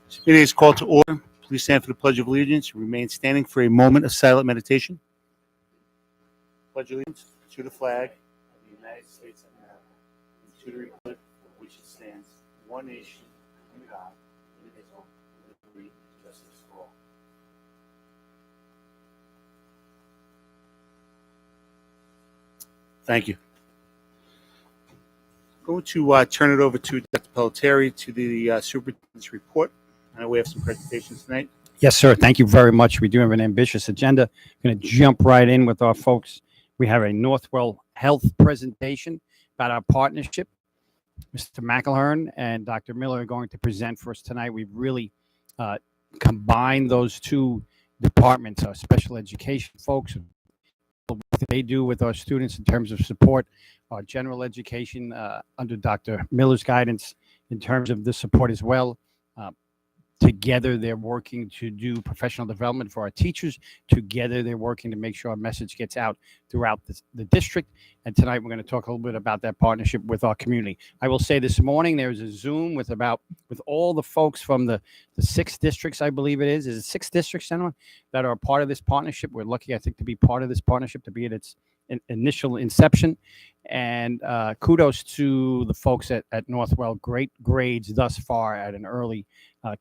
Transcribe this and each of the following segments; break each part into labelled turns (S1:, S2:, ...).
S1: This meeting is called to order. Please stand for the Pledge of Allegiance. Remain standing for a moment of silent meditation. Pledge allegiance to the flag of the United States of America and to the republic for which it stands, one nation, under God, indivisible, with liberty and justice for all. Thank you. I'm going to turn it over to Dr. Pelletieri to the superintendent's report. I know we have some presentations tonight.
S2: Yes, sir. Thank you very much. We do have an ambitious agenda. I'm going to jump right in with our folks. We have a Northwell Health presentation about our partnership. Mr. McElhern and Dr. Miller are going to present for us tonight. We've really combined those two departments, our special education folks, what they do with our students in terms of support, our general education under Dr. Miller's guidance in terms of the support as well. Together, they're working to do professional development for our teachers. Together, they're working to make sure our message gets out throughout the district. And tonight, we're going to talk a little bit about that partnership with our community. I will say this morning, there's a Zoom with all the folks from the 6 districts, I believe it is. Is it 6 districts, gentlemen, that are part of this partnership? We're lucky, I think, to be part of this partnership, to be at its initial inception. And kudos to the folks at Northwell. Great grades thus far at an early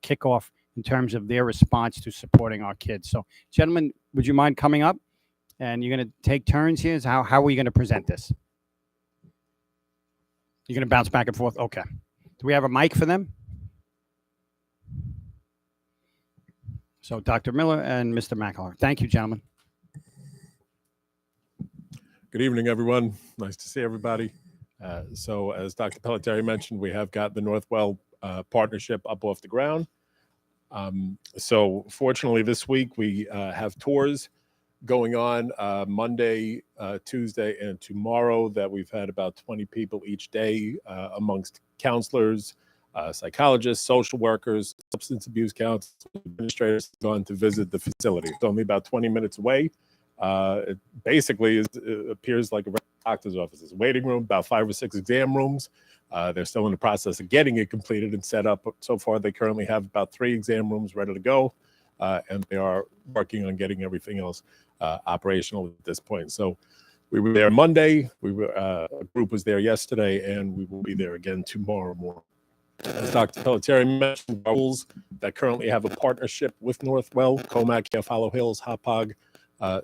S2: kickoff in terms of their response to supporting our kids. So, gentlemen, would you mind coming up? And you're going to take turns here. How are we going to present this? You're going to bounce back and forth? Okay. Do we have a mic for them? So, Dr. Miller and Mr. McElhern. Thank you, gentlemen.
S3: Good evening, everyone. Nice to see everybody. So as Dr. Pelletieri mentioned, we have got the Northwell partnership up off the ground. So fortunately this week we have tours going on Monday, Tuesday, and tomorrow that we've had about 20 people each day amongst counselors, psychologists, social workers, substance abuse counselors, administrators gone to visit the facility. It's only about 20 minutes away. It basically appears like a doctor's office. It's a waiting room, about 5 or 6 exam rooms. They're still in the process of getting it completed and set up. So far, they currently have about 3 exam rooms ready to go, and they are working on getting everything else operational at this point. So we were there Monday. A group was there yesterday, and we will be there again tomorrow morning. As Dr. Pelletieri mentioned, schools that currently have a partnership with Northwell, Comac, Hollow Hills, Hauppauge,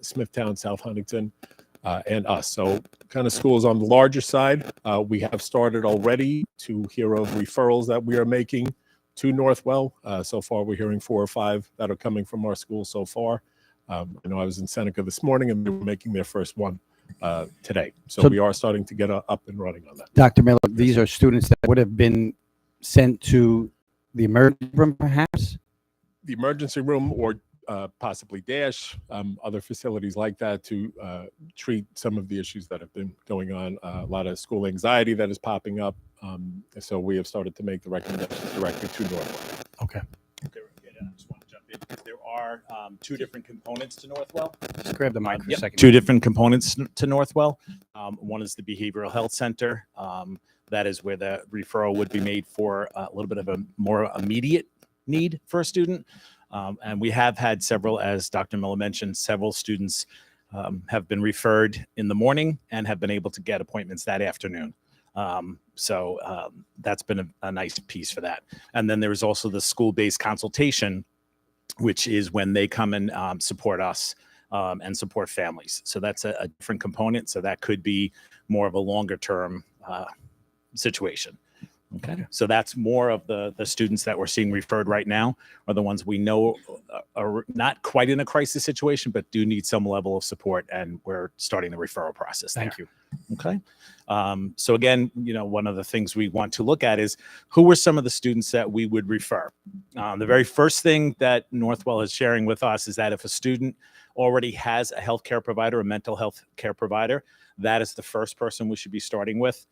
S3: Smithtown, South Huntington, and us. So kind of schools on the larger side. We have started already to hear of referrals that we are making to Northwell. So far, we're hearing 4 or 5 that are coming from our school so far. I know I was in Seneca this morning, and they were making their first one today. So we are starting to get up and running on that.
S2: Dr. Miller, these are students that would have been sent to the emergency room, perhaps?
S3: The emergency room or possibly DASH, other facilities like that to treat some of the issues that have been going on. A lot of school anxiety that is popping up. So we have started to make the recommendations directly to Northwell.
S2: Okay.
S4: Okay, I just want to jump in because there are 2 different components to Northwell.
S2: Just grab the mic for a second.
S4: 2 different components to Northwell. One is the Behavioral Health Center. That is where the referral would be made for a little bit of a more immediate need for a student. And we have had several, as Dr. Miller mentioned, several students have been referred in the morning and have been able to get appointments that afternoon. So that's been a nice piece for that. And then there is also the school-based consultation, which is when they come and support us and support families. So that's a different component. So that could be more of a longer-term situation. Okay, so that's more of the students that we're seeing referred right now are the ones we know are not quite in a crisis situation, but do need some level of support, and we're starting the referral process there.
S2: Thank you.
S4: Okay, so again, one of the things we want to look at is who were some of the students that we would refer. The very first thing that Northwell is sharing with us is that if a student already has a healthcare provider, a mental health care provider, that is the first person we should be starting with.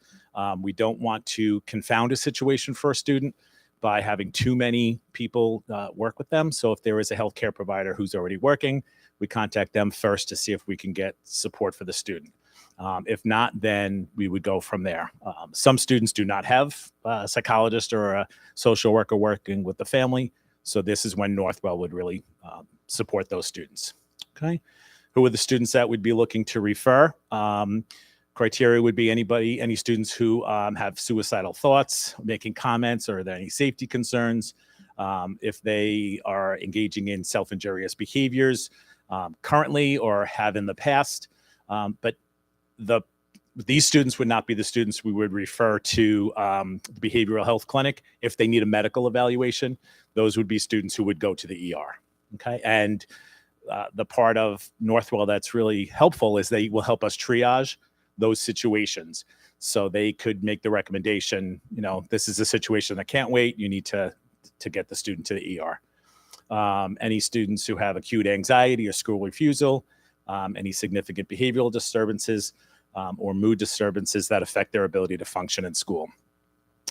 S4: We don't want to confound a situation for a student by having too many people work with them. So if there is a healthcare provider who's already working, we contact them first to see if we can get support for the student. If not, then we would go from there. Some students do not have a psychologist or a social worker working with the family. So this is when Northwell would really support those students. Okay. Who are the students that would be looking to refer? Criteria would be any students who have suicidal thoughts, making comments, or are there any safety concerns? If they are engaging in self-injurious behaviors currently or have in the past. But these students would not be the students we would refer to the behavioral health clinic. If they need a medical evaluation, those would be students who would go to the ER. Okay. And the part of Northwell that's really helpful is they will help us triage those situations. So they could make the recommendation, this is a situation that can't wait. You need to get the student to the ER. Any students who have acute anxiety or school refusal, any significant behavioral disturbances, or mood disturbances that affect their ability to function in school.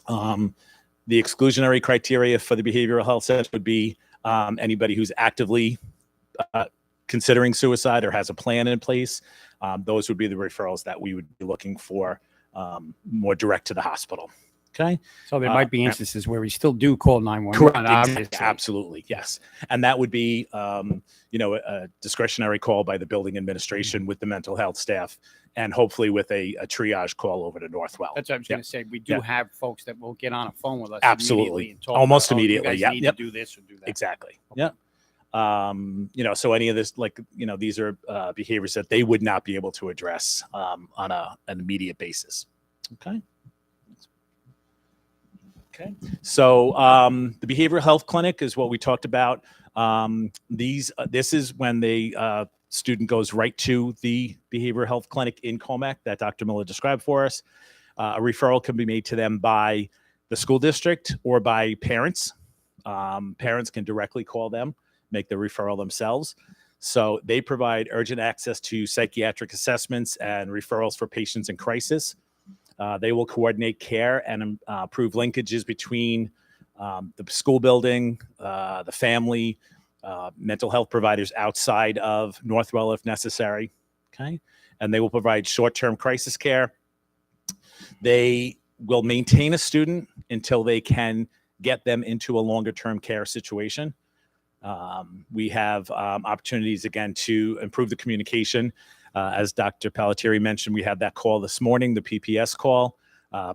S4: The exclusionary criteria for the behavioral health center would be anybody who's actively considering suicide or has a plan in place. Those would be the referrals that we would be looking for more direct to the hospital. Okay.
S2: So there might be instances where we still do call 911.
S4: Correct.
S2: Obviously.
S4: Absolutely. Yes. And that would be, a discretionary call by the building administration with the mental health staff, and hopefully with a triage call over to Northwell.
S2: That's what I was going to say. We do have folks that will get on a phone with us.
S4: Absolutely.
S2: Immediately and talk
S4: Almost
S2: about,
S4: immediately.
S2: You guys need to do this or do that.
S4: Exactly. Okay. Yeah. So any of this, these are behaviors that they would not be able to address on an immediate basis. Okay. Okay. So the behavioral health clinic is what we talked about. This is when the student goes right to the behavioral health clinic in Comac that Dr. Miller described for us. A referral can be made to them by the school district or by parents. Parents can directly call them, make the referral themselves. So they provide urgent access to psychiatric assessments and referrals for patients in crisis. They will coordinate care and approve linkages between the school building, the family, mental health providers outside of Northwell if necessary. Okay. And they will provide short-term crisis care. They will maintain a student until they can get them into a longer-term care situation. We have opportunities, again, to improve the communication. As Dr. Pelletieri mentioned, we had that call this morning, the PPS call,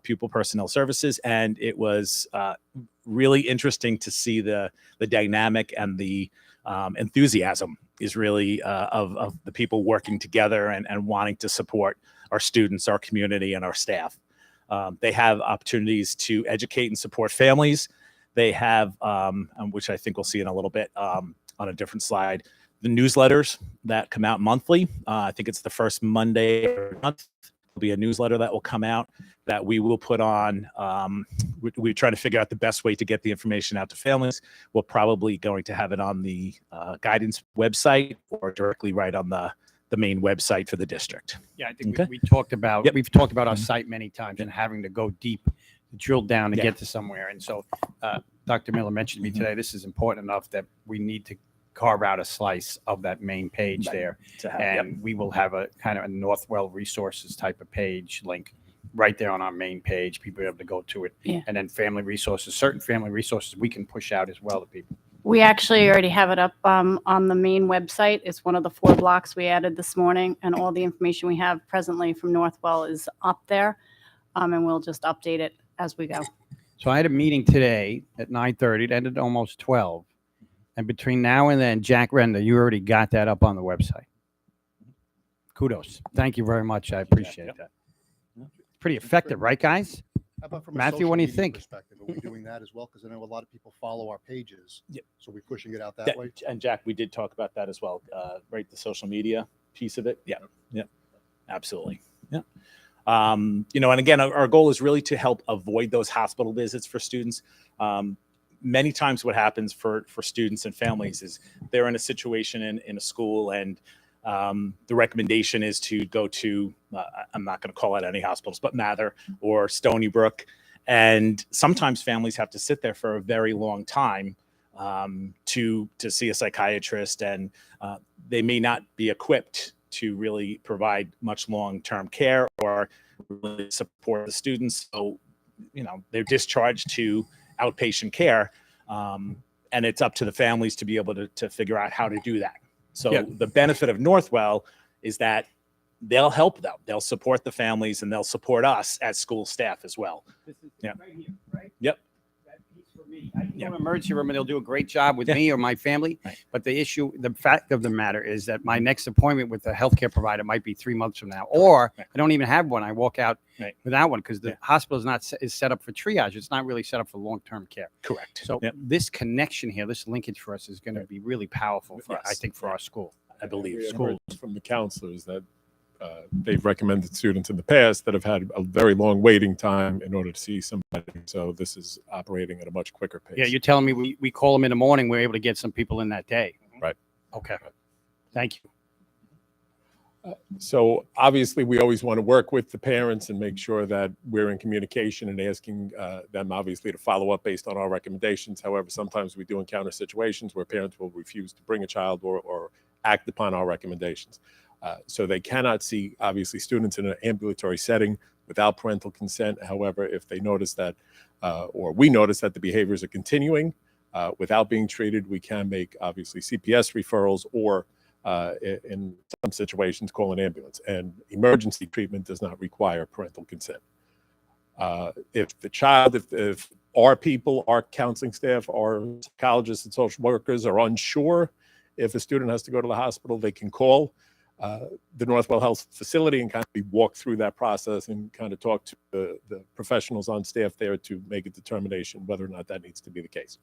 S4: Pupil Personnel Services, and it was really interesting to see the dynamic and the enthusiasm is really of the people working together and wanting to support our students, our community, and our staff. They have opportunities to educate and support families. They have, which I think we'll see in a little bit on a different slide, the newsletters that come out monthly. I think it's the first Monday of the month. There'll be a newsletter that will come out that we will put on. We're trying to figure out the best way to get the information out to families. We're probably going to have it on the guidance website or directly right on the main website for the district.
S2: Yeah, I think
S4: Okay.
S2: we talked about,
S4: Yep.
S2: we've talked about our site many times and having to go deep, drill down to
S4: Yeah.
S2: get to somewhere. And so Dr. Miller mentioned to me today, this is important enough that we need to carve out a slice of that main page
S4: Right.
S2: there.
S4: To have,
S2: And we will have a kind of a Northwell resources type of page link right there on our main page. People are able to go to it.
S5: Yeah.
S2: And then family resources, certain family resources we can push out as well to people.
S5: We actually already have it up on the main website. It's one of the 4 blocks we added this morning, and all the information we have presently from Northwell is up there, and we'll just update it as we go.
S2: So I had a meeting today at 9:30. It ended almost 12. And between now and then, Jack Render, you already got that up on the website. Kudos. Thank you very much. I appreciate
S4: Yep.
S2: that. Pretty effective, right, guys?
S6: How about from a
S2: Matthew,
S6: social
S2: what do you
S6: media
S2: think?
S6: perspective? Are we doing that as well? Because I know a lot of people follow our pages.
S4: Yep.
S6: So we're pushing it out that way.
S4: And Jack, we did talk about that as well, right? The social media piece of it. Yeah. Yeah. Absolutely. Yeah. And again, our goal is really to help avoid those hospital visits for students. Many times what happens for students and families is they're in a situation in a school and the recommendation is to go to, I'm not going to call out any hospitals, but Mather or Stony Brook. And sometimes families have to sit there for a very long time to see a psychiatrist, and they may not be equipped to really provide much long-term care or really support the students. So, they're discharged to outpatient care. and it's up to the families to be able to figure out how to do that. So
S2: Yeah.
S4: the benefit of Northwell is that they'll help them. They'll support the families and they'll support us as school staff as well.
S2: This is
S4: Yeah.
S2: right here, right?
S4: Yep.
S2: That piece for me. I can
S4: Yeah.
S2: go to an emergency room and they'll do a great job with
S4: Yeah.
S2: me or my family.
S4: Right.
S2: But the fact of the matter is that my next appointment with the healthcare provider might be 3 months from now, or
S4: Right.
S2: I don't even have one. I walk out
S4: Right.
S2: without one because the
S4: Yeah.
S2: hospital is set up for triage. It's not really set up for long-term care.
S4: Correct.
S2: So
S4: Yep.
S2: this connection here, this linkage for us is going to
S4: Right.
S2: be really powerful for, I
S4: Yes.
S2: think, for our school.
S4: I believe.
S3: We have
S4: School.
S3: heard from the counselors that they've recommended students in the past that have had a very long waiting time in order to see somebody. So this is operating at a much quicker pace.
S2: Yeah, you're telling me we call them in the morning, we're able to get some people in that day.
S3: Right.
S2: Okay. Thank you.
S3: So obviously, we always want to work with the parents and make sure that we're in communication and asking them obviously to follow up based on our recommendations. However, sometimes we do encounter situations where parents will refuse to bring a child or act upon our recommendations. So they cannot see obviously students in an ambulatory setting without parental consent. However, if they notice that or we notice that the behaviors are continuing without being treated, we can make obviously CPS referrals or in some situations call an ambulance, and emergency treatment does not require parental consent. If the child, if our people, our counseling staff, our psychologists and social workers are unsure if a student has to go to the hospital, they can call the Northwell Health Facility and kind of be walked through that process and kind of talk to the professionals on staff there to make a determination whether or not that needs to be the case.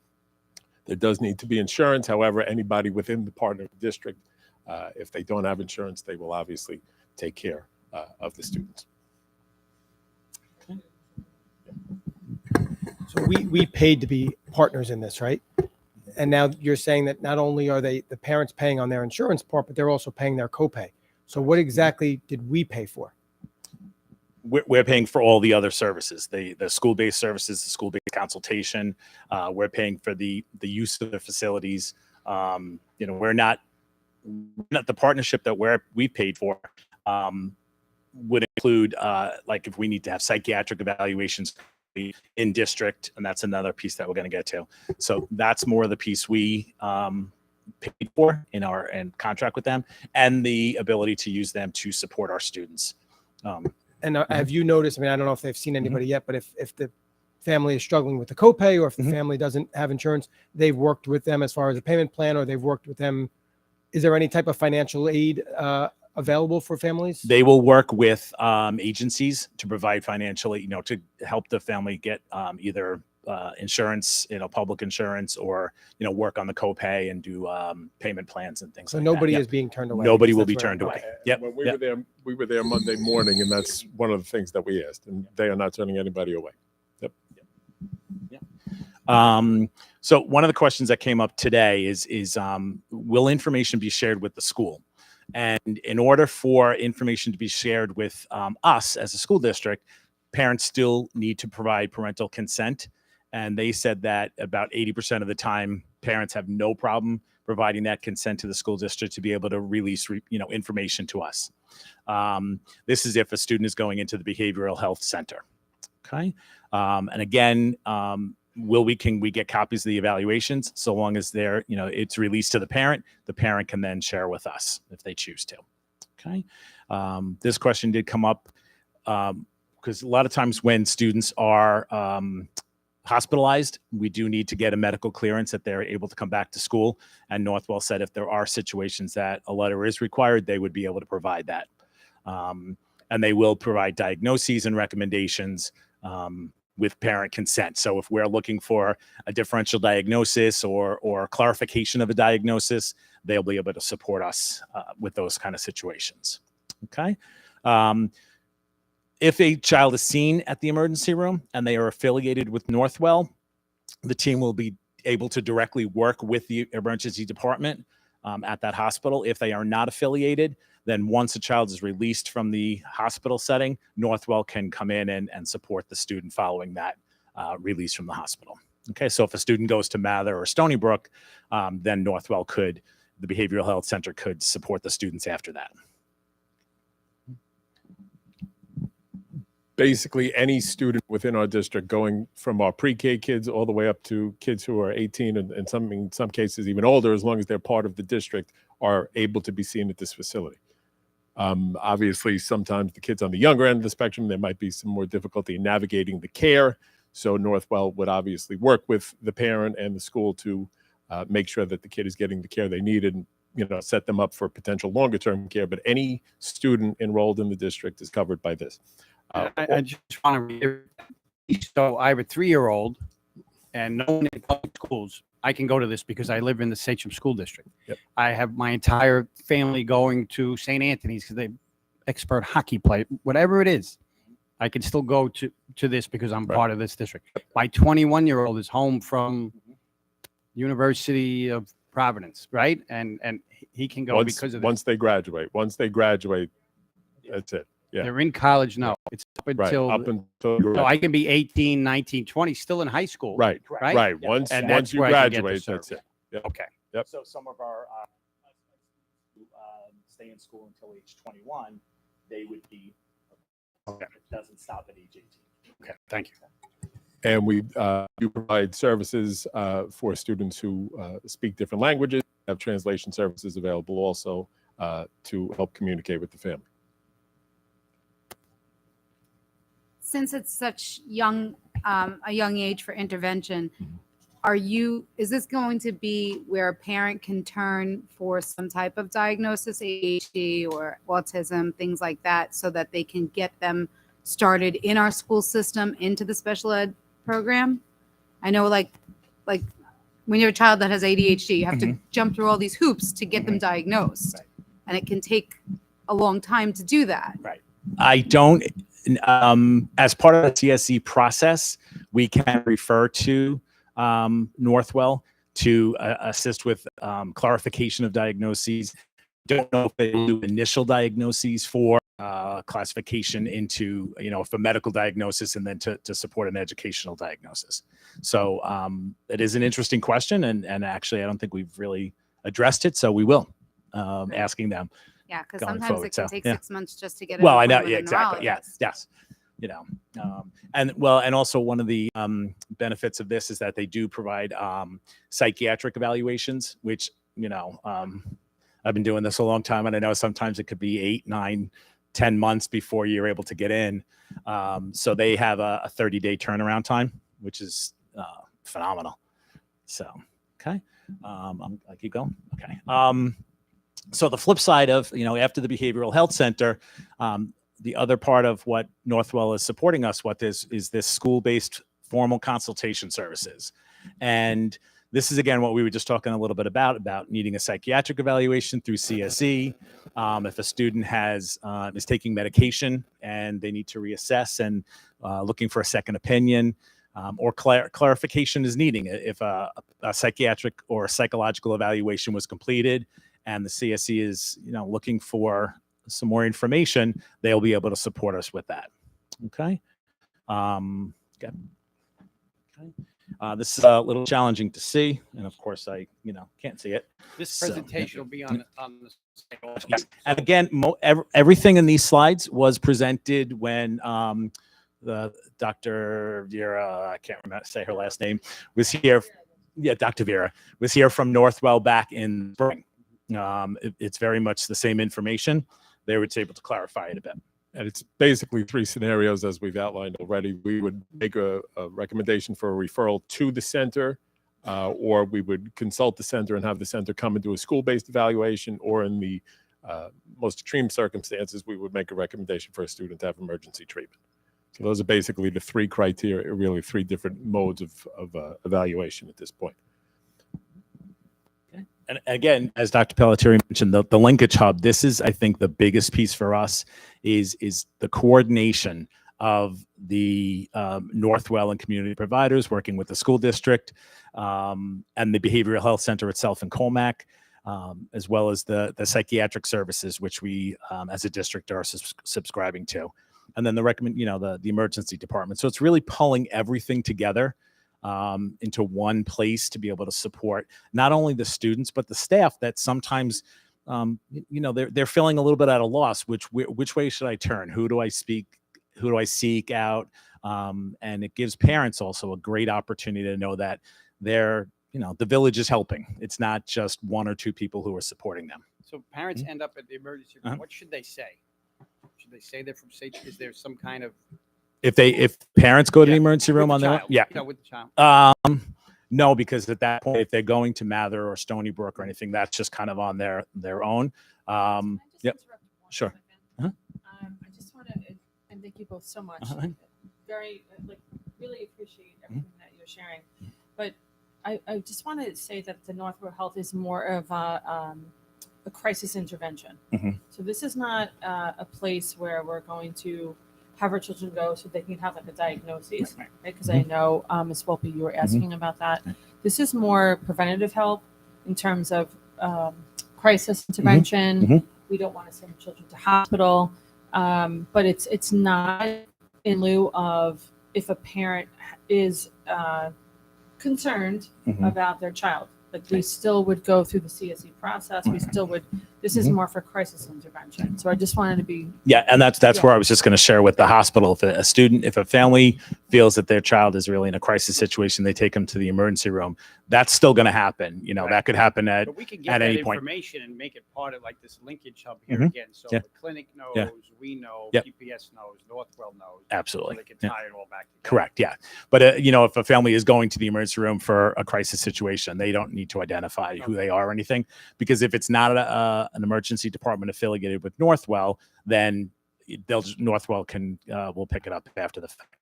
S3: There does need to be insurance. However, anybody within the partner district, if they don't have insurance, they will obviously take care of the students.
S7: So we paid to be partners in this, right? And now you're saying that not only are the parents paying on their insurance part, but they're also paying their copay. So what exactly did we pay for?
S4: We're paying for all the other services, the school-based services, the school-based consultation. We're paying for the use of the facilities. We're not the partnership that we paid for would include like if we need to have psychiatric evaluations in district, and that's another piece that we're going to get to. So that's more of the piece we paid for in our contract with them, and the ability to use them to support our students.
S7: And have you noticed, I mean, I don't know if they've seen anybody yet, but if the family is struggling with the copay or if the family doesn't have insurance, they've worked with them as far as a payment plan, or they've worked with them. Is there any type of financial aid available for families?
S4: They will work with agencies to provide financial aid, to help the family get either insurance, public insurance, or, work on the copay and do payment plans and things
S7: So
S4: like
S7: nobody
S4: that.
S7: is being turned away.
S4: Nobody
S7: because
S4: will be
S7: that's where-
S4: turned away.
S7: okay.
S4: Yep.
S3: When we
S4: Yep.
S3: were there, we were there Monday morning, and that's one of the things that we asked, and they are not turning anybody away. Yep.
S4: So one of the questions that came up today is will information be shared with the school? And in order for information to be shared with us as a school district, parents still need to provide parental consent. And they said that about 80% of the time, parents have no problem providing that consent to the school district to be able to release, information to us. This is if a student is going into the behavioral health center. Okay. And again, can we get copies of the evaluations? So long as they're, it's released to the parent can then share with us if they choose to. Okay. This question did come up because a lot of times when students are hospitalized, we do need to get a medical clearance that they're able to come back to school. And Northwell said if there are situations that a letter is required, they would be able to provide that. And they will provide diagnoses and recommendations with parent consent. So if we're looking for a differential diagnosis or clarification of a diagnosis, they'll be able to support us with those kind of situations. Okay. If a child is seen at the emergency room and they are affiliated with Northwell, the team will be able to directly work with the emergency department at that hospital. If they are not affiliated, then once a child is released from the hospital setting, Northwell can come in and support the student following that release from the hospital. Okay, so if a student goes to Mather or Stony Brook, then Northwell the Behavioral Health Center could support the students after that.
S3: basically any student within our district, going from our pre-K kids all the way up to kids who are 18 and in some cases even older, as long as they're part of the district, are able to be seen at this facility. Obviously, sometimes the kids on the younger end of the spectrum, there might be some more difficulty in navigating the care. So Northwell would obviously work with the parent and the school to make sure that the kid is getting the care they needed, and set them up for potential longer term care. But any student enrolled in the district is covered by this.
S2: I just want to reiterate. So I have a 3-year-old, and no one in public schools, I can go to this because I live in the Sachem School District.
S3: Yep.
S2: I have my entire family going to St. Anthony's because they expert hockey play, whatever it is. I can still go to this because I'm part of this district. My 21-year-old is home from University of Providence, right? And he can go because of this.
S3: Once they graduate, that's it. Yeah.
S2: They're in college now. It's up until,
S3: up until
S2: so I can be 18, 19, 20, still in high school.
S3: right.
S2: Right?
S3: Once
S2: And
S3: once
S2: that's
S3: you
S2: where I can get the
S3: graduate,
S2: service.
S3: that's it. Yep.
S2: Okay.
S3: Yep.
S4: So some of our who stay in school until age 21, they would be.
S2: Okay.
S4: It doesn't stop at age 18.
S2: Okay. Thank you.
S3: And we do provide services for students who speak different languages. Have translation services available also to help communicate with the family.
S8: Since it's such a young age for intervention, is this going to be where a parent can turn for some type of diagnosis, ADHD or autism, things like that, so that they can get them started in our school system into the special ed program? I know like when you have a child that has ADHD, you have to jump through all these hoops to get them diagnosed.
S4: Right.
S8: And it can take a long time to do that.
S4: Right. I don't, as part of the CSE process, we can refer to Northwell to assist with clarification of diagnoses. Don't know if they do initial diagnoses for classification into, for medical diagnosis, and then to support an educational diagnosis. So it is an interesting question, and actually I don't think we've really addressed it, so we will, asking them.
S8: Yeah, because
S4: Going
S8: sometimes
S4: forward,
S8: it can
S4: so,
S8: take
S4: yeah.
S8: 6 months just to get.
S4: Well, I know,
S8: appointment
S4: yeah,
S8: with a
S4: exactly,
S8: neurologist.
S4: yes. And also one of the benefits of this is that they do provide psychiatric evaluations, which, I've been doing this a long time, and I know sometimes it could be 8, 9, 10 months before you're able to get in. So they have a 30-day turnaround time, which is phenomenal. So, okay. I keep going. Okay. So the flip side of, after the Behavioral Health Center, the other part of what Northwell is supporting us with is this school-based formal consultation services. And this is, again, what we were just talking a little bit about needing a psychiatric evaluation through CSE. If a student is taking medication and they need to reassess and looking for a second opinion, or clarification is needing. If a psychiatric or psychological evaluation was completed and the CSE is, looking for some more information, they'll be able to support us with that. Okay. Okay. This is a little challenging to see, and of course I, can't see it.
S2: This
S4: So,
S2: presentation will be on the site.
S4: Yes. And again, everything in these slides was presented when the Dr. Vera, I can't remember say her last name, was here. Yeah, Dr. Vera was here from Northwell back in spring. It's very much the same information. They were able to clarify it a bit.
S3: And it's basically 3 scenarios, as we've outlined already. We would make a recommendation for a referral to the center, or we would consult the center and have the center come and do a school-based evaluation, or in the most extreme circumstances, we would make a recommendation for a student to have emergency treatment. So those are basically the 3 criteria, really 3 different modes of evaluation at this point.
S4: And again, as Dr. Pelletieri mentioned, the linkage hub, this is, I think, the biggest piece for us is the coordination of the Northwell and community providers working with the school district and the Behavioral Health Center itself in Colmac, as well as the psychiatric services, which we as a district are subscribing to. And then the emergency department. So it's really pulling everything together into one place to be able to support not only the students, but the staff that sometimes, they're feeling a little bit at a loss. Which way should I turn? Who do I speak who do I seek out? And it gives parents also a great opportunity to know that they're, the village is helping. It's not just one or two people who are supporting them.
S2: So parents end up at the emergency room.
S4: Uh-huh.
S2: What should they say? Should they say they're from state? Is there some kind of
S4: If parents go to the
S2: Yeah,
S4: emergency room
S2: with
S4: on
S2: the
S4: their
S2: child?
S4: yeah.
S2: With the child.
S4: No, because at that point, if they're going to Mather or Stony Brook or anything, that's just kind of on their own. Yep. Sure. Uh-huh.
S9: I just want to, and thank you both so much.
S4: Uh-huh.
S9: Very, really appreciate everything that you're sharing. But I just want to say that the Northwell Health is more of a crisis intervention.
S4: Mhm.
S9: So this is not a place where we're going to have our children go so they can have a diagnosis, right? Because I know, Ms. Volpe, you were asking about that. This is more preventative help in terms of crisis intervention. We don't want to send children to hospital, but it's not in lieu of if a parent is concerned about their child. Like we still would go through the CSE process. We still would. This is more for crisis intervention. So I just wanted to be.
S4: Yeah, and that's where I was just going to share with the hospital. If a family feels that their child is really in a crisis situation, they take them to the emergency room. That's still going to happen. That could happen at
S2: But we can get
S4: at
S2: that
S4: any point.
S2: information and make it part of like this linkage hub here again. So
S4: Yeah.
S2: the clinic knows,
S4: Yeah.
S2: we know,
S4: Yep.
S2: PPS knows, Northwell knows.
S4: Absolutely.
S2: So they can
S4: Yeah.
S2: tie it all back together.
S4: Correct. Yeah. But, if a family is going to the emergency room for a crisis situation, they don't need to identify who they are or anything, because if it's not an emergency department affiliated with Northwell, then Northwell will pick it up after the fact.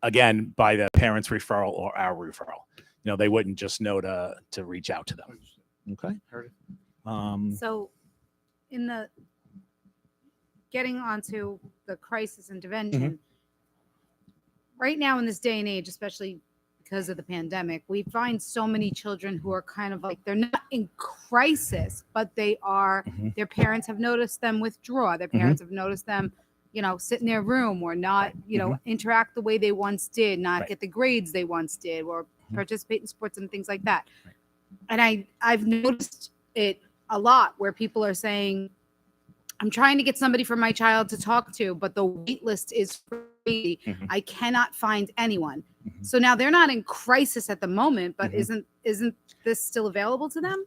S4: Again, by the parent's referral or our referral. They wouldn't just know to reach out to them. Okay.
S8: So in the getting onto the crisis intervention, right now in this day and age, especially because of the pandemic, we find so many children who are kind of like, they're not in crisis, but they are, their parents have noticed them withdraw. Their parents have noticed them, sit in their room or not, interact the way they once did, not get the grades they once did, or participate in sports and things like that. And I've noticed it a lot where people are saying, I'm trying to get somebody for my child to talk to, but the wait list is free. I cannot find anyone. So now they're not in crisis at the moment, but isn't this still available to them?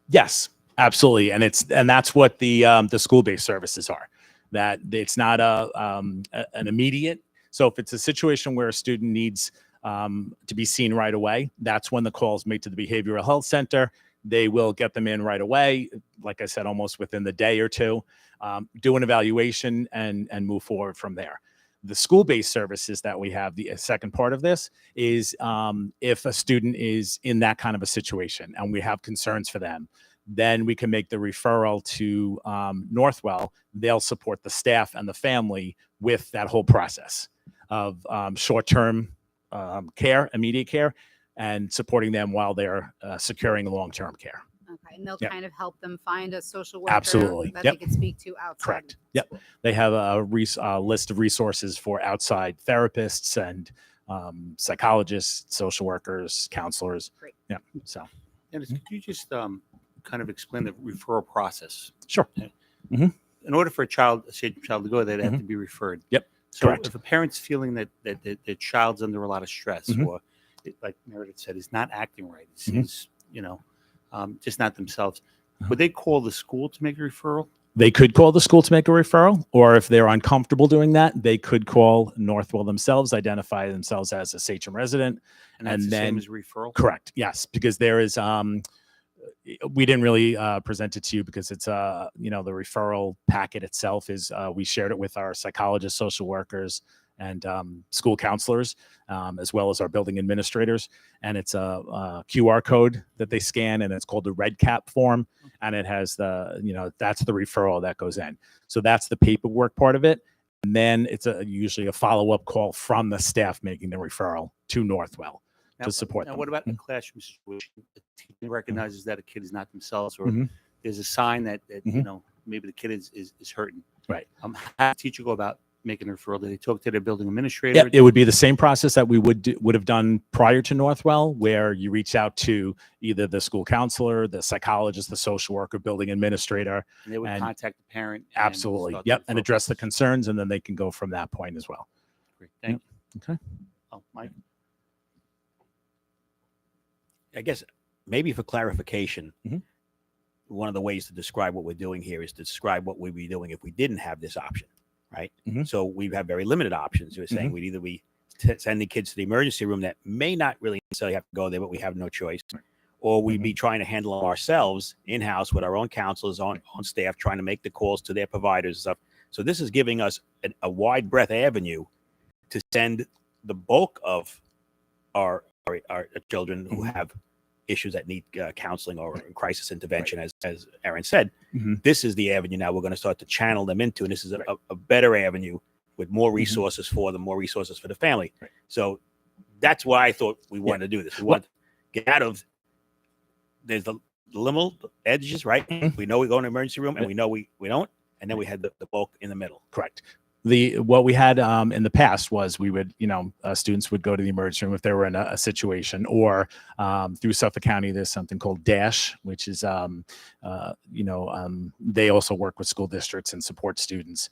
S4: Yes, absolutely. And that's what the school-based services are. That it's not an immediate. So if it's a situation where a student needs to be seen right away, that's when the call is made to the behavioral health center. They will get them in right away. Like I said, almost within the day or two, do an evaluation and move forward from there. The school-based services that we have, the second part of this is if a student is in that kind of a situation and we have concerns for them, then we can make the referral to Northwell. They'll support the staff and the family with that whole process of short-term care, immediate care, and supporting them while they're securing long-term care.
S8: Okay, and they'll
S4: Yep.
S8: kind of help them find a social worker
S4: Absolutely.
S8: that
S4: Yep.
S8: they can speak to outside.
S4: Correct. Yep. They have a list of resources for outside therapists and psychologists, social workers, counselors.
S8: Great.
S4: Yeah. So
S1: Dennis, could you just kind of explain the referral process?
S4: sure.
S1: In order for a child to go, they'd have to be referred.
S4: Yep.
S1: So
S4: Correct.
S1: if a parent's feeling that the child's under a lot of stress,
S4: Mhm.
S1: or like Meredith said, is not acting right, is just not themselves, would they call the school to make a referral?
S4: They could call the school to make a referral, or if they're uncomfortable doing that, they could call Northwell themselves, identify themselves as a Sachem resident.
S1: And that's
S4: And
S1: the
S4: then-
S1: same as referral?
S4: Correct. Yes, because there is we didn't really present it to you because it's the referral packet itself is we shared it with our psychologists, social workers, and school counselors, as well as our building administrators. And it's a QR code that they scan, and it's called the Red Cap form. And it has that's the referral that goes in. So that's the paperwork part of it. And then it's usually a follow-up call from the staff making the referral to Northwell to support
S1: Now,
S4: them.
S1: what about in a classroom situation? The teacher recognizes that a kid is not themselves, or
S4: Mhm.
S1: there's a sign that
S4: Mhm.
S1: maybe the kid is hurting.
S4: Right.
S1: How does the teacher go about making a referral? Do they talk to their building administrator?
S4: Yeah, it would be the same process that we would have done prior to Northwell, where you reach out to either the school counselor, the psychologist, the social worker, building administrator.
S1: And they would
S4: and-
S1: contact the parent. and
S4: Absolutely.
S1: start the
S4: Yep. And
S1: referral
S4: address the
S1: process.
S4: concerns, and then they can go from that point as well.
S1: Great. Thank you.
S4: Okay.
S1: Oh, Mike.
S10: I guess maybe for clarification,
S4: Mhm.
S10: one of the ways to describe what we're doing here is to describe what we'd be doing if we didn't have this option, right?
S4: Mhm.
S10: So we have very limited options. We're saying we'd either be sending kids to the emergency room that may not really necessarily have to go there, but we have no choice, or we'd be trying to handle it ourselves in-house with our own counselors, on staff, trying to make the calls to their providers and stuff. So this is giving us a wide breadth avenue to send the bulk of our children who have issues that need counseling or crisis intervention, as Aaron said.
S4: Mhm.
S10: This is the avenue now we're going to start to channel them into, and this is a better avenue with more resources for them, more resources for the family. So that's why I thought we wanted to do this. We want to get out of, there's the liminal edges, right? We know we go in the emergency room, and we know we don't, and then we had the bulk in the middle.
S4: Correct. What we had in the past was we would, students would go to the emergency room if they were in a situation, or through Suffolk County, there's something called DASH, which is, they also work with school districts and support students.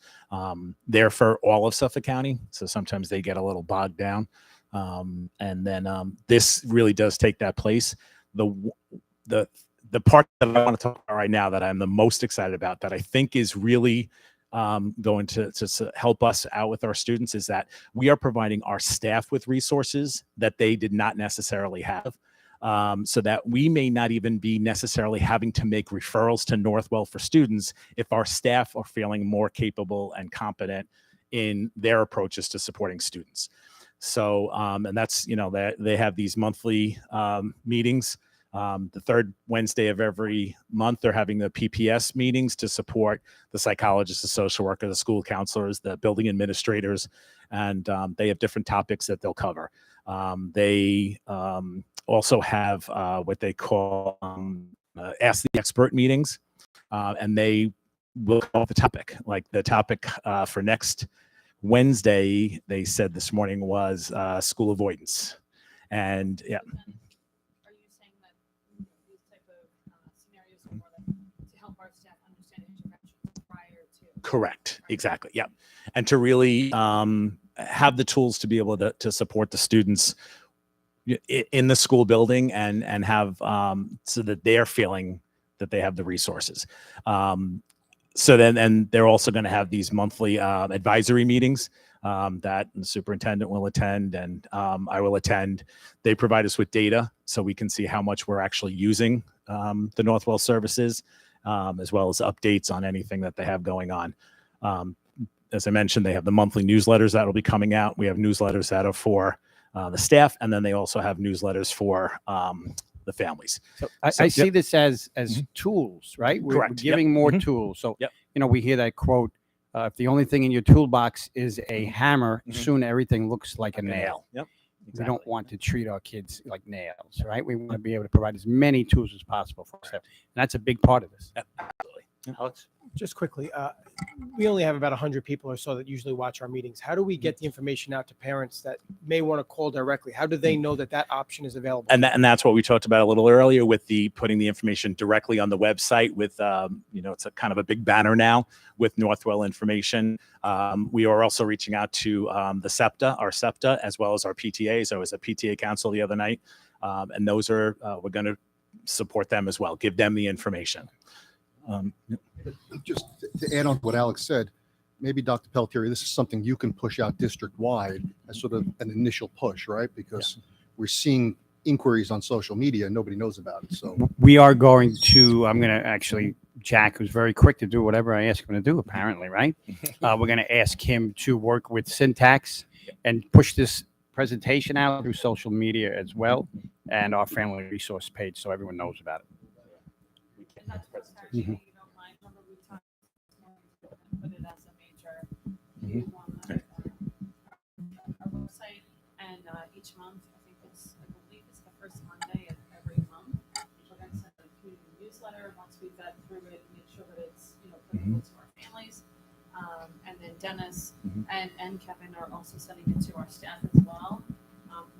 S4: They're for all of Suffolk County, so sometimes they get a little bogged down. And then this really does take that place. The part that I want to talk about right now that I'm the most excited about, that I think is really going to help us out with our students, is that we are providing our staff with resources that they did not necessarily have, so that we may not even be necessarily having to make referrals to Northwell for students if our staff are feeling more capable and competent in their approaches to supporting students. So, and that's, they have these monthly meetings. The third Wednesday of every month, they're having the PPS meetings to support the psychologists, the social worker, the school counselors, the building administrators, and they have different topics that they'll cover. They also have what they call Ask the Expert meetings, and they will call the topic. Like the topic for next Wednesday, they said this morning, was school avoidance. And yeah.
S9: Are you saying that these type of scenarios are more like to help our staff understand interventions prior to?
S4: Correct. Exactly. Yeah. And to really have the tools to be able to support the students in the school building, and have so that they're feeling that they have the resources. So then, and they're also going to have these monthly advisory meetings that the superintendent will attend, and I will attend. They provide us with data so we can see how much we're actually using the Northwell services, as well as updates on anything that they have going on. As I mentioned, they have the monthly newsletters that will be coming out. We have newsletters that are for the staff, and then they also have newsletters for the families.
S2: So I see this as tools, right? We're
S4: Correct.
S2: giving more tools. So, we hear that quote, if the only thing in your toolbox is a hammer, soon everything looks like a nail.
S4: Yep.
S2: We don't want to treat our kids like nails, right? We want to be able to provide as many tools as possible for staff. And that's a big part of this.
S10: Absolutely.
S1: Alex?
S7: Just quickly, we only have about 100 people or so that usually watch our meetings. How do we get the information out to parents that may want to call directly? How do they know that option is available?
S4: And that's what we talked about a little earlier with putting the information directly on the website with, it's a kind of a big banner now with Northwell information. We are also reaching out to our SEPTA, as well as our PTAs. I was at PTA council the other night, and those are, we're going to support them as well, give them the information.
S6: Just to add on to what Alex said, maybe Dr. Pelletieri, this is something you can push out district-wide as sort of an initial push, right? Because we're seeing inquiries on social media and nobody knows about it. So
S2: We are going to, I'm going to actually, Jack, who's very quick to do whatever I ask him to do, apparently, right? We're going to ask him to work with Syntax and push this presentation out through social media as well, and our family resource page, so everyone knows about it.
S9: You don't mind, remember we talked this morning, put it as a major issue on our website, and each month, I believe it's the first Monday of every month, we're going to send a community newsletter. Once we've got through it, make sure that it's applicable to our families. and then Dennis
S4: Mhm.
S9: and Kevin are also sending it to our staff as well.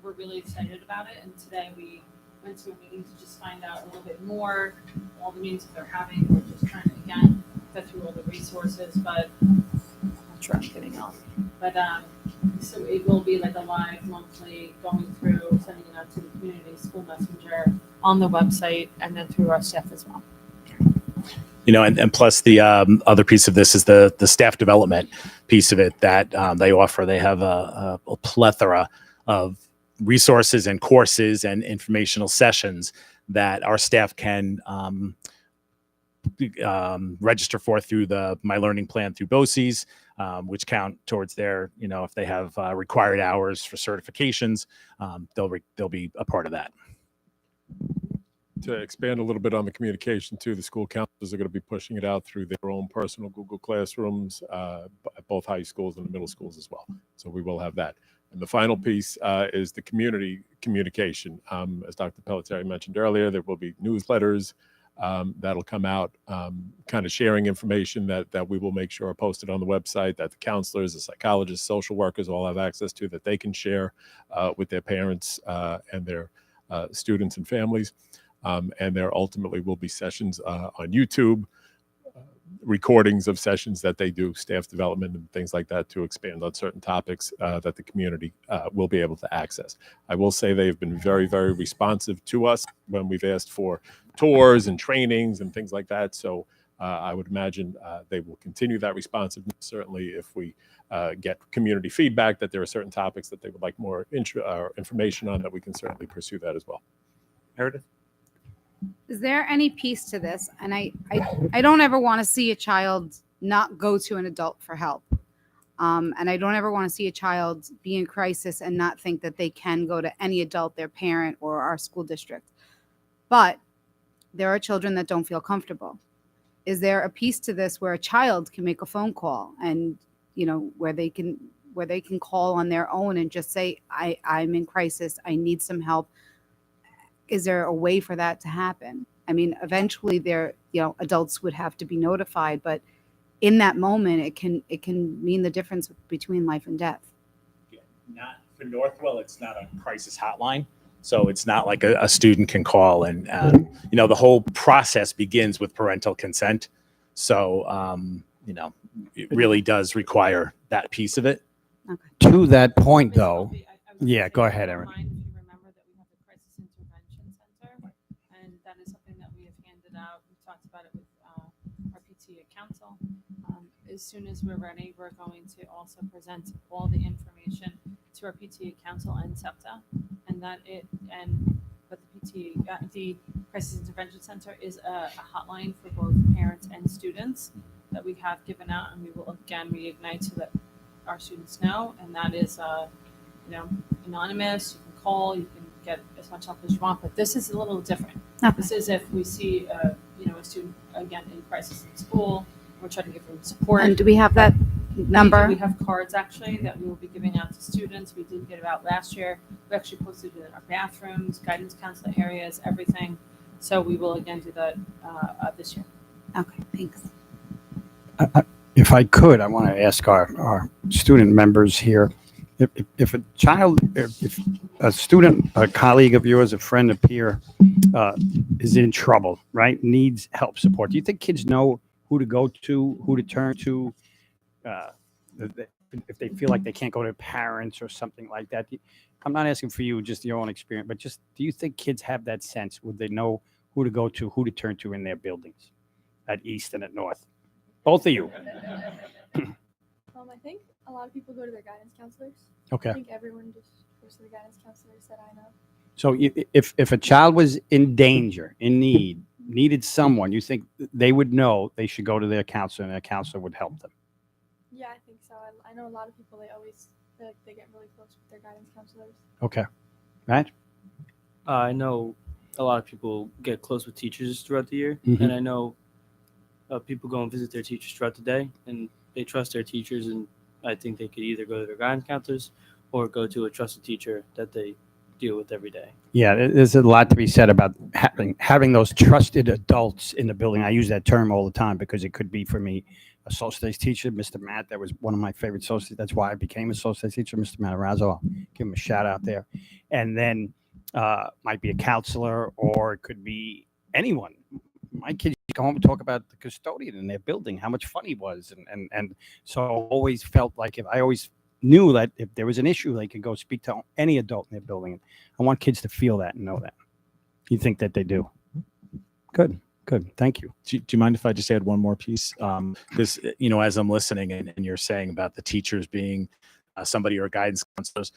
S9: We're really excited about it, and today we went to a meeting to just find out a little bit more, all the meetings that they're having. We're just trying to, again, go through all the resources, but I'm not sure I'm getting off. But so it will be like a live monthly going through, sending it out to the community, school messenger, on the website, and then through our staff as well.
S4: You know, and plus the other piece of this is the staff development piece of it that they offer. They have a plethora of resources and courses and informational sessions that our staff can register for through the My Learning Plan through BOCES, which count towards their, you know, if they have required hours for certifications, they'll be a part of that.
S3: To expand a little bit on the communication too, the school counselors are going to be pushing it out through their own personal Google Classrooms at both high schools and the middle schools as well. So we will have that. And the final piece is the community communication. As Dr. Pelletieri mentioned earlier, there will be newsletters that'll come out, kind of sharing information that we will make sure are posted on the website, that the counselors, the psychologists, social workers all have access to, that they can share with their parents and their students and families. And there ultimately will be sessions on YouTube, recordings of sessions that they do, staff development and things like that, to expand on certain topics that the community will be able to access. I will say they've been very, very responsive to us when we've asked for tours and trainings and things like that. So I would imagine they will continue that responsiveness. Certainly if we get community feedback that there are certain topics that they would like more information on, that we can certainly pursue that as well.
S10: Meredith?
S8: Is there any piece to this? And I don't ever want to see a child not go to an adult for help. And I don't ever want to see a child be in crisis and not think that they can go to any adult, their parent or our school district. But there are children that don't feel comfortable. Is there a piece to this where a child can make a phone call and, you know, where they can call on their own and just say, I'm in crisis, I need some help? Is there a way for that to happen? I mean, eventually adults would have to be notified, but in that moment, it can mean the difference between life and death.
S4: Yeah, not for Northwell, it's not a crisis hotline. So it's not like a student can call and, you know, the whole process begins with parental consent. So, you know, it really does require that piece of it.
S8: Okay.
S2: To that point, though,
S9: I was
S2: yeah,
S9: gonna
S2: go
S9: say,
S2: ahead,
S9: keep in
S2: Erin.
S9: mind, if you remember that we have the Crisis Intervention Center, and that is something that we have handed out. We've talked about it with our PTA council. As soon as we're ready, we're going to also present all the information to our PTA council and SEPTA, but the PTA, the Crisis Intervention Center is a hotline for both parents and students that we have given out, and we will again reignite so that our students know, and that is, you know, anonymous. You can call, you can get as much help as you want, but this is a little different.
S8: Okay.
S9: This is if we see, you know, a student again in crisis in school, we're trying to give them support.
S8: And do we have that number?
S9: We have cards actually that we will be giving out to students. We did get it out last year. We actually posted it in our bathrooms, guidance counselor areas, everything. So we will again do that this year.
S8: Okay, thanks.
S2: If I could, I want to ask our student members here, if a child, if a student, a colleague of yours, a friend, a peer, is in trouble, right, needs help, support, do you think kids know who to go to, who to turn to, if they feel like they can't go to parents or something like that? I'm not asking for you, just your own experience, but just, do you think kids have that sense? Would they know who to go to, who to turn to in their buildings, at East and at North? Both of you.
S11: I think a lot of people go to their guidance counselors.
S2: Okay.
S11: I think everyone just goes to the guidance counselors that I know.
S2: So if a child was in danger, in needed someone, you think they would know they should go to their counselor and their counselor would help them?
S11: Yeah, I think so. I know a lot of people, they always feel like they get really close with their guidance counselors.
S2: Okay. Right?
S12: I know a lot of people get close with teachers throughout the year,
S2: Mhm.
S12: and I know people go and visit their teachers throughout the day, and they trust their teachers, and I think they could either go to their guidance counselors or go to a trusted teacher that they deal with every day.
S2: Yeah, there's a lot to be said about having those trusted adults in the building. I use that term all the time because it could be for me a social studies teacher, Mr. Matt. That was one of my favorite social. That's why I became a social studies teacher, Mr. Matarazzo. I'll give him a shout out there. And then might be a counselor, or it could be anyone. My kids go home and talk about the custodian in their building, how much fun he was, and so I always felt like I always knew that if there was an issue, they could go speak to any adult in their building. I want kids to feel that and know that. You think that they do? Good. Thank you.
S4: Do you mind if I just add one more piece? Because, as I'm listening and you're saying about the teachers being somebody or guidance counselors,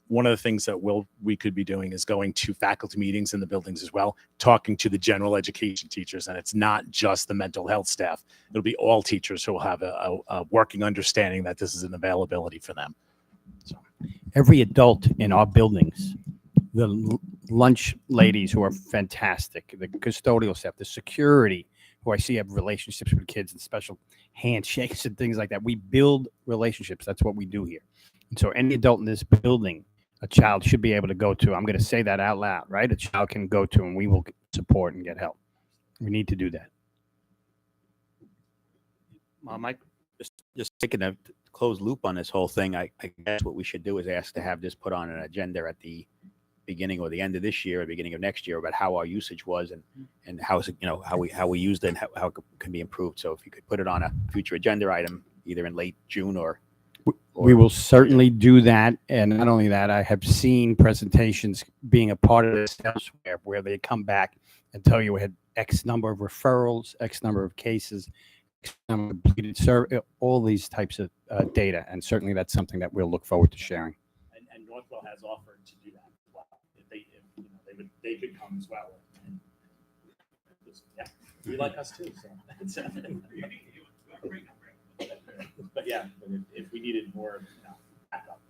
S4: one of the things that we could be doing is going to faculty meetings in the buildings as well, talking to the general education teachers. And it's not just the mental health staff. It'll be all teachers who will have a working understanding that this is an availability for them. So
S2: Every adult in our buildings, the lunch ladies who are fantastic, the custodial staff, the security who I see have relationships with kids and special handshakes and things like that. We build relationships. That's what we do here. And so any adult in this building, a child should be able to go to. I'm going to say that out loud, right? A child can go to, and we will support and get help. We need to do that.
S10: Mike, just taking a closed loop on this whole thing, I guess what we should do is ask to have this put on an agenda at the beginning or the end of this year or beginning of next year about how our usage was and how we used it and how it can be improved. So if you could put it on a future agenda item, either in late June or
S2: we will certainly do that. And not only that, I have seen presentations being a part of this elsewhere where they come back and tell you we had X number of referrals, X number of cases, X number of completed survey, all these types of data. And certainly that's something that we'll look forward to sharing.
S4: and Northwell has offered to do that as well. They could come as well. And, yeah, we like us too. So. But yeah, if we needed more backup.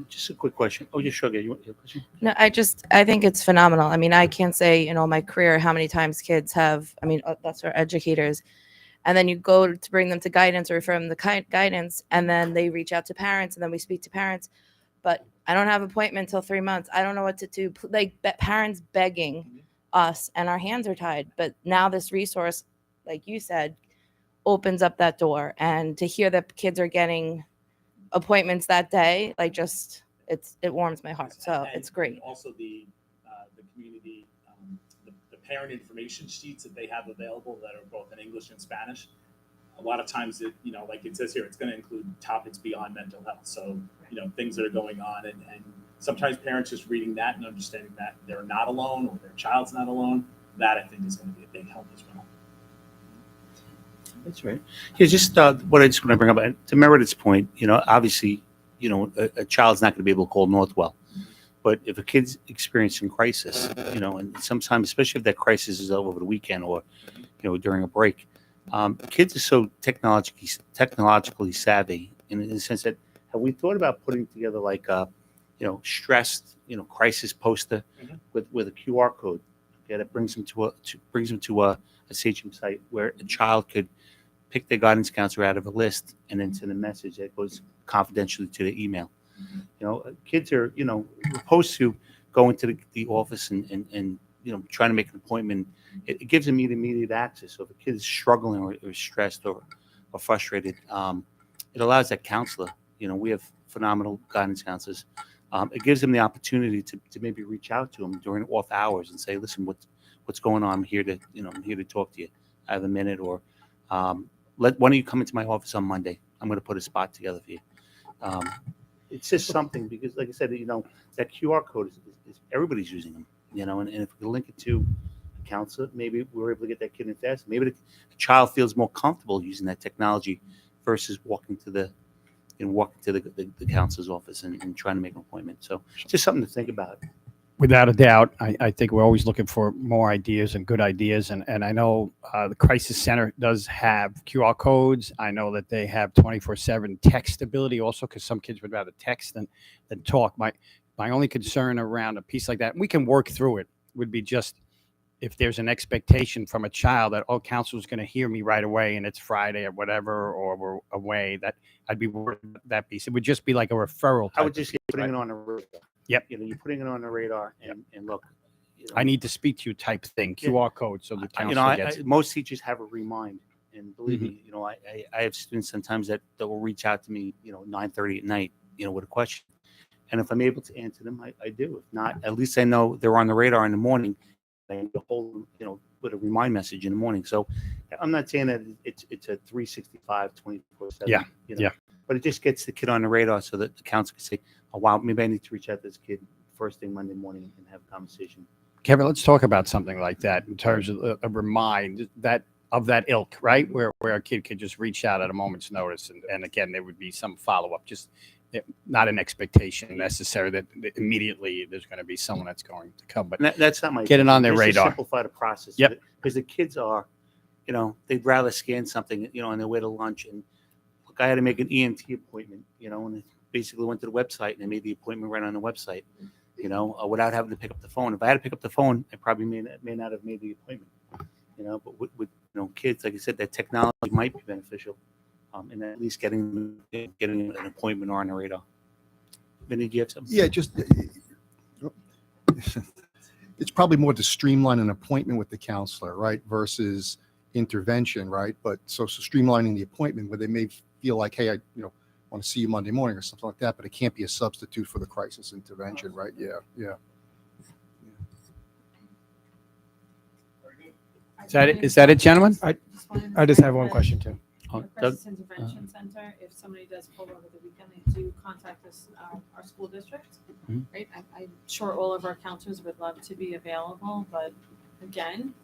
S1: Just a quick question. Oh, yeah, sure. You want your question?
S13: No, I think it's phenomenal. I mean, I can't say in all my career how many times kids have, that's our educators. And then you go to bring them to guidance or refer them to guidance, and then they reach out to parents, and then we speak to parents. But I don't have an appointment until 3 months. I don't know what to do. Like parents begging us, and our hands are tied. But now this resource, like you said, opens up that door. And to hear that kids are getting appointments that day, it warms my heart. So it's great.
S4: And also the community, the parent information sheets that they have available that are both in English and Spanish. A lot of times like it says here, it's going to include topics beyond mental health. So, things that are going on, and sometimes parents just reading that and understanding that they're not alone or their child's not alone, that I think is going to be a big help as well.
S1: That's right. Yeah, just what I just want to bring up to Meredith's point. Obviously, a child's not going to be able to call Northwell, but if a kid's experiencing crisis, and sometimes, especially if that crisis is over the weekend or, during a break, kids are so technologically savvy in the sense that have we thought about putting together like stressed crisis poster with a QR code that brings them to a SHM site where a child could pick their guidance counselor out of a list and then send a message that goes confidentially to the email. Kids are opposed to going to the office and trying to make an appointment. It gives them immediate access. So if a kid is struggling or stressed or frustrated, it allows that counselor. We have phenomenal guidance counselors. It gives them the opportunity to maybe reach out to them during off hours and say, "Listen, what's going on? I'm here to talk to you. I have a minute, or why don't you come into my office on Monday? I'm going to put a spot together for you." It's just something because, like I said, that QR code is everybody's using them. And if we link it to a counselor, maybe we're able to get that kid in fast. Maybe the child feels more comfortable using that technology versus walking to the counselor's office and trying to make an appointment. So just something to think about.
S2: Without a doubt, I think we're always looking for more ideas and good ideas. And I know the Crisis Center does have QR codes. I know that they have 24/7 text ability also, because some kids would rather text than talk. My only concern around a piece like that, and we can work through it, would be just if there's an expectation from a child that, counselor's going to hear me right away and it's Friday or whatever, or we're away, that I'd be worried about that piece. It would just be like a referral.
S1: I would just say putting it on the radar.
S2: Yep.
S1: You're putting it on the radar and look.
S2: I need to speak to you type thing, QR code, so the counselor gets it.
S1: Most teachers have a remind, And believe me, I have students sometimes that will reach out to me, 9:30 at night, with a question. And if I'm able to answer them, I do. If not, at least I know they're on the radar in the morning. I can hold them, with a remind message in the morning. So I'm not saying that it's a 365, 24/7.
S2: Yeah, yeah.
S1: But it just gets the kid on the radar so that the counselor can say, oh, wow, maybe I need to reach out to this kid first thing Monday morning and have a conversation.
S2: Kevin, let's talk about something like that in terms of a remind that of that ilk, right? Where a kid could just reach out at a moment's notice. And again, there would be some follow-up, just not an expectation necessary that immediately there's going to be someone that's going to come. But
S1: That's not my
S2: get it on their
S1: Just to
S2: radar.
S1: Simplify the process.
S2: Yep.
S1: Because the kids are, they'd rather scan something, on their way to lunch. And look, I had to make an EMT appointment, and I basically went to the website and I made the appointment right on the website, without having to pick up the phone. If I had to pick up the phone, I probably may not have made the appointment, but with kids, like I said, that technology might be beneficial, and at least getting an appointment or on the radar. Vinny, do you have something?
S6: Yeah, just it's probably more to streamline an appointment with the counselor, right, versus intervention, right? But so streamlining the appointment where they may feel like, hey, I want to see you Monday morning or something like that, but it can't be a substitute for the crisis intervention, right? Yeah.
S2: Is that it, gentlemen?
S7: I just have one question too.
S9: The Crisis Intervention Center, if somebody does pull over the weekend, they do contact us, our school district, right? I'm sure all of our counselors would love to be available, but again,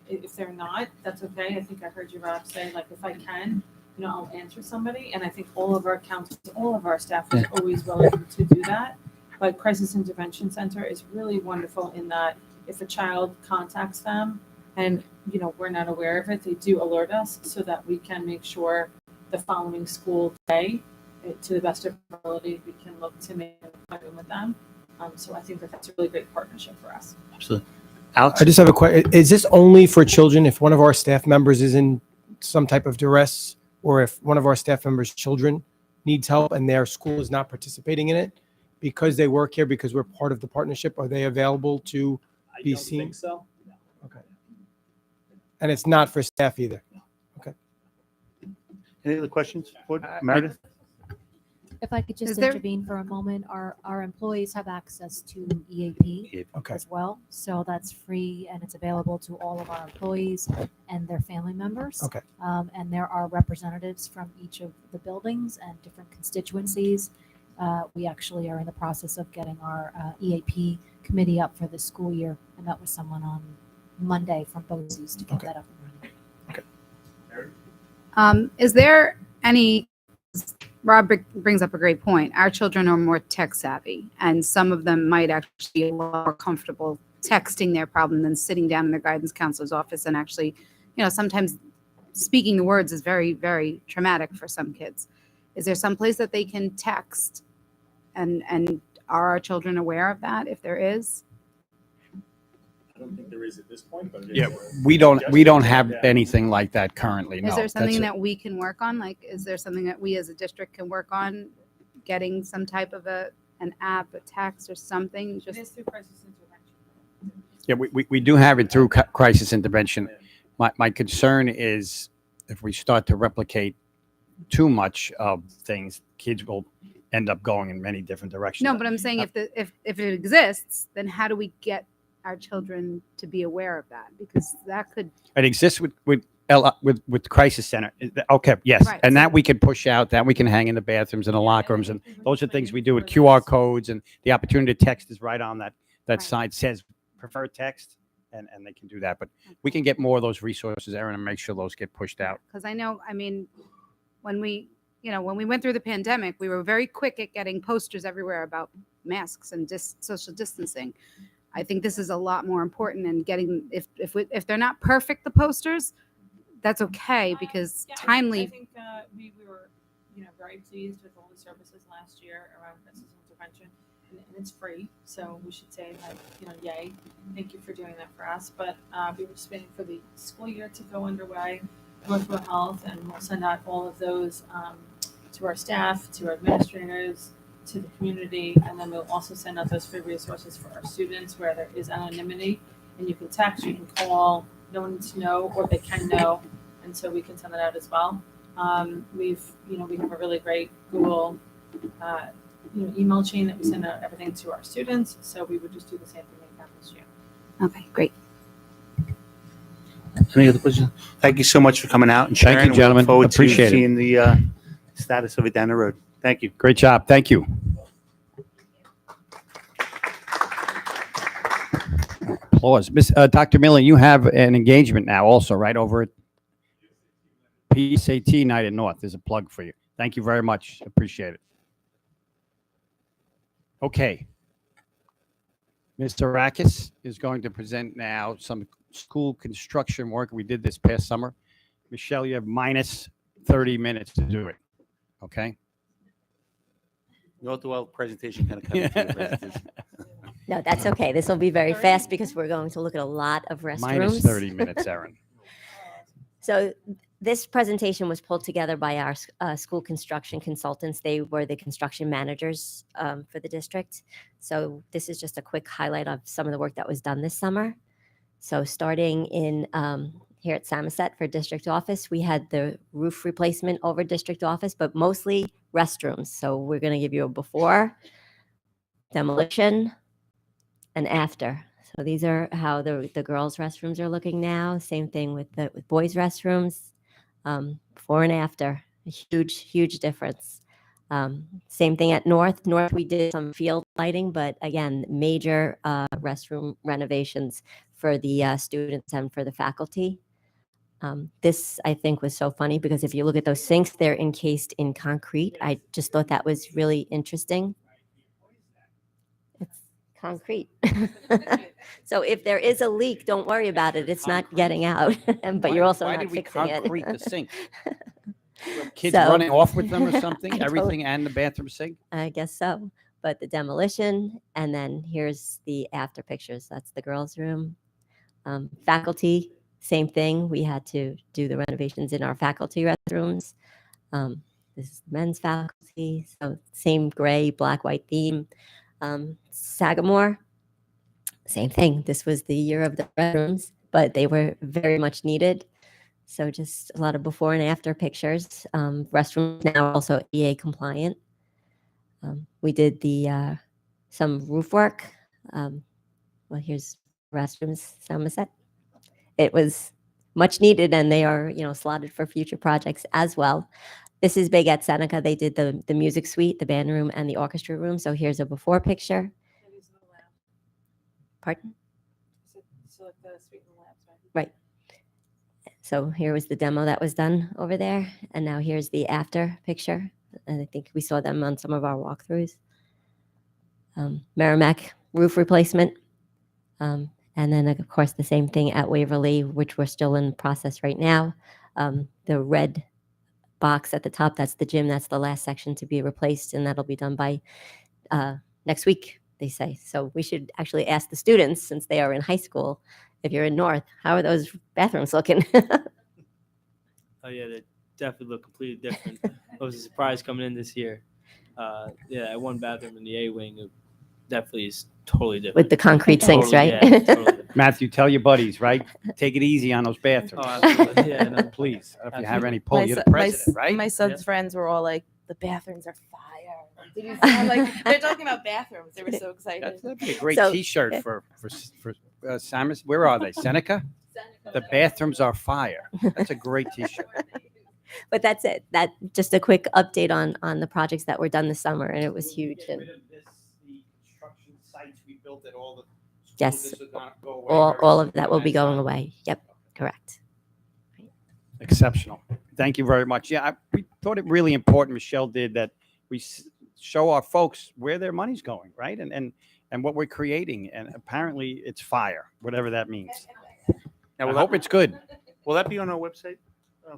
S9: if they're not, that's okay. I think I heard you, Rob, say, like, if I can, I'll answer somebody. And I think all of our counselors, all of our staff is always willing to do that. But Crisis Intervention Center is really wonderful in that if a child contacts them, and we're not aware of it, they do alert us so that we can make sure the following school day, to the best of our ability, we can look to make an appointment with them. So I think that's a really great partnership for us.
S1: Absolutely. Alex?
S7: I just have a question. Is this only for children if one of our staff members is in some type of duress, or if one of our staff members' children needs help and their school is not participating in it? Because they work here, because we're part of the partnership, are they available to be seen?
S4: I don't think so.
S7: Okay. And it's not for staff either? Okay.
S1: Any other questions? Meredith?
S14: If I could
S8: Is
S14: just
S8: there-
S14: intervene for a moment, our employees have access to EAP
S7: Okay.
S14: as well. So that's free and it's available to all of our employees and their family members.
S7: Okay.
S14: And there are representatives from each of the buildings and different constituencies. We actually are in the process of getting our EAP committee up for the school year. I met with someone on Monday from BOCES to get
S7: Okay.
S14: that up and running.
S8: Is there any, Rob brings up a great point. Our children are more tech savvy, and some of them might actually be a lot more comfortable texting their problem than sitting down in their guidance counselor's office and actually, sometimes speaking the words is very, very traumatic for some kids. Is there some place that they can text, and are our children aware of that if there is?
S4: I don't think there is at this point, but
S2: Yeah, we don't have anything like that currently. No.
S8: Is there something
S2: That's-
S8: that we can work on? Like, is there something that we as a district can work on, getting some type of an app, a text or something?
S9: It is through Crisis Intervention.
S2: Yeah, we do have it through crisis intervention. My concern is if we start to replicate too much of things, kids will end up going in many different directions.
S8: No, but I'm saying if it exists, then how do we get our children to be aware of that? Because that could.
S2: It exists with crisis center. Okay, yes,
S8: Right,
S2: and
S8: so-
S2: that we can push out, that we can hang in the bathrooms and the locker rooms, and those are things we do with QR codes, and the opportunity to text is right on that
S8: Right.
S2: sign says prefer text, and they can do that. But we can get more of those resources, Aaron, and make sure those get pushed out.
S8: Because I know, when we went through the pandemic, we were very quick at getting posters everywhere about masks and social distancing. I think this is a lot more important, and getting, if they're not perfect, the posters, that's okay, because
S9: Yeah,
S8: timely.
S9: I think we were, very pleased with all the services last year around crisis intervention, and it's free. So we should say that, yay, thank you for doing that for us. But we were just waiting for the school year to go underway, Northwell Health, and we'll send out all of those to our staff, to our administrators, to the community, and then we'll also send out those free resources for our students where there is anonymity, and you can text, you can call, no one needs to know, or they can know, and so we can send that out as well. We have a really great Google, email chain that we send out everything to our students. So we would just do the same thing like that this year.
S8: Okay, great.
S1: Any other questions? Thank you so much for coming out and sharing.
S2: Thank you,
S1: We look
S2: gentlemen.
S1: forward
S2: Appreciate it.
S1: to seeing the status of it down the road. Thank you.
S2: Great job. Thank you. Applause. Dr. Miller, you have an engagement now also, right, over at PSAT night at North. There's a plug for you. Thank you very much. Appreciate it. Okay. Mr. Rakis is going to present now some school construction work we did this past summer. Michelle, you have minus 30 minutes to do it. Okay?
S1: Northwell presentation kind of cut into your presentation.
S15: No, that's okay. This will be very fast because we're going to look at a lot of restrooms.
S2: Minus 30 minutes, Erin.
S15: So this presentation was pulled together by our school construction consultants. They were the construction managers for the district. So this is just a quick highlight of some of the work that was done this summer. So starting in here at Samoset for district office, we had the roof replacement over district office, but mostly restrooms. So we're going to give you a before, demolition, and after. So these are how the girls' restrooms are looking now. Same thing with boys' restrooms, before and after. A huge difference. Same thing at North. North, we did some field lighting, but again, major restroom renovations for the students and for the faculty. This, I think, was so funny because if you look at those sinks, they're encased in concrete. I just thought that was really interesting. It's concrete. So if there is a leak, don't worry about it. It's not getting out, but you're also
S2: Why
S15: not
S2: did we
S15: fixing it.
S2: concrete the sink? Kids
S15: So-
S2: running off with them or something?
S15: I don't-
S2: Everything and the bathroom sink?
S15: I guess so. But the demolition, and then here's the after pictures. That's the girls' room. Faculty, same thing. We had to do the renovations in our faculty restrooms. This is men's faculty. So same gray, black, white theme. Sagamore, same thing. This was the year of the restrooms, but they were very much needed. So just a lot of before and after pictures. Restrooms now are also EA compliant. We did the some roof work. Well, here's restrooms, Somerset. It was much needed, and they are slotted for future projects as well. This is big at Seneca. They did the music suite, the band room, and the orchestra room. So here's a before picture. Pardon?
S9: So like the suite and labs,
S15: Right. So here was the demo that was done over there. And now here's the after picture. And I think we saw them on some of our walkthroughs. Merrimack roof replacement. And then, of course, the same thing at Waverly, which we're still in process right now. The red box at the top, that's the gym. That's the last section to be replaced. And that'll be done by next week, they say. So we should actually ask the students, since they are in high school, if you're in North, how are those bathrooms looking?
S12: Oh yeah, they definitely look completely different. It was a surprise coming in this year. Yeah, one bathroom in the A wing definitely is totally different.
S15: With the concrete sinks,
S12: Totally,
S15: right?
S12: yeah, totally different.
S2: Matthew, tell your buddies, right? Take it easy on those bathrooms.
S12: Oh, absolutely. Yeah, no,
S2: Please. If you have
S12: Absolutely.
S2: any pull,
S13: My
S2: you're the
S13: son-
S2: president, right?
S13: My son's friends were all like, the bathrooms are fire. Did you see? I'm like, they're talking about bathrooms. They were so excited.
S2: That'd be a great
S15: So-
S2: T-shirt for Simon. Where are they? Seneca? The bathrooms are fire. That's a great T-shirt.
S15: But that's it. That just a quick update on the projects that were done this summer, and it was huge. And yes, all of that will be going away. Yep, correct.
S2: Exceptional. Thank you very much. Yeah, we thought it really important, Michelle did, that we show our folks where their money's going, right? And what we're creating. And apparently it's fire, whatever that means.
S1: Now,
S2: I
S1: will
S2: hope
S1: that-
S2: it's good.
S1: Will that be on our website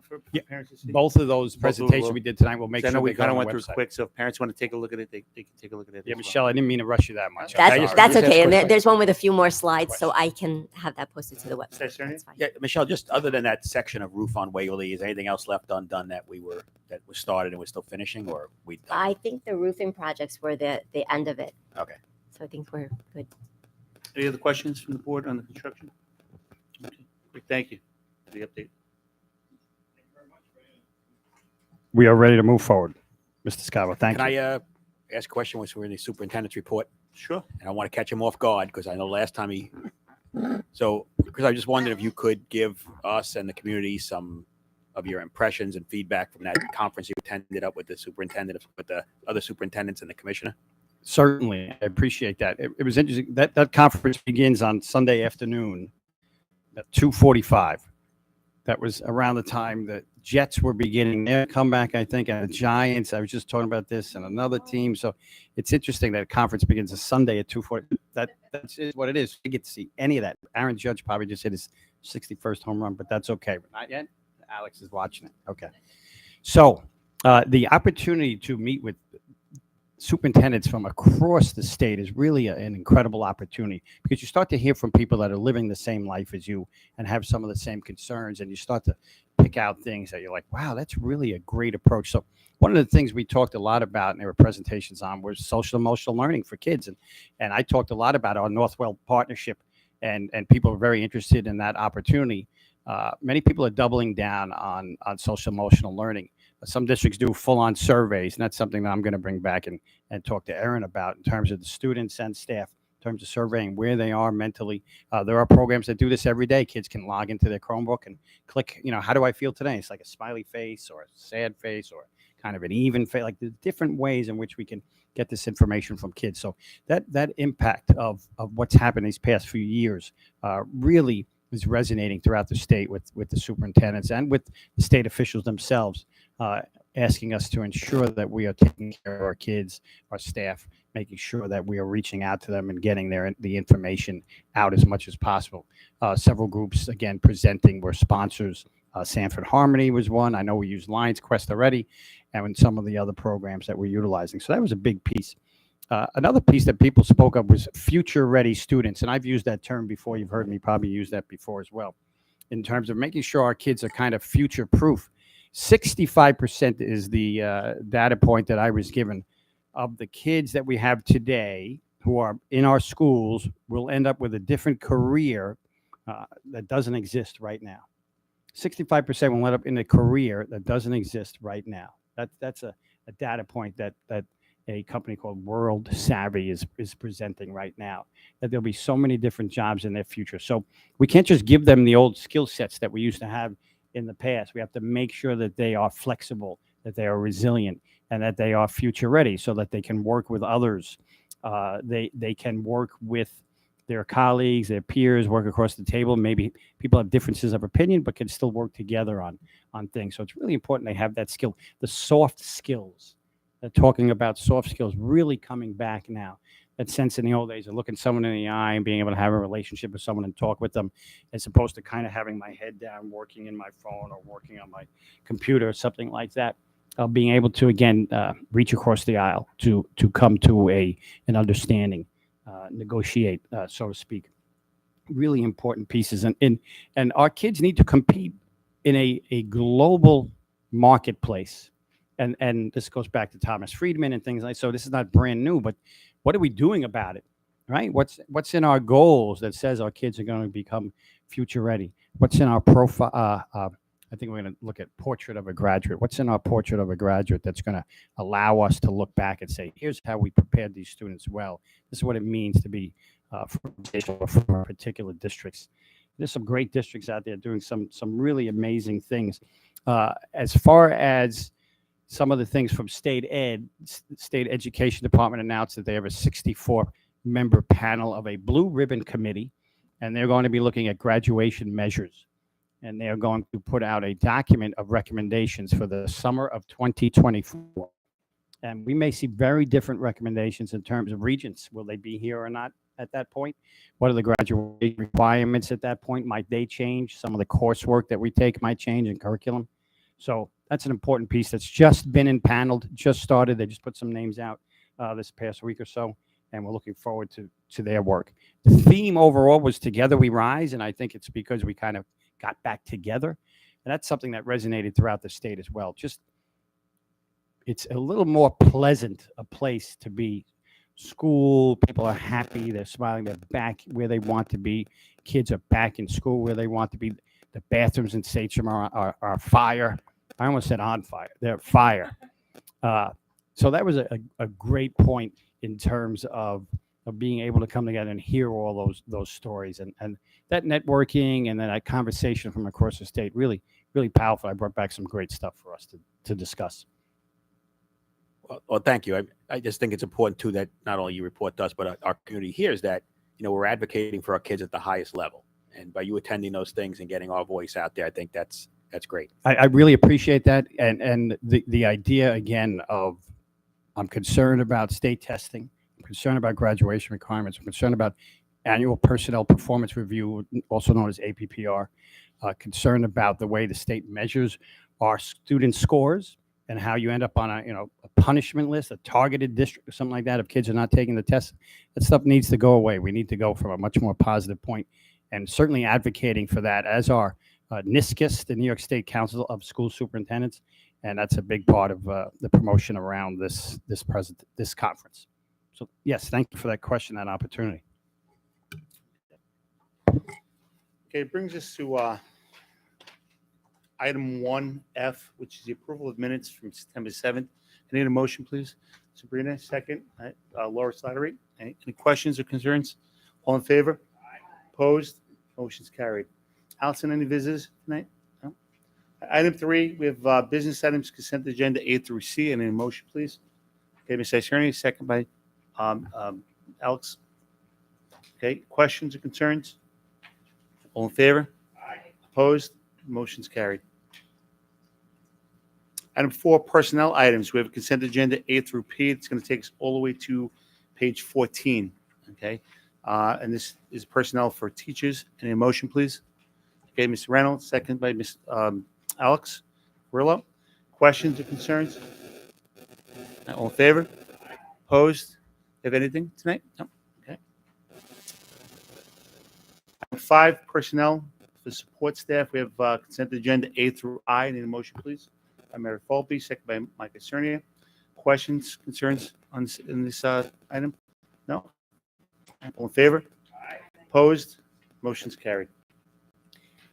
S1: for
S2: Yeah,
S1: parents to see?
S2: Both of those
S1: Both of them
S2: presentations
S1: will.
S2: we did tonight will make
S1: I
S2: sure
S1: know we
S2: they go
S1: kind of
S2: on
S1: went
S2: the
S1: through it
S2: website.
S1: quick, so if parents want to take a look at it, they can take a look at it.
S2: Yeah,
S1: as well.
S2: Michelle, I didn't mean to rush you that much. I'm
S15: That's
S2: sorry.
S15: that's okay. And
S2: Question.
S15: there's one with a few more slides, so I can have that posted to the website.
S1: That's
S15: That's fine.
S10: Yeah, Michelle, just other than that section of roof on Waverly, is anything else left undone that was started and we're still finishing, or we?
S15: I think the roofing projects were the end of it.
S10: Okay.
S15: So I think we're good.
S1: Any other questions from the board on the construction? Okay, great, thank you for the update.
S2: we are ready to move forward. Mr. Scavo, thank
S10: Can
S2: you.
S10: I ask a question once we're in the superintendent's report?
S1: Sure.
S10: And I want to catch him off guard because I know last time because I just wondered if you could give us and the community some of your impressions and feedback from that conference you attended up with the superintendent, with the other superintendents and the commissioner.
S2: Certainly, I appreciate that. It was interesting. That conference begins on Sunday afternoon at 2:45. That was around the time the Jets were beginning their comeback, I think, and the Giants. I was just talking about this and another team. So it's interesting that a conference begins a Sunday at 2:40. That's what it is. You get to see any of that. Aaron Judge probably just hit his 61st home run, but that's okay. But not yet. Alex is watching it. Okay. So the opportunity to meet with superintendents from across the state is really an incredible opportunity, because you start to hear from people that are living the same life as you and have some of the same concerns, and you start to pick out things that you're like, wow, that's really a great approach. So one of the things we talked a lot about, and there were presentations on, was social emotional learning for kids, and I talked a lot about our Northwell partnership, and people are very interested in that opportunity. Many people are doubling down on social emotional learning. Some districts do full-on surveys, and that's something that I'm going to bring back and talk to Erin about in terms of the students and staff, in terms of surveying where they are mentally. There are programs that do this every day. Kids can log into their Chromebook and click, how do I feel today? It's like a smiley face or a sad face or kind of an even face, like the different ways in which we can get this information from kids. So that impact of what's happened these past few years really is resonating throughout the state with the superintendents and with the state officials themselves, asking us to ensure that we are taking care of our kids, our staff, making sure that we are reaching out to them and getting the information out as much as possible. Several groups, again, presenting were sponsors. Sanford Harmony was one. I know we use Lions Quest already, and some of the other programs that we're utilizing. So that was a big piece. Another piece that people spoke of was future-ready students, and I've used that term before. You've heard me probably use that before as well, in terms of making sure our kids are kind of future-proof. 65% is the data point that I was given of the kids that we have today who are in our schools will end up with a different career that doesn't exist right now. 65% will end up in a career that doesn't exist right now. That's a data point that a company called World Savvy is presenting right now, that there'll be so many different jobs in their future. So we can't just give them the old skill sets that we used to have in the past. We have to make sure that they are flexible, that they are resilient, and that they are future ready so that they can work with others. They can work with their colleagues, their peers, work across the table. Maybe people have differences of opinion, but can still work together on things. So it's really important they have that skill, the soft skills. Talking about soft skills really coming back now. That sense in the old days of looking someone in the eye and being able to have a relationship with someone and talk with them, as opposed to kind of having my head down, working in my phone or working on my computer or something like that. Being able to, again, reach across the aisle to come to an understanding, negotiate, so to speak. Really important pieces. And our kids need to compete in a global marketplace. And this goes back to Thomas Friedman and things like so. This is not brand new, but what are we doing about it, right? What's in our goals that says our kids are going to become future ready? What's in our profile? I think we're going to look at portrait of a graduate. What's in our portrait of a graduate that's going to allow us to look back and say, here's how we prepared these students well. This is what it means to be from our particular districts. There's some great districts out there doing some really amazing things. As far as some of the things from state education department announced that they have a 64-member panel of a blue ribbon committee, and they're going to be looking at graduation measures. And they are going to put out a document of recommendations for the summer of 2024. And we may see very different recommendations in terms of regents. Will they be here or not at that point? What are the graduation requirements at that point? Might they change? Some of the coursework that we take might change in curriculum. So that's an important piece that's just been impaneled, just started. They just put some names out this past week or so, and we're looking forward to their work. The theme overall was Together We Rise, and I think it's because we kind of got back together. And that's something that resonated throughout the state as well. Just, it's a little more pleasant a place to be. School, people are happy, they're smiling, they're back where they want to be. Kids are back in school where they want to be. The bathrooms in Sachem are fire. I almost said on fire. They're fire. So that was a great point in terms of being able to come together and hear all those stories and that networking and then that conversation from across the state, really, really powerful. I brought back some great stuff for us to discuss.
S10: Well, thank you. I just think it's important too that not only you report to us, but our community hears that, we're advocating for our kids at the highest level. And by you attending those things and getting our voice out there, I think that's great.
S2: I really appreciate that. And the idea again of I'm concerned about state testing. I'm concerned about graduation requirements. I'm concerned about annual personnel performance review, also known as APPR. Concerned about the way the state measures our student scores and how you end up on a punishment list, a targeted district or something like that if kids are not taking the test. That stuff needs to go away. We need to go from a much more positive point, and certainly advocating for that as our NISCUS, the New York State Council of School Superintendents, and that's a big part of the promotion around this conference. So yes, thank you for that question and opportunity.
S1: Okay, it brings us to item 1F, which is the approval of minutes from September 7th. I need a motion, please. Sabrina, second. Laura Slattery. Any questions or concerns? All in favor? Opposed? Motion's carried. Allison, any visitors tonight? No? Item 3, we have business items, consent agenda A through C. Any motion, please? Okay, Ms. Iserni, second by Alex. Okay, questions or concerns? All in favor? Opposed? Motion's carried. Item 4, personnel items. We have a consent agenda A through P. It's going to take us all the way to page 14. Okay, and this is personnel for teachers. Any motion, please? Okay, Mr. Reynolds, second by Ms. Alex Rillo. Questions or concerns? All in favor? Opposed? Have anything tonight? No. Okay. Item 5, personnel for support staff. We have consent agenda A through I. Need a motion, please? By Mary Falby, second by Mike Cernia. Questions, concerns on this item? No. All in favor? Opposed? Motion's carried.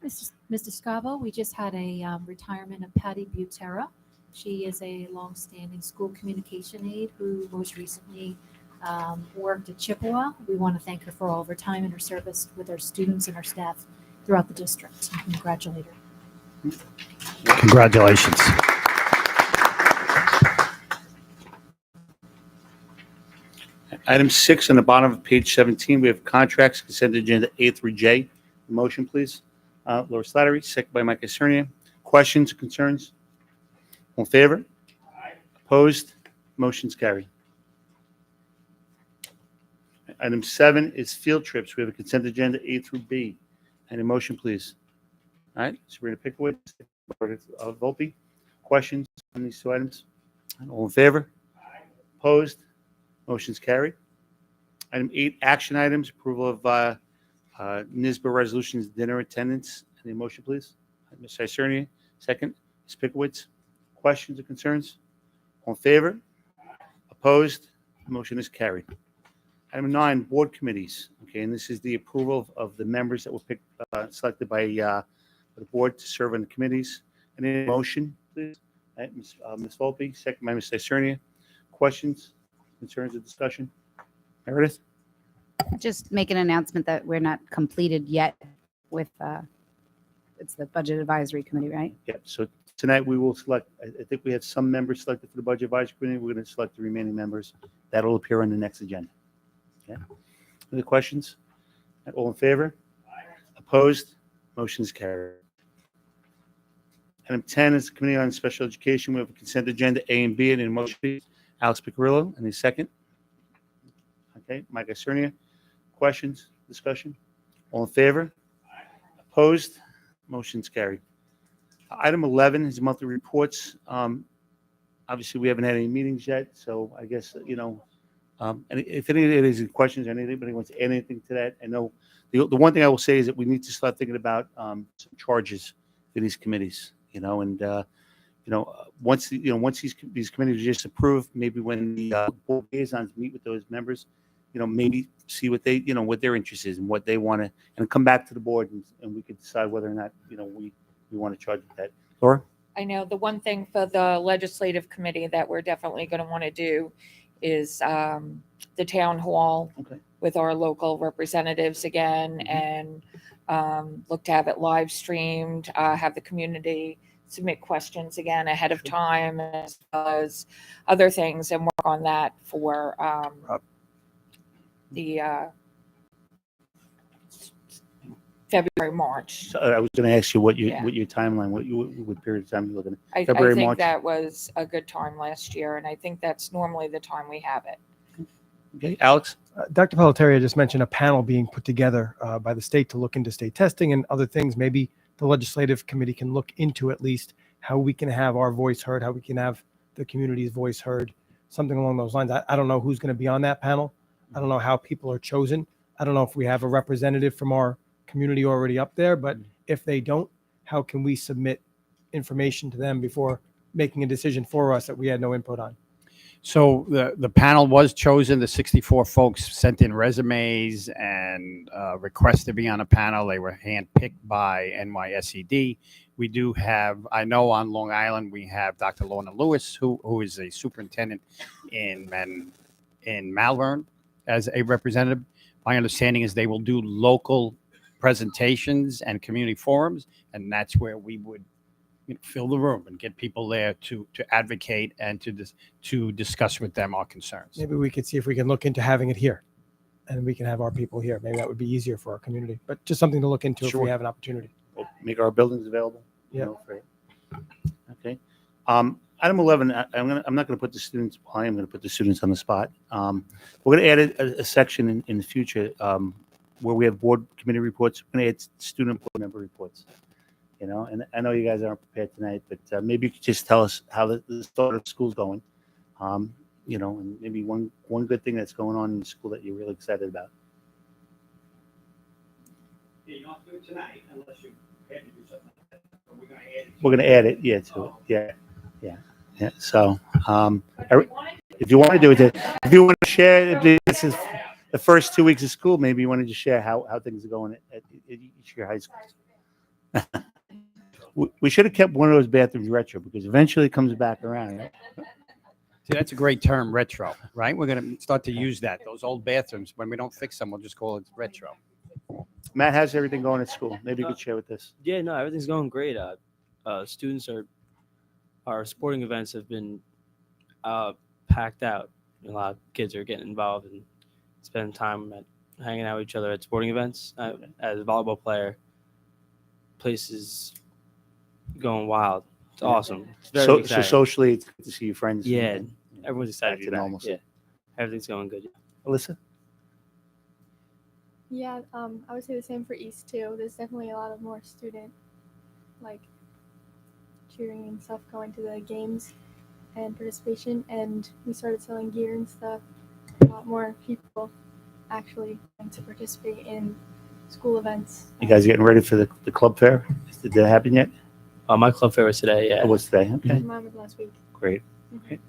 S14: Mr. Scavo, we just had a retirement of Patty Butera. She is a longstanding school communication aide who most recently worked at Chippewa. We want to thank her for all of her time and her service with our students and our staff throughout the district. And congratulate her.
S2: Congratulations.
S1: Item 6 on the bottom of page 17, we have contracts, consent agenda A through J. Motion, please. Laura Slattery, second by Mike Cernia. Questions, concerns? All in favor? Opposed? Motion's carried. Item 7 is field trips. We have a consent agenda A through B. Any motion, please? All right, Sabrina Pickwood, Volpe. Questions on these 2 items? All in favor? Opposed? Motion's carried. Item 8, action items, approval of NISBA resolutions, dinner attendance. Any motion, please? Ms. Isernia, second. Ms. Pickowitz. Questions or concerns? All in favor? Opposed? Motion is carried. Item 9, board committees. Okay, and this is the approval of the members that were picked, selected by the board to serve on the committees. Any motion, please? All right, Ms. Volpe, second by Ms. Isernia. Questions, concerns, or discussion? Meredith?
S8: Just make an announcement that we're not completed yet with, it's the Budget Advisory Committee, right?
S1: Yep. So tonight we will select, I think we have some members selected for the Budget Advisory Committee. We're going to select the remaining members. That'll appear on the next agenda. Okay. Any questions? All in favor? Opposed? Motion is carried. Item 10 is the Committee on Special Education. We have a consent agenda A and B. And in motion, please. Alex Picarillo, any second? Okay. Mike Cernia. Questions? Discussion? All in favor? Opposed? Motion's carried. Item 11 is monthly reports. Obviously, we haven't had any meetings yet, so I guess, and if any of these questions or anybody wants to add anything to that, I know the one thing I will say is that we need to start thinking about some charges for these committees, and once these committees are just approved, maybe when the board liaisons meet with those members, maybe see what they, what their interest is and what they want to, and come back to the board and we could decide whether or not, we want to charge with that. Laura?
S16: I know the one thing for the legislative committee that we're definitely going to want to do is the town hall
S1: Okay.
S16: with our local representatives again, and look to have it live streamed, have the community submit questions again ahead of time, as well as other things, and work on that for the February, March.
S1: So I was going to ask you what
S16: Yeah.
S1: your timeline, what period of time you're looking at.
S16: I
S1: February,
S16: think
S1: March.
S16: that was a good time last year, and I think that's normally the time we have it.
S1: Okay, Alex.
S7: Dr. Pelletieri just mentioned a panel being put together by the state to look into state testing and other things. Maybe the legislative committee can look into at least how we can have our voice heard, how we can have the community's voice heard, something along those lines. I don't know who's going to be on that panel. I don't know how people are chosen. I don't know if we have a representative from our community already up there, but if they don't, how can we submit information to them before making a decision for us that we had no input on?
S2: So the panel was chosen. The 64 folks sent in resumes and requests to be on a panel. They were handpicked by NYSED. We do have, I know on Long Island, we have Dr. Lorna Lewis, who is a superintendent in Malvern as a representative. My understanding is they will do local presentations and community forums, and that's where we would fill the room and get people there to advocate and to discuss with them our concerns.
S7: Maybe we could see if we can look into having it here and we can have our people here. Maybe that would be easier for our community, but just something to look into if we have an opportunity.
S1: We'll make our buildings available.
S7: Yeah.
S1: Okay. Item 11. I'm not going to put the students. I am going to put the students on the spot. We're going to add a section in the future where we have board committee reports. We're going to add student board member reports. And I know you guys aren't prepared tonight, but maybe you could just tell us how the start of school's going. And maybe one good thing that's going on in the school that you're really excited about.
S2: Yeah, you don't have to do it tonight unless you had to do something like that. But we're going to add it.
S1: We're going to add it, yeah, to it. Yeah. So, if you want to do it, if you want to share, if this is the first 2 weeks of school, maybe you want to just share how things are going at each of your high schools. We should have kept one of those bathrooms retro because eventually it comes back around. Right?
S2: See, that's a great term, retro, right? We're going to start to use that. Those old bathrooms, when we don't fix them, we'll just call it retro.
S1: Matt, how's everything going at school? Maybe you could share with us.
S12: Yeah, no, everything's going great. Students our sporting events have been packed out. A lot of kids are getting involved and spending time hanging out with each other at sporting events. As a volleyball player, place is going wild. It's awesome. It's very
S1: So
S12: exciting.
S1: socially, it's good to see your friends.
S12: Yeah, everyone's excited
S1: back
S12: to
S1: to
S12: be back.
S1: normalcy.
S12: Yeah, everything's going good.
S1: Alyssa?
S11: Yeah, I would say the same for East too. There's definitely a lot of more student cheering and stuff going to the games and participation, and we started selling gear and stuff. A lot more people actually going to participate in school events.
S1: You guys getting ready for the club fair? Did that happen yet?
S12: My club fair was today. Yeah,
S1: It was today. Okay,
S11: Mine was last week.
S1: great. Okay.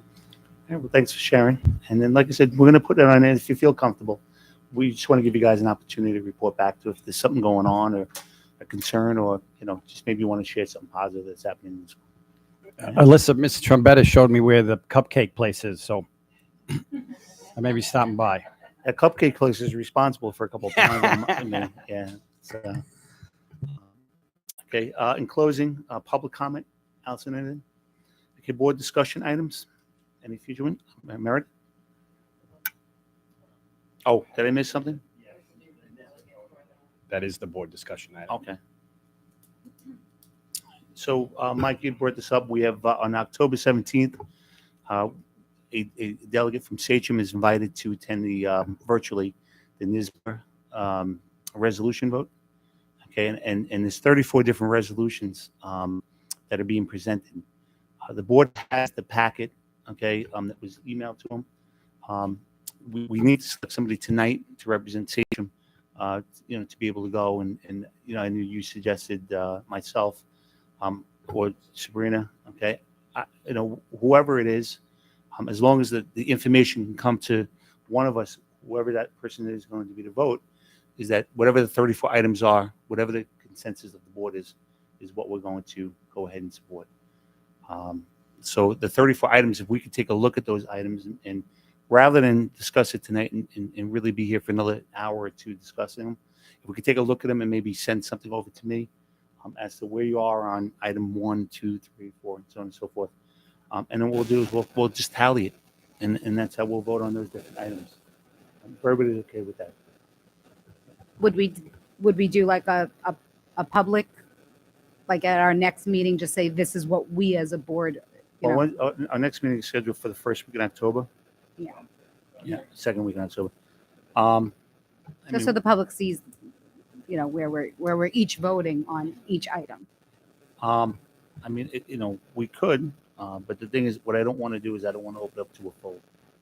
S1: All right, well, thanks for sharing. And then, like I said, we're going to put it on if you feel comfortable. We just want to give you guys an opportunity to report back to if there's something going on or a concern, or just maybe you want to share something positive that's happening in school.
S2: Alyssa, Mr. Trombetta showed me where the cupcake place is, so I may be stopping by.
S1: That cupcake place is responsible for a couple of times. Yeah. So, okay. In closing, public comment. Allison, anything? Okay. Board discussion items. Any future one? Merit? Oh, did I miss something?
S2: That is the board discussion item.
S1: Okay. So, Mike, you brought this up. We have on October 17th, a delegate from Sachem is invited to attend the virtually the NISBA resolution vote. Okay, and there's 34 different resolutions that are being presented. The board has the packet, okay, that was emailed to them. We need to select somebody tonight to represent Sachem, to be able to go. And I knew you suggested myself or Sabrina, okay. Whoever it is, as long as the information can come to one of us, whoever that person is going to be to vote, is that whatever the 34 items are, whatever the consensus of the board is what we're going to go ahead and support. So the 34 items, if we could take a look at those items and rather than discuss it tonight and really be here for another hour or two discussing them, if we could take a look at them and maybe send something over to me as to where you are on item 1, 2, 3, 4, and so on and so forth. And then what we'll do is we'll just tally it, and that's how we'll vote on those different items. If everybody's okay with that.
S8: Would we do like a public, like at our next meeting, just say this is what we as a board, you know?
S1: Well, our next meeting is scheduled for the first week in October.
S8: Yeah.
S1: Yeah, second week in October. I
S8: Just so
S1: mean,
S8: the public sees, you know, where we're each voting on each item.
S1: I mean, we could, but the thing is, what I don't want to do is I don't want to open up to a full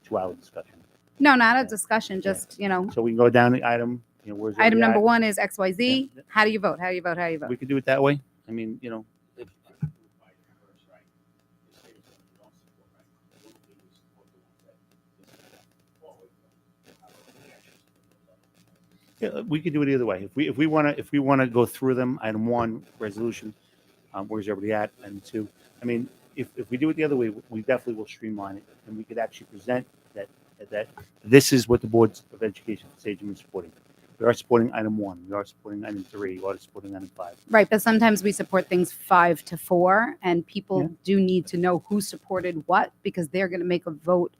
S1: 2-hour discussion.
S8: No, not a discussion, just, you know,
S1: So we can go down the item, where's
S8: item
S1: it
S8: number
S1: at?
S8: 1 is XYZ.
S1: Yeah.
S8: How do you vote? How do you vote? How do you vote?
S1: We could do it that way. I mean, if, yeah, we could do it either way. If we want to go through them, item 1, resolution, where's everybody at? Item 2. I mean, if we do it the other way, we definitely will streamline it, and we could actually present that this is what the Board of Education for Sagem is supporting. We are supporting item 1. We are supporting item 3. We are supporting item 5.
S8: Right, but sometimes we support things 5 to 4, and people do need to know who supported what, because they're going to make a vote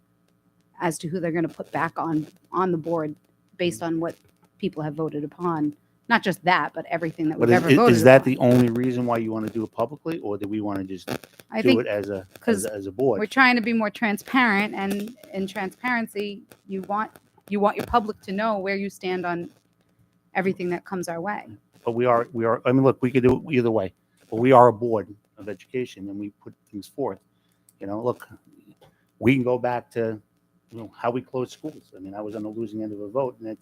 S8: as to who they're going to put back on the board based on what people have voted upon. Not just that, but everything that we've
S1: But
S8: ever voted
S1: is that
S8: upon.
S1: the only reason why you want to do it publicly, or do we want to just
S8: I
S1: do
S8: think
S1: it as a
S8: 'cause
S1: as a board?
S8: We're trying to be more transparent, and in transparency, you want your public to know where you stand on everything that comes our way.
S1: But we are. I mean, look, we could do it either way. But we are a board of education, and we put things forth. Look, we can go back to how we close schools. I mean, I was on the losing end of a vote, and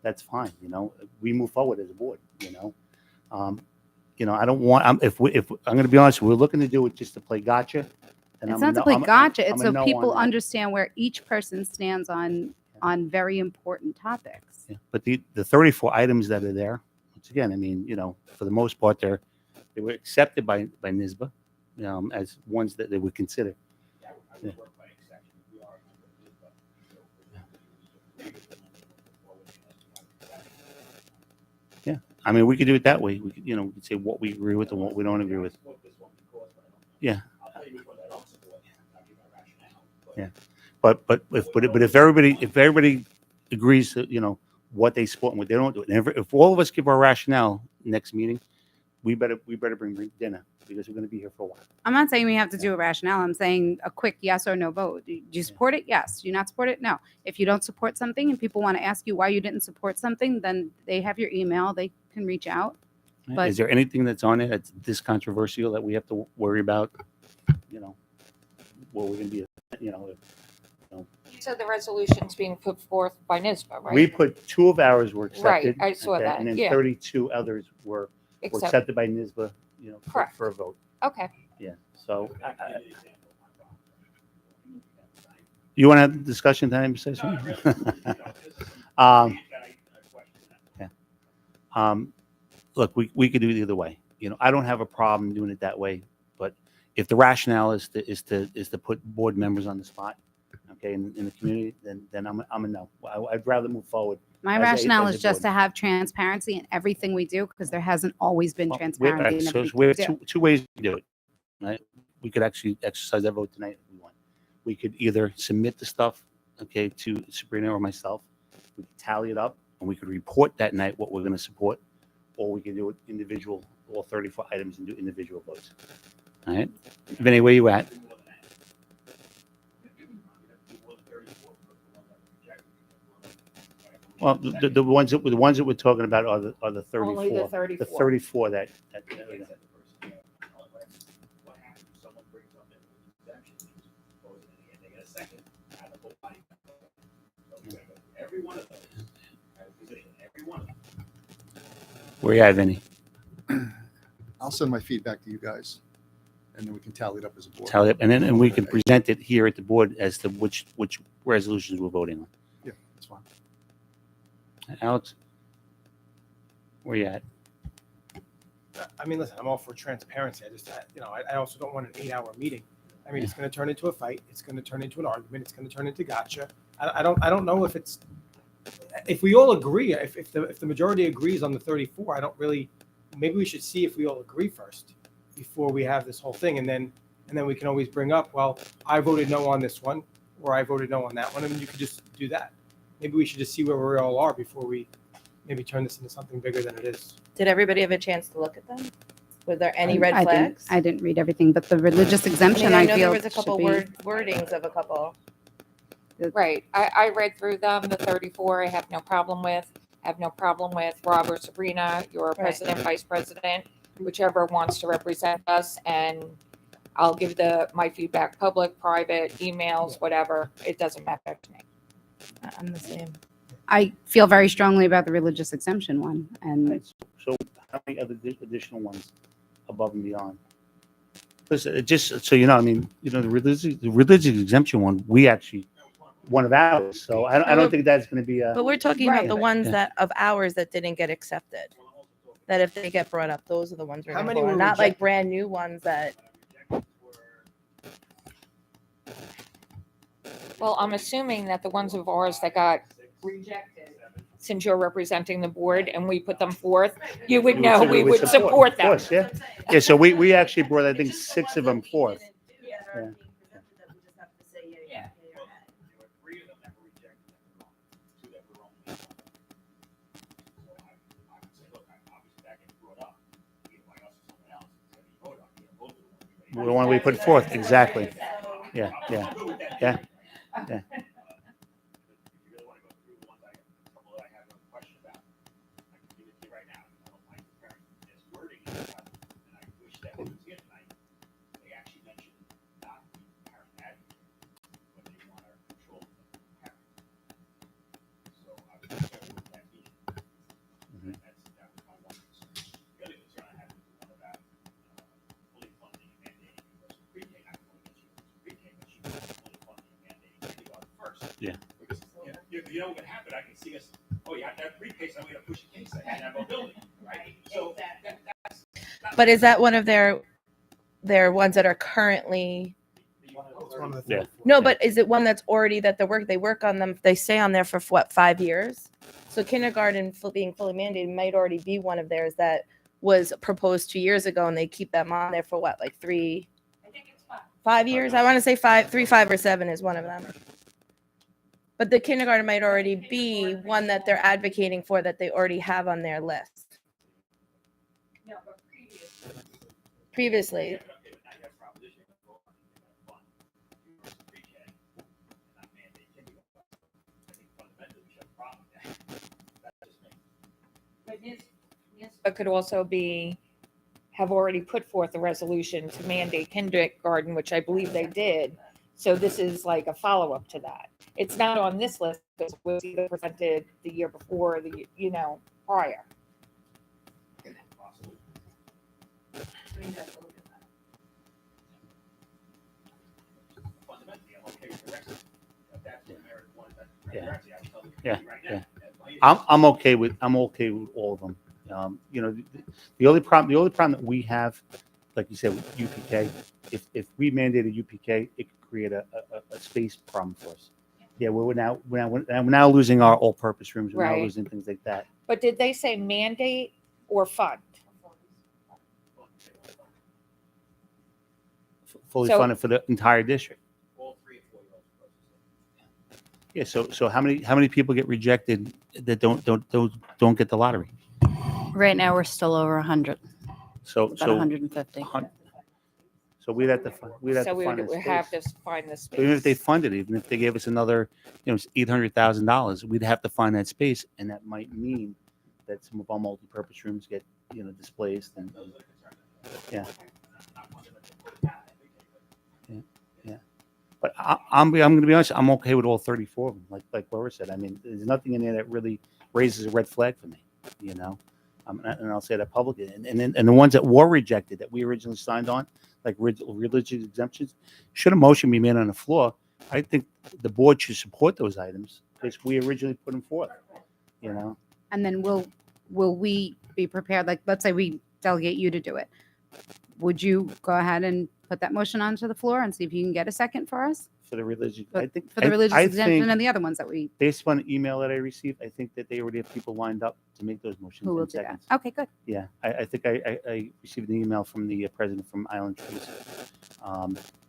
S1: that's fine. We move forward as a board. I don't want. If I'm going to be honest, we're looking to do it just to play gotcha. And
S8: It's not to play gotcha. It's so people understand where each person stands on very important topics.
S1: Yeah. But the 34 items that are there, once again, I mean, for the most part, they were accepted by NISBA as ones that they would consider. Yeah. Yeah, I mean, we could do it that way. We could, we could say what we agree with and what we don't agree with. Yeah. Yeah, but if everybody agrees that what they support and what they don't do, and if all of us give our rationale next meeting, we better bring dinner because we're going to be here for a while.
S8: I'm not saying we have to do a rationale. I'm saying a quick yes or no vote. Do you support it? Yes. Do you not support it? No. If you don't support something and people want to ask you why you didn't support something, then they have your email. They can reach out. But
S1: Is there anything that's on it that's this controversial that we have to worry about? What we're going to be,
S16: So the resolution's being put forth by NISBA, right?
S1: We put 2 of ours were accepted.
S16: Right, I saw that,
S1: And then
S16: yeah.
S1: 32 others were accepted by NISBA,
S16: Correct.
S1: for a vote.
S16: Okay.
S1: Yeah, so. You want to have a discussion time, say something? Yeah. Look, we could do it either way. I don't have a problem doing it that way, but if the rationale is to put board members on the spot, okay, in the community, then I'm a no. I'd rather move forward.
S8: my rationale is just to have transparency in everything we do, because there hasn't always been transparency in
S1: So
S8: everything
S1: we
S8: we
S1: have
S8: do.
S1: two ways to do it. Right? We could actually exercise that vote tonight if we want. We could either submit the stuff, okay, to Sabrina or myself. We could tally it up, and we could report that night what we're going to support, or we could do it individual, all 34 items, and do individual votes. All right, Vinny, where you at? Well, the ones that we're talking about are the 34.
S16: Only the 34.
S1: The 34 that Where you at, Vinny?
S6: I'll send my feedback to you guys, and then we can tally it up as a board.
S1: Tally it, and we can present it here at the board as to which resolutions we're voting on.
S6: Yeah, that's fine.
S1: Alex, where you at?
S7: I mean, listen, I'm all for transparency. I also don't want an 8-hour meeting. I mean, it's going to turn into a fight. It's going to turn into an argument. It's going to turn into gotcha. I don't know if we all agree, if the majority agrees on the 34, maybe we should see if we all agree first before we have this whole thing. And then we can always bring up, well, I voted no on this one, or I voted no on that one. And you could just do that. Maybe we should just see where we all are before we maybe turn this into something bigger than it is.
S13: Did everybody have a chance to look at them? Were there any red
S8: I
S13: flags?
S8: I didn't read everything, but the religious exemption,
S13: I
S8: I
S13: know
S8: feel
S13: there was a couple wordings of a couple.
S16: Right. I read through them. The 34 I have no problem with. I have no problem with Rob or Sabrina, your president, vice president, whichever wants to represent us. And I'll give my feedback, public, private, emails, whatever. It doesn't matter to me.
S13: I'm the same.
S8: I feel very strongly about the religious exemption one. And
S1: So how many other additional ones above and beyond? Listen, just so you know, I mean, the religious exemption one, we actually, one of ours. So I don't think that's going to be a.
S13: But we're talking about the ones
S1: Yeah.
S13: that of ours that didn't get accepted. That if they get brought up, those are the ones we're
S7: How
S13: going to
S7: many
S13: vote on.
S7: were
S13: Not like
S7: rejected?
S13: brand new ones that.
S16: Well, I'm assuming that the ones of ours that got rejected, since you're representing the board and we put them forth, you would know we would support
S1: Of
S16: them.
S1: course, yeah. Yeah, so we actually brought, I think, 6 of them forth. Yeah. The one we put forth, exactly. Yeah. Yeah.
S10: You know what would happen? I can see us. Oh, you have to have briefcase. I'm going to push a case ahead and have a building, right? So that's.
S13: But is that one of their ones that are currently?
S1: Yeah.
S13: No, but is it one that's already that they work on them? They stay on there for what, 5 years? So kindergarten being fully mandated might already be one of theirs that was proposed 2 years ago, and they keep them on there for what, like 5 years? I want to say 3, 5, or 7 is one of them. But the kindergarten might already be one that they're advocating for that they already have on their list. Previously.
S16: But could also have already put forth a resolution to mandate kindergarten, which I believe they did. So this is like a follow-up to that. It's not on this list because it was either presented the year before or prior.
S1: Yeah. I'm okay with all of them. The only problem that we have, like you said, with UPK, if we mandated UPK, it could create a space problem for us. Yeah, we're now losing our all-purpose rooms. We're now
S16: Right.
S1: losing things like that.
S16: But did they say mandate or fund?
S1: Fully
S16: So-
S1: funded for the entire district. Yeah. So how many people get rejected that don't get the lottery?
S5: right now, we're still over 100,
S1: So
S5: about 150.
S1: So we'd have to find.
S16: So we
S1: find
S16: would
S1: a
S16: have
S1: space.
S16: to find the
S1: So even if they
S16: space.
S1: funded it, even if they gave us another, $800,000, we'd have to find that space, and that might mean that some of our multi-purpose rooms get, displaced and. Yeah. But I'm going to be honest. I'm okay with all 34 of them. Like Laura said, I mean, there's nothing in there that really raises a red flag for me. And I'll say that publicly. And the ones that were rejected that we originally signed on, like religious exemptions, should a motion be made on the floor? I think the board should support those items because we originally put them forth.
S8: And then will we be prepared? Like, let's say we delegate you to do it. Would you go ahead and put that motion onto the floor and see if you can get a second for us?
S1: For the religious,
S8: But
S1: I think
S8: for the religious
S1: I
S8: exemption
S1: think
S8: and the other ones that we,
S1: based upon the email that I received, I think that they already have people lined up to make those motions.
S8: who will
S1: in
S8: do that?
S1: seconds.
S8: Okay, good.
S1: Yeah, I think I received an email from the president from Island Trees.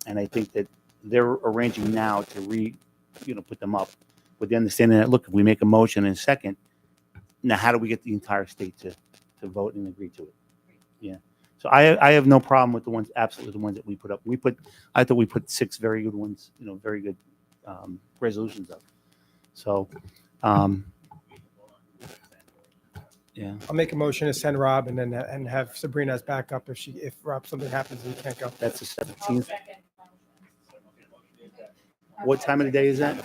S1: And I think that they're arranging now to put them up with the understanding that, look, if we make a motion in a second, now how do we get the entire state to vote and agree to it? Yeah. So I have no problem with absolutely the ones that we put up. I thought we put 6 very good ones, very good resolutions up. So, yeah.
S7: I'll make a motion to send Rob and then and have Sabrina as backup if Rob something happens and he can't go.
S1: That's the 17th. What time of the day is that?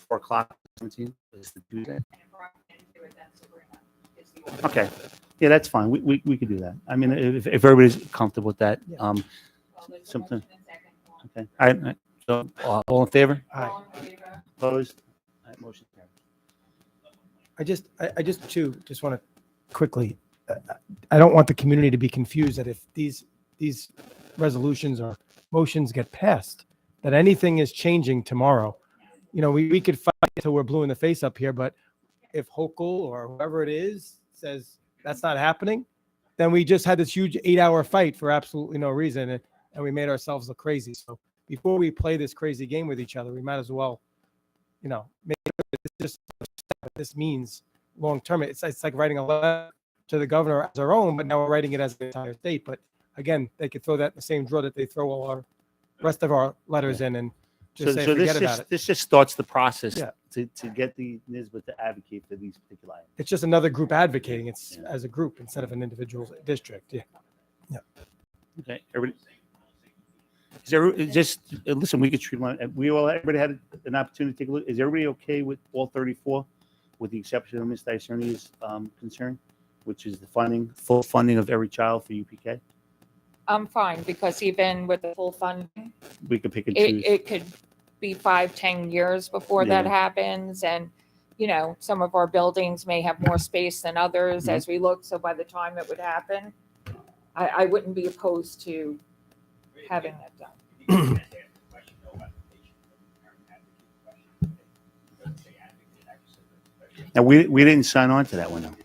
S1: 4 o'clock, 17th. Is the Tuesday. Okay. Yeah, that's fine. We could do that. I mean, if everybody's comfortable with that, something. Okay. All right. So, all in favor?
S7: Aye.
S1: Opposed? All right, motion carries.
S7: I just want to quickly, I don't want the community to be confused that if these resolutions or motions get passed, that anything is changing tomorrow. We could fight until we're blue in the face up here, but if Hochul or whoever it is says that's not happening, then we just had this huge 8-hour fight for absolutely no reason, and we made ourselves look crazy. So before we play this crazy game with each other, we might as well, make this what this means long term. It's like writing a letter to the governor as our own, but now we're writing it as the entire state. But again, they could throw that in the same drawer that they throw all our rest of our letters in and just say forget about it.
S1: This just starts the process
S7: Yeah.
S1: to get the NISBA to advocate for these particular items.
S7: It's just another group advocating. It's as a group instead of an individual district. Yeah.
S1: Okay, everybody. Listen, we could treat one. Everybody had an opportunity to take a look. Is everybody okay with all 34, with the exception of Ms. Dycerni's concern, which is the full funding of every child for UPK?
S16: I'm fine because even with the full funding,
S1: We could pick and choose.
S16: it could be 5-10 years before that
S1: Yeah.
S16: happens. And, some of our buildings may have more space than others as we look. So by the time it would happen, I wouldn't be opposed to having that done.
S1: Now, we didn't sign on to that one, though.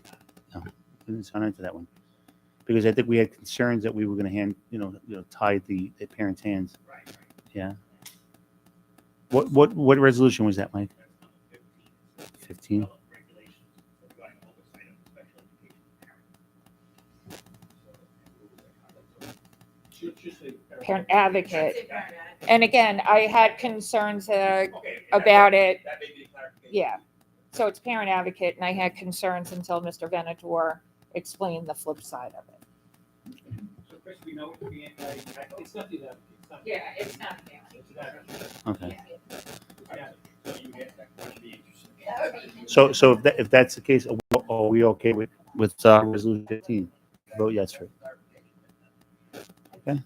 S1: No, we didn't sign on to that one. Because I think we had concerns that we were going to tie the parents' hands. Yeah. What resolution was that, Mike? 15.
S16: Parent advocate. And again, I had concerns about it. Yeah. So it's parent advocate, and I had concerns until Mr. Venator explained the flip side of it.
S2: So, Chris, we know it's not the
S16: Yeah, it's not.
S1: Okay. So if that's the case, are we okay with resolution 15? Vote yes for it. Okay.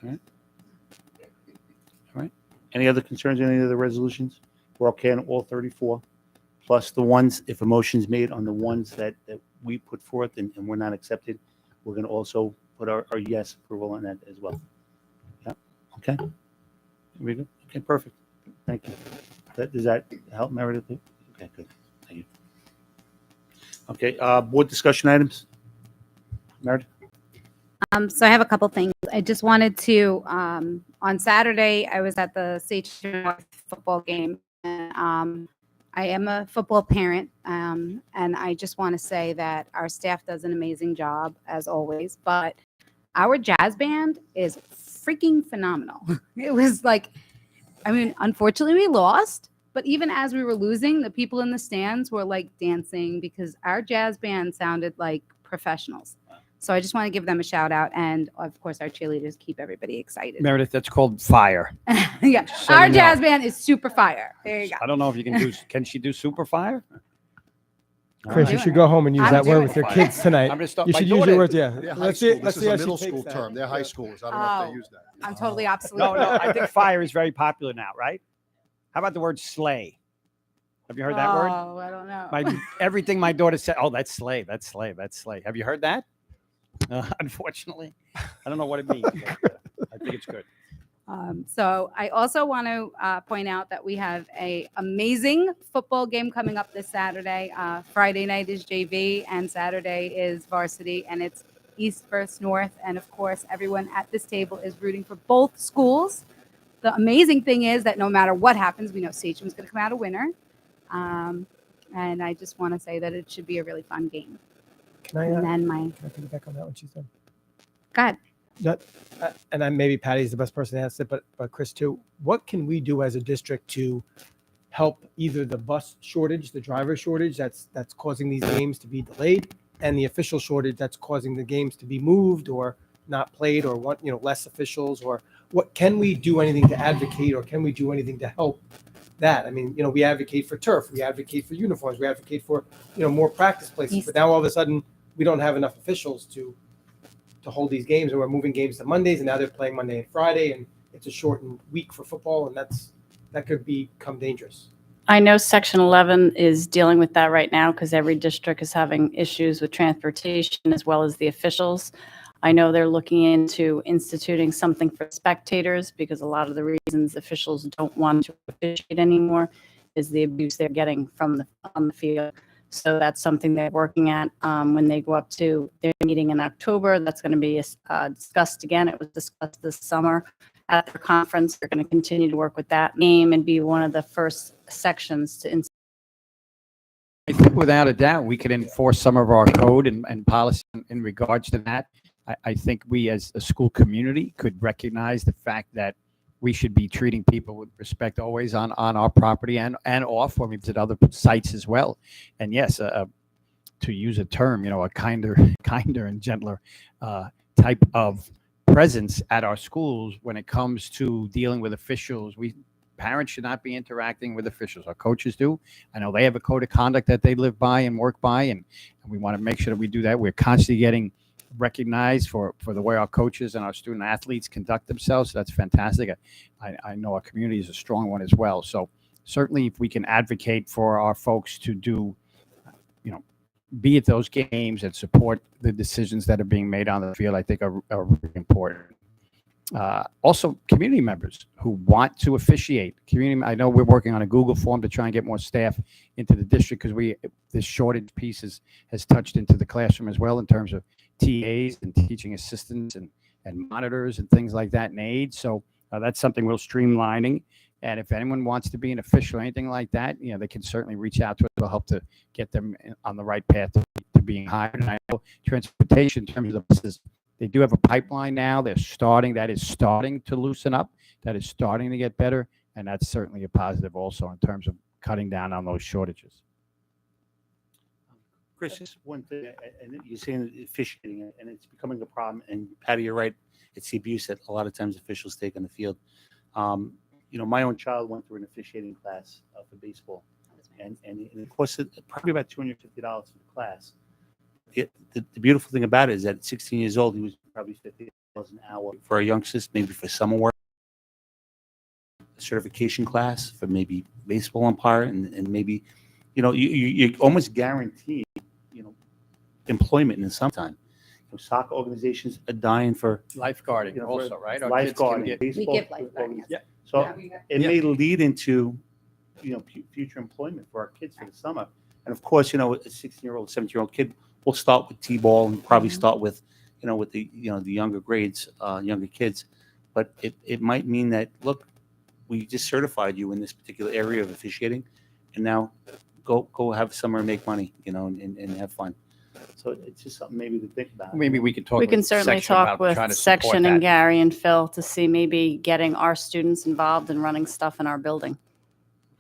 S1: All right. Any other concerns on any of the resolutions? We're okay on all 34, plus the ones, if a motion's made on the ones that we put forth and we're not accepted, we're going to also put our yes approval on that as well. Yeah. Okay. We good? Okay, perfect. Thank you. Does that help, Meredith? Okay, good. Thank you. Okay, board discussion items. Meredith?
S8: So I have a couple things. I just wanted to, on Saturday, I was at the Station North football game. And, I am a football parent, and I just want to say that our staff does an amazing job, as always, but our jazz band is freaking phenomenal. It was unfortunately we lost, but even as we were losing, the people in the stands were dancing because our jazz band sounded like professionals. So I just want to give them a shout out. And of course, our cheerleaders keep everybody excited.
S2: Meredith, that's called fire.
S8: Yeah.
S2: So
S8: Our
S2: you
S8: jazz
S2: know.
S8: band is super fire. There you go.
S2: I don't know if you can she do super fire?
S7: Chris, you should go home and use that word with your kids tonight.
S2: I'm gonna start.
S7: You
S2: my
S7: should use
S2: daughter-
S7: your words. Yeah.
S6: They're high
S7: Let's
S6: school.
S7: see. Let's
S6: This
S7: see
S6: is
S7: how
S6: a
S7: she
S6: middle
S7: takes
S6: school
S7: that.
S6: term. They're high schoolers. I don't know if they use that.
S8: I'm totally obsolete.
S2: No, I think fire is very popular now, right? How about the word slay? Have you heard that word?
S8: Oh, I don't know.
S2: Everything my daughter said, oh, that's slay, that's slay, that's slay. Have you heard that? unfortunately. I don't know what it means. But, I think it's good.
S8: So I also want to point out that we have a amazing football game coming up this Saturday. Friday night is JV and Saturday is varsity, and it's East versus North. And of course, everyone at this table is rooting for both schools. The amazing thing is that no matter what happens, we know Sachem's going to come out a winner. And I just want to say that it should be a really fun game.
S7: Can I,
S8: And then
S7: can I piggyback on that when she's done?
S8: go ahead.
S7: That, and I maybe Patty's the best person to answer it, but Chris too. What can we do as a district to help either the bus shortage, the driver shortage that's causing these games to be delayed, and the official shortage that's causing the games to be moved or not played, or what, less officials, or what can we do anything to advocate, or can we do anything to help that? I mean, we advocate for turf, we advocate for uniforms, we advocate for more practice places, but now all of a sudden we don't have enough officials to hold these games, and we're moving games to Mondays, and now they're playing Monday and Friday, and it's a shortened week for football, and that could become dangerous.
S5: I know Section 11 is dealing with that right now because every district is having issues with transportation as well as the officials. I know they're looking into instituting something for spectators because a lot of the reasons officials don't want to officiate anymore is the abuse they're getting on the field. So that's something they're working at when they go up to their meeting in October. That's going to be discussed again. It was discussed this summer at their conference. They're going to continue to work with that name and be one of the first sections to.
S2: I think without a doubt, we could enforce some of our code and policy in regards to that. I think we as a school community could recognize the fact that we should be treating people with respect always on our property and off when we visit other sites as well. And yes, to use a term, a kinder and gentler type of presence at our schools when it comes to dealing with officials. Parents should not be interacting with officials. Our coaches do. I know they have a code of conduct that they live by and work by, and we want to make sure that we do that. We're constantly getting recognized for the way our coaches and our student athletes conduct themselves. So that's fantastic. I know our community is a strong one as well. So certainly if we can advocate for our folks to do, be at those games and support the decisions that are being made on the field, I think are really important. Also, community members who want to officiate. I know we're working on a Google form to try and get more staff into the district because this shortage piece has touched into the classroom as well in terms of TAs and teaching assistants and monitors and things like that and aides. So that's something we're streamlining. And if anyone wants to be an official or anything like that, they can certainly reach out to us. We'll help to get them on the right path to being hired. And I know transportation in terms of the buses, they do have a pipeline now. That is starting to loosen up. That is starting to get better. And that's certainly a positive also in terms of cutting down on those shortages.
S1: Chris, just one thing, and you're saying officiating, and it's becoming a problem. And Patty, you're right. It's the abuse that a lot of times officials take on the field. My own child went through an officiating class for baseball, and it cost probably about $250 for the class. The beautiful thing about it is that at 16 years old, he was probably $50 an hour for our youngsters, maybe for summer work, a certification class for maybe baseball umpire, and maybe, you almost guarantee, employment in the summertime. Soccer organizations are dying for
S2: lifeguarding also, right? Our kids
S1: Lifeguarding,
S2: can get,
S1: baseball.
S8: We give lifeguarding.
S2: Yeah.
S1: So it may lead into, future employment for our kids for the summer. And of course, a 16-year-old, 17-year-old kid will start with T-ball and probably start with, with the younger grades, younger kids. But it might mean that, look, we just certified you in this particular area of officiating, and now go have summer and make money, and have fun. So it's just something maybe to think about.
S2: maybe we can talk.
S5: We can
S2: with
S5: certainly
S2: Section
S5: talk
S2: about
S5: with
S2: trying to support
S5: Section and
S2: that.
S5: Gary and Phil to see maybe getting our students involved in running stuff in our building.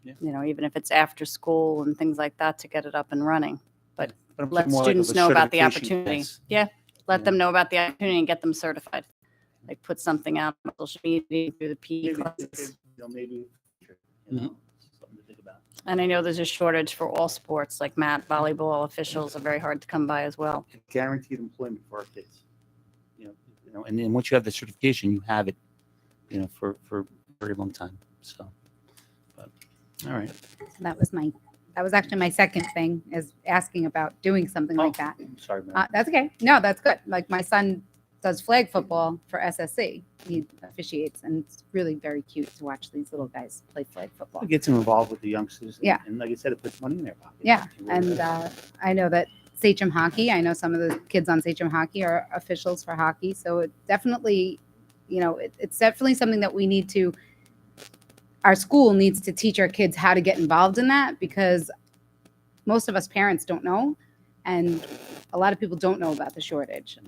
S2: Yeah.
S5: Even if it's after school and things like that to get it up and running. But
S1: But I'm
S5: let
S1: thinking more like of
S5: students
S1: a
S5: know about the
S1: certification
S5: opportunity.
S1: class.
S5: Yeah, let
S1: Yeah.
S5: them know about the opportunity and get them certified. Like put something out on social media through the PE
S1: Maybe,
S5: classes.
S1: maybe something to think about.
S5: And I know there's a shortage for all sports, like volleyball officials are very hard to come by as well.
S1: Guaranteed employment for our kids. And then once you have the certification, you have it, for a very long time. So, but, all right.
S8: So that was my that was actually my second thing, is asking about doing something like that.
S1: Sorry, man.
S8: That's okay. No, that's good. Like my son does flag football for SSC. He officiates, and it's really very cute to watch these little guys play flag football.
S1: It gets them involved with the youngsters.
S8: Yeah.
S1: And like I said, it puts money in their pocket.
S8: Yeah,
S1: It really
S8: and
S1: does.
S8: I know that Sachem Hockey, I know some of the kids on Sachem Hockey are officials for hockey. So it definitely, it's definitely something that we need to, our school needs to teach our kids how to get involved in that, because most of us parents don't know. And a lot of people don't know about the shortage.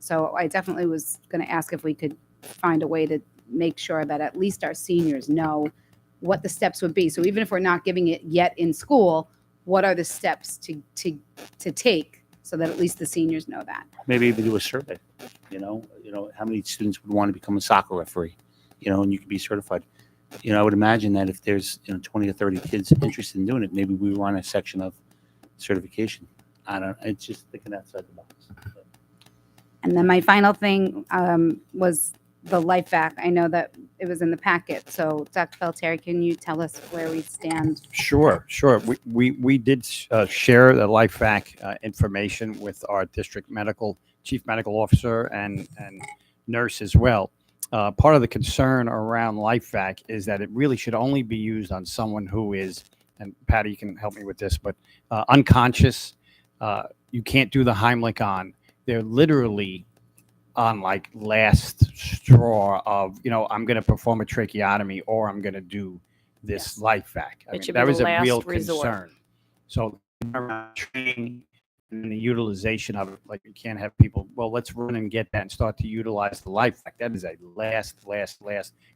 S8: So I definitely was going to ask if we could find a way to make sure that at least our seniors know what the steps would be. So even if we're not giving it yet in school, what are the steps to take so that at least the seniors know that?
S1: Maybe even do a survey, how many students would want to become a soccer referee, and you could be certified. I would imagine that if there's 20 or 30 kids interested in doing it, maybe we run a section of certification. It's just thinking outside the box.
S8: And then my final thing was the life vac. I know that it was in the packet. So Dr. Pelletier, can you tell us where we stand?
S2: Sure. We did share the life vac information with our district chief medical officer and nurse as well. Part of the concern around life vac is that it really should only be used on someone who is, and Patty, you can help me with this, but unconscious. You can't do the Heimlich on. They're literally on like last straw of, I'm going to perform a tracheotomy or I'm going to do this life vac. I
S5: It
S2: mean,
S5: should be
S2: that
S5: the
S2: was a real
S5: last resort.
S2: concern. So training and the utilization of it, like you can't have people, well, let's run and get that and start to utilize the life vac. That is a last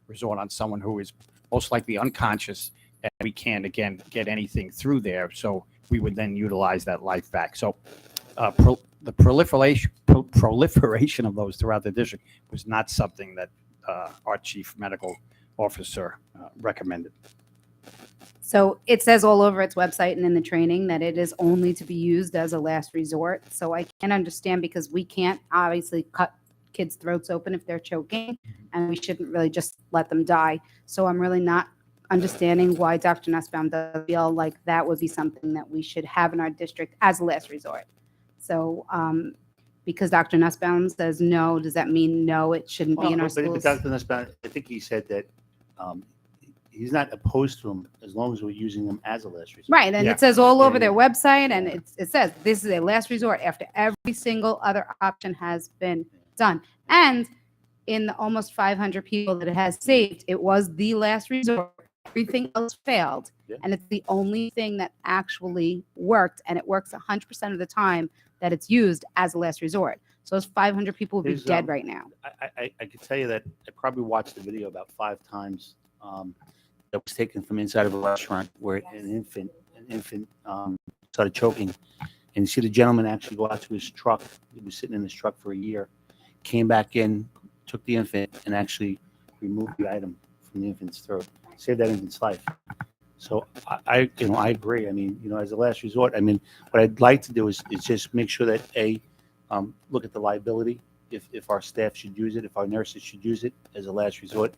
S2: resort on someone who is most likely unconscious, and we can't again get anything through there. So we would then utilize that life vac. So the proliferation of those throughout the district was not something that our chief medical officer recommended.
S8: So it says all over its website and in the training that it is only to be used as a last resort. So I can understand, because we can't obviously cut kids' throats open if they're choking, and we shouldn't really just let them die. So I'm really not understanding why Dr. Nussbaum does feel like that would be something that we should have in our district as a last resort. So because Dr. Nussbaum says no, does that mean no, it shouldn't be in our
S1: But
S8: schools?
S1: Dr. Nussbaum, I think he said that he's not opposed to them as long as we're using them as a last resort.
S8: Right, and it says all over their website, and it says this is a last resort after every single other option has been done. And in the almost 500 people that it has saved, it was the last resort. Everything else failed, and it's the only thing that actually worked, and it works 100% of the time that it's used as a last resort. So those 500 people would be dead right now.
S1: I can tell you that I probably watched the video about 5 times. That was taken from inside of a restaurant where an infant started choking, and you see the gentleman actually go out to his truck. He was sitting in his truck for a year, came back in, took the infant, and actually removed the item from the infant's throat, saved that infant's life. So I agree. I mean, as a last resort, I mean, what I'd like to do is just make sure that look at the liability. If our staff should use it, if our nurses should use it as a last resort,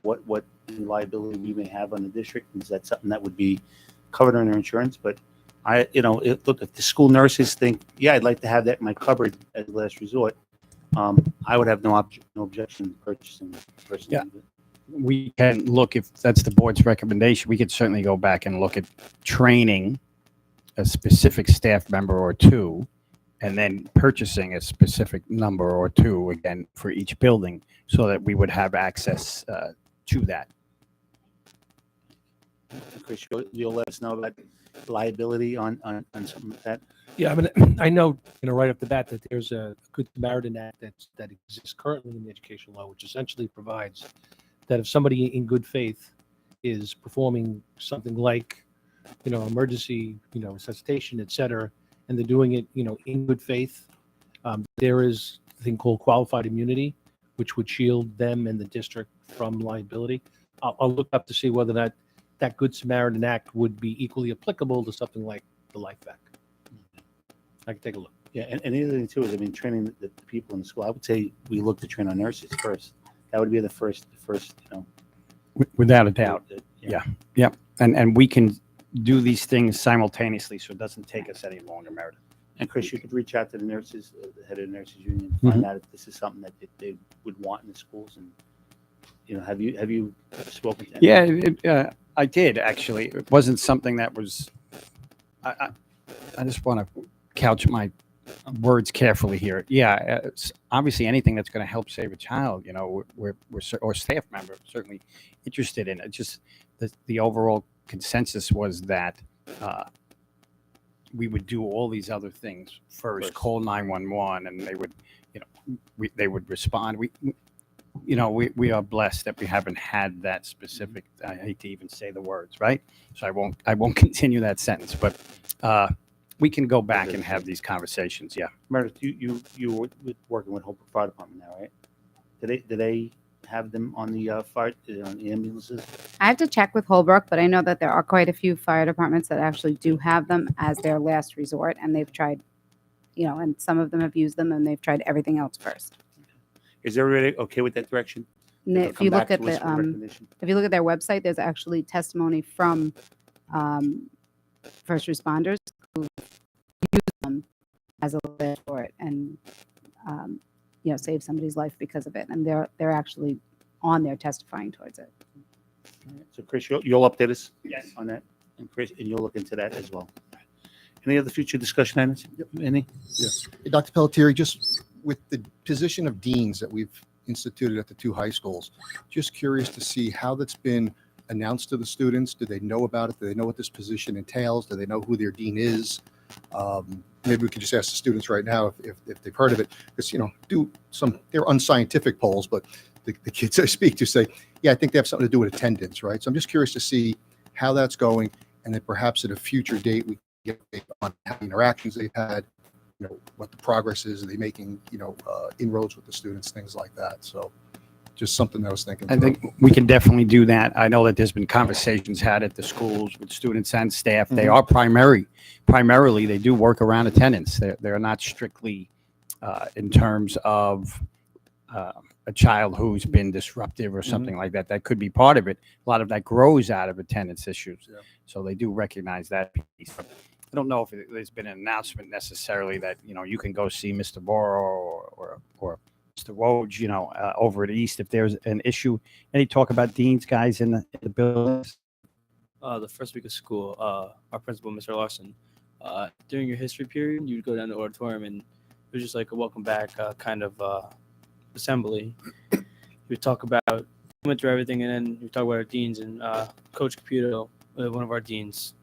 S1: what liability we may have on the district. Is that something that would be covered under insurance? But look, if the school nurses think, yeah, I'd like to have that in my cupboard as a last resort, I would have no objection to purchasing it personally.
S2: Yeah. We can look, if that's the board's recommendation, we could certainly go back and look at training a specific staff member or two, and then purchasing a specific number or two again for each building, so that we would have access to that.
S1: Chris, you'll let us know about liability on something like that.
S17: Yeah, I mean, I know, right off the bat that there's a Good Samaritan Act that exists currently in the education law, which essentially provides that if somebody in good faith is performing something like, emergency, resuscitation, et cetera, and they're doing it, in good faith, there is a thing called qualified immunity, which would shield them and the district from liability. I'll look up to see whether that Good Samaritan Act would be equally applicable to something like the Life Vac. I can take a look.
S1: Yeah, and the other thing too is, I mean, training the people in the school. I would say we look to train our nurses first. That would be the first.
S2: Without a doubt. Yeah. And we can do these things simultaneously so it doesn't take us any longer, Meredith.
S1: And Chris, you could reach out to the nurses, the head of the nurses union, find out if this is something that they would want in the schools. And have you spoken to them?
S2: Yeah, I did actually. It wasn't something that was. I just want to couch my words carefully here. Yeah, it's obviously anything that's going to help save a child. We're or staff member certainly interested in it. Just the overall consensus was that we would do all these other things first. Call 911, and they would, they would respond. We are blessed that we haven't had that specific. I hate to even say the words, right? So I won't continue that sentence, but we can go back and have these conversations. Yeah,
S1: Meredith, you were working with Hope Fire Department now, right? Do they have them on the on the ambulances?
S8: I have to check with Holbrook, but I know that there are quite a few fire departments that actually do have them as their last resort, and they've tried, and some of them have used them, and they've tried everything else first.
S1: Is everybody okay with that direction?
S8: If you look at their website, there's actually testimony from first responders who use them as a last resort and save somebody's life because of it, and they're actually on there testifying towards it.
S1: So Chris, you'll update us
S2: Yes.
S1: on that, and Chris, and you'll look into that as well. Any other future discussion items? Any?
S6: Yes. Hey, Dr. Pelletieri, just with the position of deans that we've instituted at the two high schools, just curious to see how that's been announced to the students. Do they know about it? Do they know what this position entails? Do they know who their dean is? Maybe we could just ask the students right now if they've heard of it, because they're unscientific polls, but the kids I speak to say, yeah, I think they have something to do with attendance, right? So I'm just curious to see how that's going, and then perhaps at a future date we can get on how interactions they've had, what the progress is. Are they making inroads with the students, things like that? So just something I was thinking.
S2: I think we can definitely do that. I know that there's been conversations had at the schools with students and staff. They are primarily they do work around attendance. They're not strictly in terms of a child who's been disruptive or something like that. That could be part of it. A lot of that grows out of attendance issues. Yeah. So they do recognize that piece. I don't know if there's been an announcement necessarily that, you can go see Mr. Borrow or Mr. Woj, over at East if there's an issue. Any talk about deans, guys, in the buildings?
S12: The first week of school, our principal, Mr. Larson, during your history period, you'd go down to the auditorium, and it was just like a welcome back kind of assembly. We'd talk about, went through everything, and then we'd talk about our deans, and Coach Caputo, one of our deans,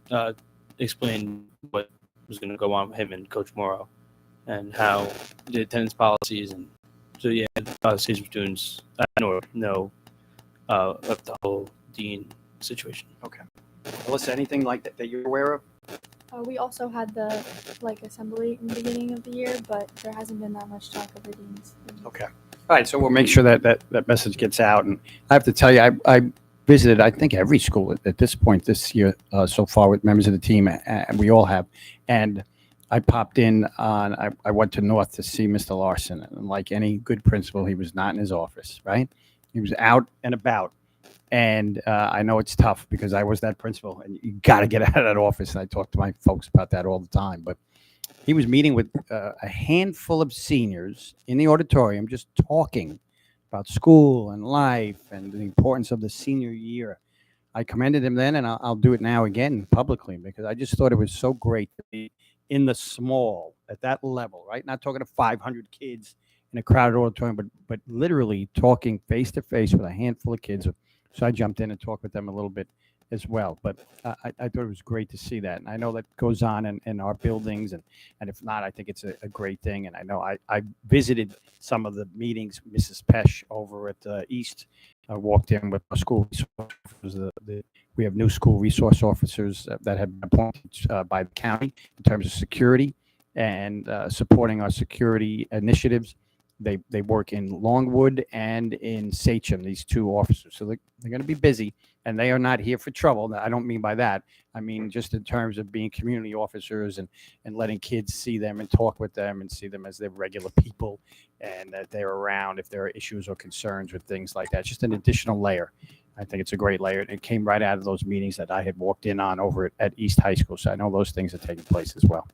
S12: explained what was going to go on with him and Coach Morrow, and how the attendance policies. And so, yeah, conversation with students. I know of the whole dean situation.
S2: Okay. Alyssa, anything like that you're aware of?
S11: We also had the assembly in the beginning of the year, but there hasn't been that much talk of the deans.
S2: Okay. All right. So we'll make sure that message gets out. And I have to tell you, I visited, I think, every school at this point this year so far with members of the team, and we all have. And I popped in I went to North to see Mr. Larson. And like any good principal, he was not in his office, right? He was out and about. And I know it's tough because I was that principal, and you got to get out of that office. And I talk to my folks about that all the time. But he was meeting with a handful of seniors in the auditorium, just talking about school and life and the importance of the senior year. I commended him then, and I'll do it now again publicly, because I just thought it was so great to be in the small at that level, right? Not talking to 500 kids in a crowded auditorium, but literally talking face to face with a handful of kids. So I jumped in and talked with them a little bit as well. But I thought it was great to see that. And I know that goes on in our buildings. And if not, I think it's a great thing. And I know I visited some of the meetings. Mrs. Pesh over at East walked in with our school resource officers. We have new school resource officers that have been appointed by the county in terms of security and supporting our security initiatives. They work in Longwood and in Sachem, these two officers. So they're going to be busy, and they are not here for trouble. I don't mean by that. I mean just in terms of being community officers and letting kids see them and talk with them and see them as their regular people, and that they're around if there are issues or concerns with things like that. Just an additional layer. I think it's a great layer. It came right out of those meetings that I had walked in on over at East High School. So I know those things are taking place as well.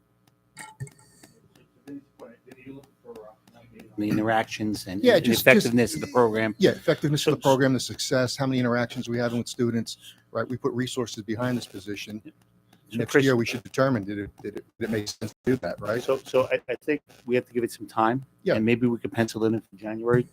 S1: The interactions and
S6: Yeah,
S1: the
S6: just
S1: effectiveness of the program.
S6: Yeah, effectiveness of the program, the success, how many interactions we have with students, right? We put resources behind this position.
S1: So
S6: Next
S1: Chris-
S6: year, we should determine, did it make sense to do that, right?
S1: So I think we have to give it some time.
S6: Yeah.
S1: And maybe we could pencil it in for January,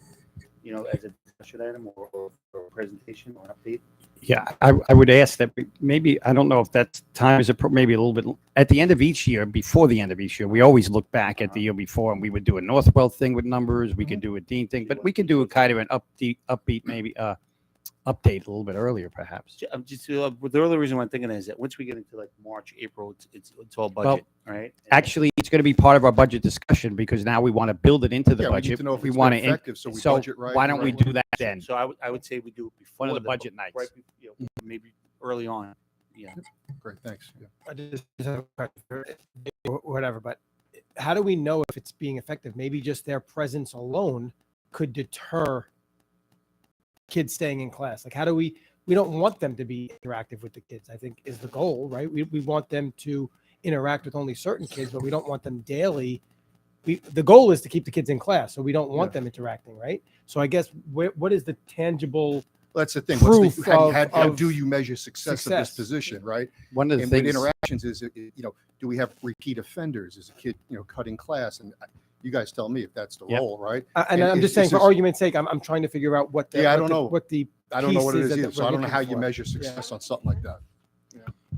S1: as a discussion item or a presentation or update.
S2: Yeah, I would ask that maybe, I don't know if that time is maybe a little bit at the end of each year, before the end of each year, we always look back at the year before, and we would do a Northwell thing with numbers. We could do a Dean thing, but we could do a kind of an upbeat, maybe update a little bit earlier, perhaps.
S1: The only reason why I'm thinking is that once we get into like March, April, it's all budget, right?
S2: Actually, it's going to be part of our budget discussion because now we want to build it into the
S6: Yeah, we need
S2: budget.
S6: to know if
S2: we
S6: it's
S2: want
S6: been effective, so we budget right
S2: why
S6: and
S2: don't we
S6: right.
S2: do that then?
S1: So I would say we do it before
S2: One of the budget nights.
S1: right? Maybe early on. Yeah.
S6: Great, thanks. Yeah.
S7: I just have a question for whatever, but how do we know if it's being effective? Maybe just their presence alone could deter kids staying in class. Like, how do we don't want them to be interactive with the kids, I think is the goal, right? We want them to interact with only certain kids, but we don't want them daily. The goal is to keep the kids in class, so we don't want them interacting, right? So I guess what is the tangible
S6: Well, that's the thing.
S7: proof
S6: How
S7: of
S6: do you measure success of this
S7: success?
S6: position, right?
S2: One of the
S6: And with
S2: things,
S6: interactions is, do we have repeat offenders? Is a kid, cutting class? And you guys tell me if that's the
S2: Yep.
S6: role, right?
S7: And I'm just saying, for argument's sake, I'm trying to figure out what the
S6: Yeah, I
S7: what
S6: don't
S7: the-
S6: know.
S7: what the
S6: I don't know what it
S7: piece
S6: is
S7: that
S6: either. So
S7: we're
S6: I don't know
S7: looking
S6: how you
S7: for.
S6: measure success on something like that.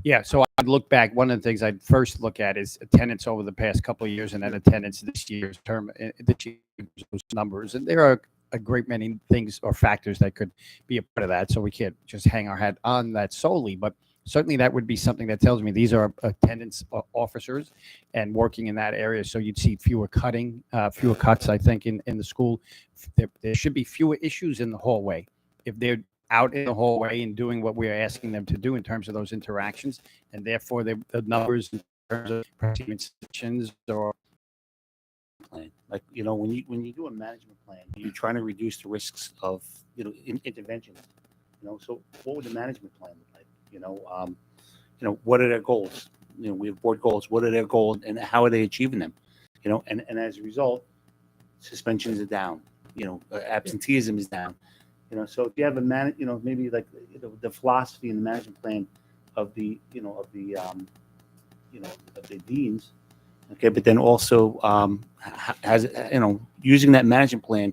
S2: yeah, so I'd look back. One of the things I'd first look at is attendance over the past couple of years and then attendance this year's term, this year's numbers. And there are a great many things or factors that could be a part of that. So we can't just hang our hat on that solely, but certainly that would be something that tells me these are attendance officers and working in that area. So you'd see fewer cuts, I think, in the school. There should be fewer issues in the hallway. If they're out in the hallway and doing what we're asking them to do in terms of those interactions, and therefore the numbers in terms of presentations or
S1: Plan. Like, when you do a management plan, you're trying to reduce the risks of, interventions. So what would the management plan look like? What are their goals? We have board goals. What are their goals and how are they achieving them? And as a result, suspensions are down. Absenteeism is down. So if you have maybe like the philosophy and the management plan of the deans, okay, but then also has using that management plan,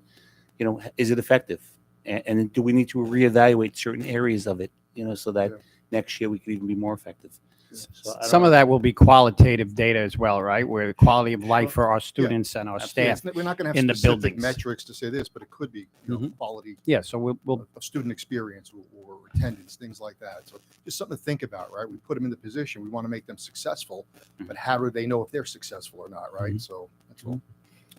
S1: is it effective? And do we need to reevaluate certain areas of it, so that next year we could even be more effective? So I don't
S2: some
S1: know.
S2: of that will be qualitative data as well, right? Where the quality of life for our students and our
S6: Yeah,
S2: staff
S6: we're not going to have
S2: in the
S6: specific
S2: buildings.
S6: metrics to say this, but it could be
S2: Mhm.
S6: quality
S2: Yeah, so we'll
S6: of student experience or attendance, things like that. So just something to think about, right? We put them in the position. We want to make them successful, but how do they know if they're successful or not, right? So that's all.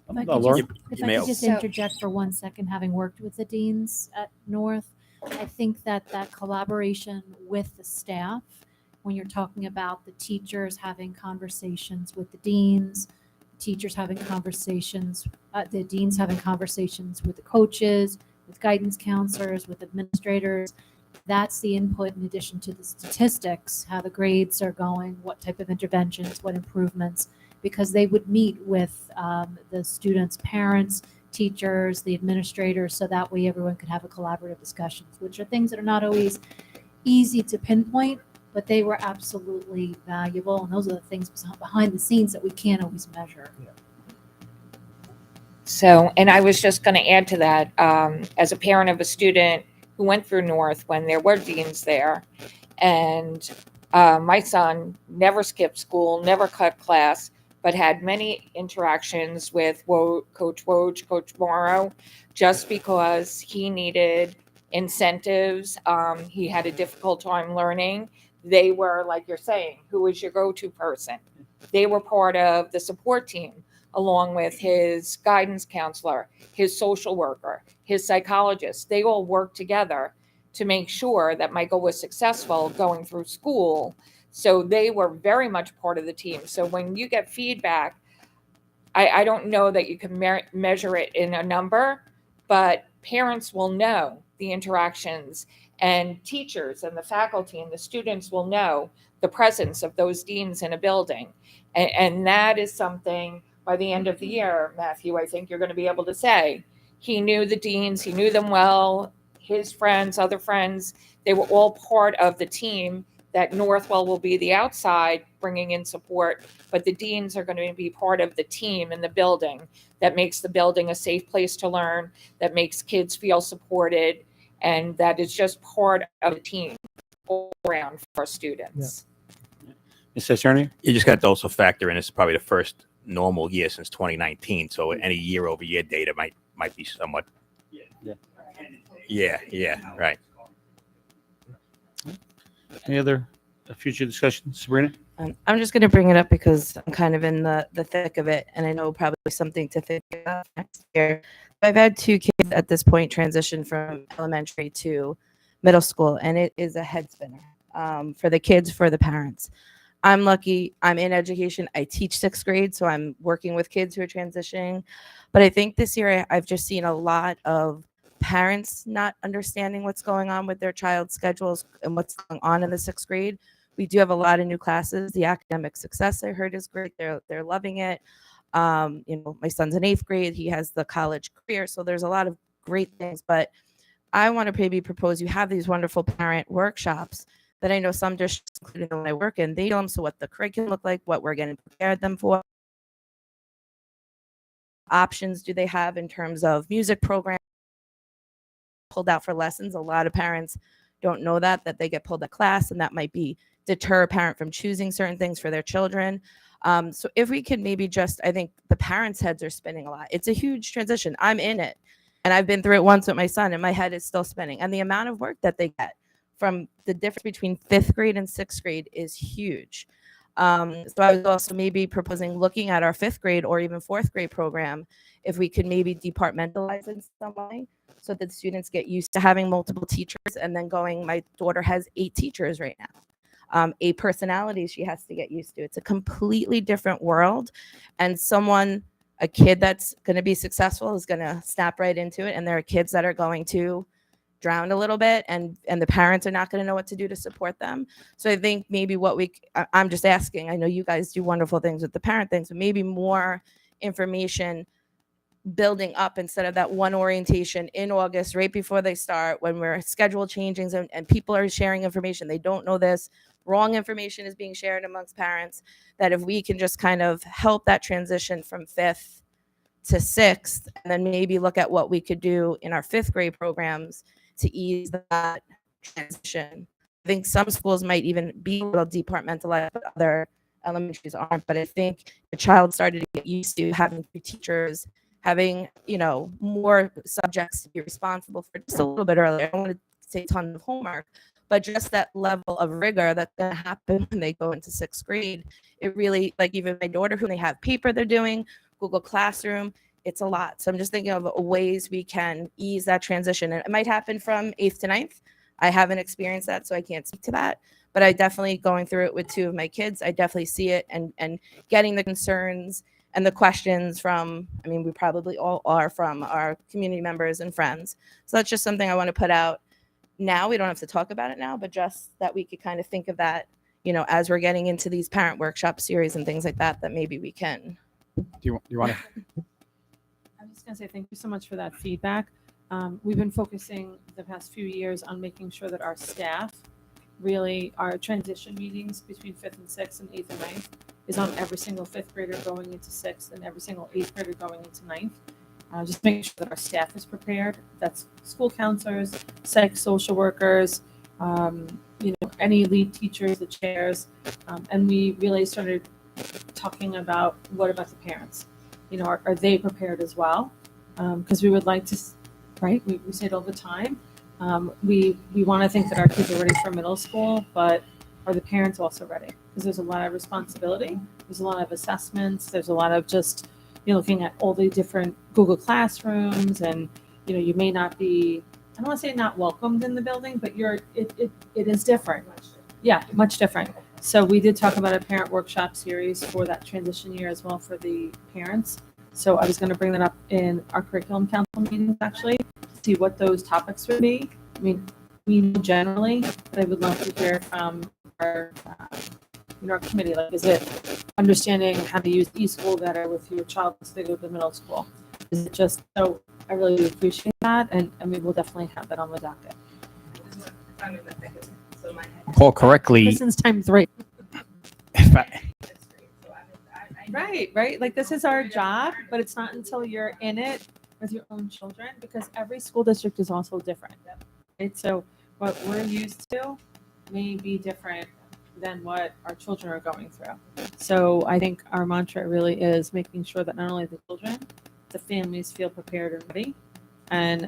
S14: If I
S1: No,
S14: could
S1: Laura?
S14: just, if
S10: You
S14: I
S10: may-
S14: could just interject for 1 second, having worked with the deans at North, I think that collaboration with the staff, when you're talking about the teachers having conversations with the deans, teachers having conversations, the deans having conversations with the coaches, with guidance counselors, with administrators, that's the input in addition to the statistics, how the grades are going, what type of interventions, what improvements, because they would meet with the students' parents, teachers, the administrators, so that way everyone could have a collaborative discussions, which are things that are not always easy to pinpoint, but they were absolutely valuable. And those are the things behind the scenes that we can't always measure.
S16: So, and I was just going to add to that, as a parent of a student who went through North when there were deans there, and my son never skipped school, never cut class, but had many interactions with Coach Woj, Coach Morrow, just because he needed incentives. He had a difficult time learning. They were, like you're saying, who was your go-to person? They were part of the support team. along with his guidance counselor, his social worker, his psychologist. They all worked together to make sure that Michael was successful going through school. So they were very much part of the team. So when you get feedback, I don't know that you can measure it in a number, but parents will know the interactions, and teachers and the faculty and the students will know the presence of those deans in a building. And that is something by the end of the year, Matthew, I think you're going to be able to say, he knew the deans, he knew them well, his friends, other friends, they were all part of the team, that Northwell will be the outside bringing in support, but the deans are going to be part of the team in the building that makes the building a safe place to learn, that makes kids feel supported, and that is just part of the team all around for students.
S1: Mr. Attorney?
S10: You just got to also factor in, it's probably the first normal year since 2019. So any year-over-year data might be somewhat. Yeah, right.
S1: Any other future discussion, Sabrina?
S13: I'm just going to bring it up because I'm kind of in the thick of it, and I know probably something to think about next year. I've had 2 kids at this point transition from elementary to middle school, and it is a head spinner for the kids, for the parents. I'm lucky. I'm in education. I teach 6th grade, so I'm working with kids who are transitioning. But I think this year I've just seen a lot of parents not understanding what's going on with their child's schedules and what's going on in the 6th grade. We do have a lot of new classes. The academic success I heard is great. They're loving it. My son's in 8th grade. He has the college career. So there's a lot of great things. But I want to maybe propose you have these wonderful parent workshops that I know some districts, including the one I work in, they tell them so what the curriculum look like, what we're going to prepare them for. Options do they have in terms of music programs pulled out for lessons? A lot of parents don't know that they get pulled at class, and that might deter a parent from choosing certain things for their children. So if we could maybe I think the parents' heads are spinning a lot. It's a huge transition. I'm in it, and I've been through it once with my son, and my head is still spinning. And the amount of work that they get from the difference between 5th grade and 6th grade is huge. So I was also maybe proposing looking at our 5th grade or even 4th grade program, if we could maybe departmentalize in some way so that students get used to having multiple teachers, and then my daughter has 8 teachers right now. 8 personalities she has to get used to. It's a completely different world, and a kid that's going to be successful is going to snap right into it, and there are kids that are going to drown a little bit, and the parents are not going to know what to do to support them. So I think maybe I'm just asking, I know you guys do wonderful things with the parent things, but maybe more information building up instead of that one orientation in August right before they start, when we're schedule changing and people are sharing information they don't know. This wrong information is being shared amongst parents, that if we can just kind of help that transition from 5th to 6th, and then maybe look at what we could do in our 5th grade programs to ease that transition. I think some schools might even be a little departmentalized, but other elementaries aren't. But I think the child started to get used to having 2 teachers, having, more subjects to be responsible for just a little bit earlier. I don't want to say tons of homework, but just that level of rigor that's going to happen when they go into 6th grade. It really, like even my daughter, who they have paper they're doing, Google Classroom, it's a lot. So I'm just thinking of ways we can ease that transition. And it might happen from 8th to 9th. I haven't experienced that, so I can't speak to that. But I definitely, going through it with 2 of my kids, I definitely see it, and getting the concerns and the questions from, we probably all are, from our community members and friends. So that's just something I want to put out now. We don't have to talk about it now, but just that we could kind of think of that, as we're getting into these parent workshop series and things like that, that maybe we can.
S2: Do you want to?
S9: I'm just going to say thank you so much for that feedback. We've been focusing the past few years on making sure that our staff, really our transition meetings between 5th and 6th and 8th and 9th, is on every single 5th grader going into 6th and every single 8th grader going into 9th. Just making sure that our staff is prepared. That's school counselors, psych, social workers, any lead teachers, the chairs. And we really started talking about, what about the parents? Are they prepared as well? Because we would like to, right? We say it all the time. We want to think that our kids are ready for middle school, but are the parents also ready? Because there's a lot of responsibility. There's a lot of assessments. There's a lot of just you're looking at all the different Google Classrooms, and you may not be, I don't want to say not welcomed in the building, but it is different. Yeah, much different. So we did talk about a parent workshop series for that transition year as well for the parents. So I was going to bring that up in our curriculum council meetings, actually, see what those topics would be. I mean, we know generally, but I would love to hear from our our committee. Like, is it understanding how to use eSchool better with your child as they go to middle school? Is it just, so I really do appreciate that, and we will definitely have that on the docket.
S2: Paul correctly.
S9: Kristen's time 3.
S2: If I-
S9: Right. Like, this is our job, but it's not until you're in it with your own children, because every school district is also different. Right? So what we're used to may be different than what our children are going through. So I think our mantra really is making sure that not only the children, the families feel prepared and ready. And,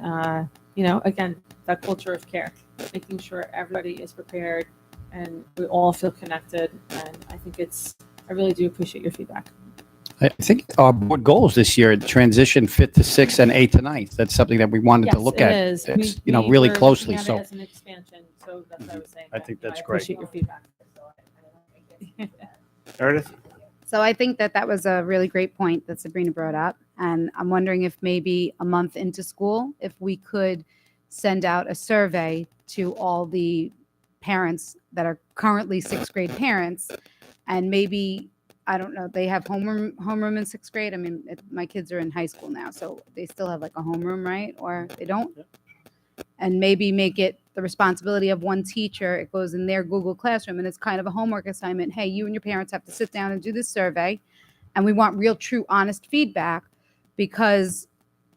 S9: again, that culture of care, making sure everybody is prepared and we all feel connected. And I think I really do appreciate your feedback.
S2: I think our board goals this year, transition 5th to 6th and 8th to 9th. That's something that we wanted to look at.
S9: Yes, it is.
S2: It's, really
S9: we're
S2: closely.
S9: looking at
S2: So
S9: it as an expansion. So that's what I was saying.
S2: I think that's
S9: I
S2: great.
S9: appreciate your feedback.
S1: Meredith?
S8: So I think that was a really great point that Sabrina brought up. And I'm wondering if maybe a month into school, if we could send out a survey to all the parents that are currently 6th grade parents, and maybe, I don't know, they have homeroom in 6th grade. I mean, my kids are in high school now, so they still have like a homeroom, right? Or they don't? And maybe make it the responsibility of one teacher. It goes in their Google Classroom, and it's kind of a homework assignment. Hey, you and your parents have to sit down and do this survey, and we want real, true, honest feedback, because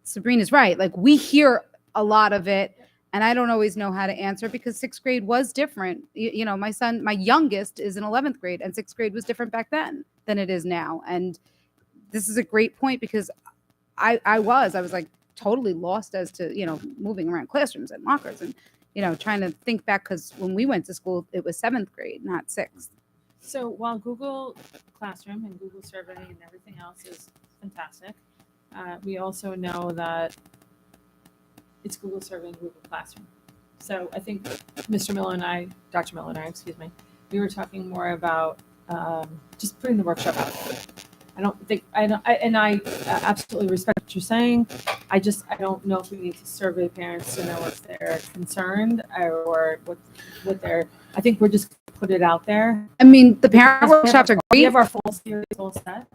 S8: Sabrina's right. Like, we hear a lot of it, and I don't always know how to answer, because 6th grade was different. My youngest is in 11th grade, and 6th grade was different back then than it is now. And this is a great point, because I was like totally lost as to, moving around classrooms and lockers and, trying to think back, because when we went to school, it was 7th grade, not 6th.
S9: So while Google Classroom and Google Survey and everything else is fantastic, we also know that it's Google Survey and Google Classroom. So I think Dr. Miller and I, we were talking more about just putting the workshop out there. I absolutely respect what you're saying. I don't know if we need to survey parents to know if they're concerned or what they're, I think we're just going to put it out there.
S8: I mean, the parent workshops are
S9: We
S8: great.
S9: have our full series all set.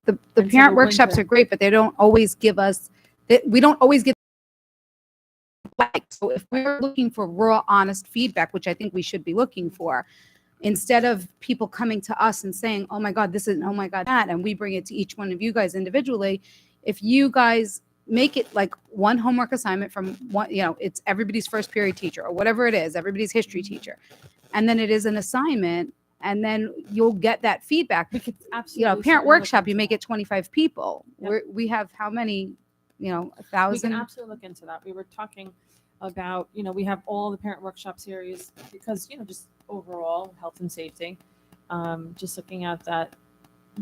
S8: The
S9: And so
S8: parent
S9: the
S8: workshops
S9: winter-
S8: are great, but they don't always give us, we don't always get. So if we're looking for raw, honest feedback, which I think we should be looking for, instead of people coming to us and saying, oh my God, this is, oh my God, that, and we bring it to each one of you guys individually, if you guys make it like one homework assignment from one, it's everybody's first period teacher or whatever it is, everybody's history teacher, and then it is an assignment, and then you'll get that feedback.
S9: We could absolutely.
S8: Parent
S9: certainly
S8: workshop,
S9: look
S8: you
S9: into
S8: make
S9: that.
S8: it 25 people.
S9: Yep.
S8: We have how many,
S9: We can
S8: 1,000?
S9: absolutely look into that. We were talking about, we have all the parent workshop series because, just overall health and safety. Just looking at that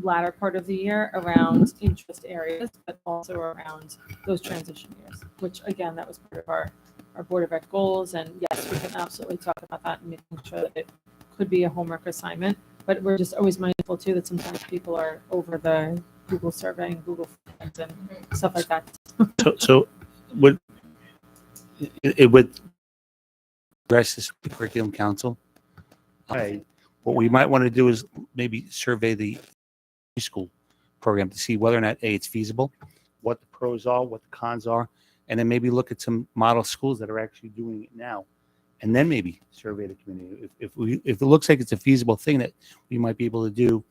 S9: latter part of the year around interest areas, but also around those transition years, which again, that was part of our Board of Ed goals. And yes, we can absolutely talk about that and making sure that it could be a homework assignment, but we're just always mindful too that sometimes people are over the Google survey and Google Forms and stuff like that.
S1: So would it would address this with the curriculum council? Okay. What we might want to do is maybe survey the preschool program to see whether or not it's feasible, what the pros are, what the cons are, and then maybe look at some model schools that are actually doing it now, and then maybe survey the community. If it looks like it's a feasible thing that we might be able to do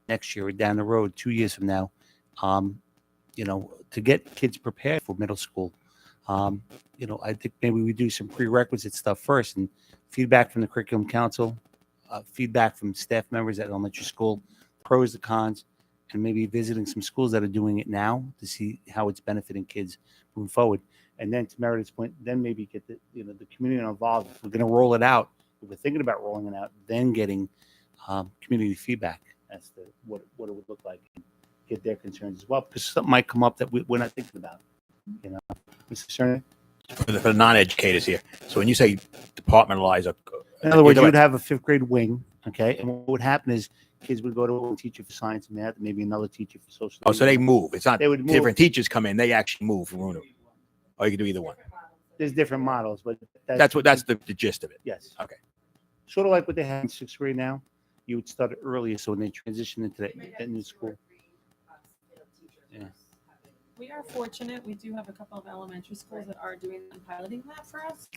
S1: next year or down the road, 2 years from now, to get kids prepared for middle school. I think maybe we do some prerequisite stuff first, and feedback from the curriculum council, feedback from staff members at elementary school, pros, the cons, and maybe visiting some schools that are doing it now to see how it's benefiting kids moving forward. And then to Meredith's point, then maybe get the community involved. If we're going to roll it out, if we're thinking about rolling it out, then getting community feedback as to what it would look like. get their concerns as well, because something might come up that we're not thinking about. You know, Mr. Cerny?
S10: For the non-educators here. So when you say departmentalize,
S1: In other words, you would have a fifth grade wing, okay? And what would happen is kids would go to one teacher for science and math, and maybe another teacher for social.
S10: Oh, so they move. It's not
S1: They would move.
S10: different teachers come in. They actually move from room to room. Or you can do either one.
S1: There's different models, but
S10: That's the gist of it.
S1: Yes.
S10: Okay.
S1: Sort of like what they have in sixth grade now. You would start earlier, so when they transition into that new school. Yeah.
S9: We are fortunate. We do have a couple of elementary schools that are doing and piloting that for us.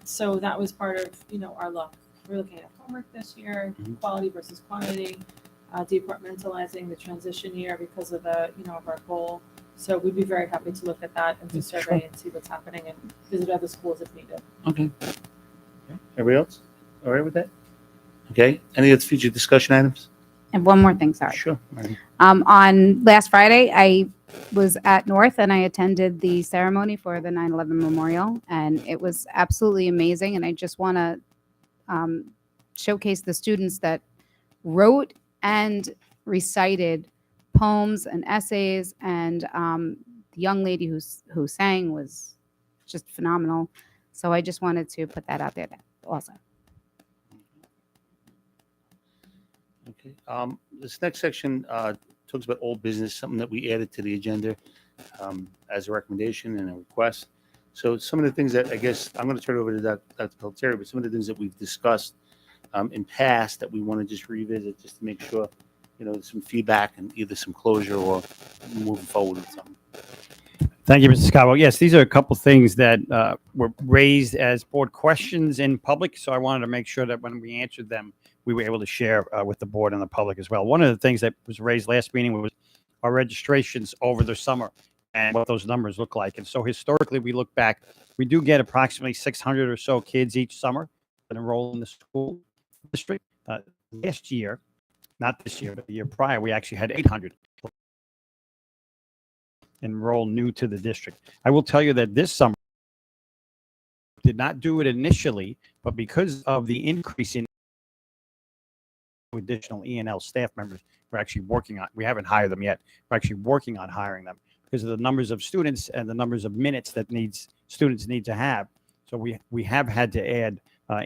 S9: So that was part of, our look. We're looking at homework this year, quality versus quantity, departmentalizing the transition year because of of our goal. So we'd be very happy to look at that and do survey and see what's happening and visit other schools if needed.
S1: Okay. Everybody else? All right with that? Okay. Any other future discussion items?
S8: And one more thing, sorry.
S1: Sure.
S8: On last Friday, I was at North and I attended the ceremony for the 9/11 memorial, and it was absolutely amazing. And I just want to showcase the students that wrote and recited poems and essays, and the young lady who sang was just phenomenal. So I just wanted to put that out there also.
S1: Okay. This next section talks about old business, something that we added to the agenda as a recommendation and a request. So some of the things that I guess I'm going to turn it over to Dr. Pelletieri, but some of the things that we've discussed in past that we want to just revisit just to make sure, some feedback and either some closure or moving forward with something.
S2: Thank you, Mr. Scott. Well, yes, these are a couple things that were raised as board questions in public. So I wanted to make sure that when we answered them, we were able to share with the board and the public as well. One of the things that was raised last meeting was our registrations over the summer and what those numbers look like. And so historically, we look back, we do get approximately 600 or so kids each summer that enroll in the school district. Last year, not this year, but the year prior, we actually had 800 enroll new to the district. I will tell you that this summer did not do it initially, but because of the increase in additional E&L staff members, we're actually working on, we haven't hired them yet. We're actually working on hiring them because of the numbers of students and the numbers of minutes that students need to have. So we have had to add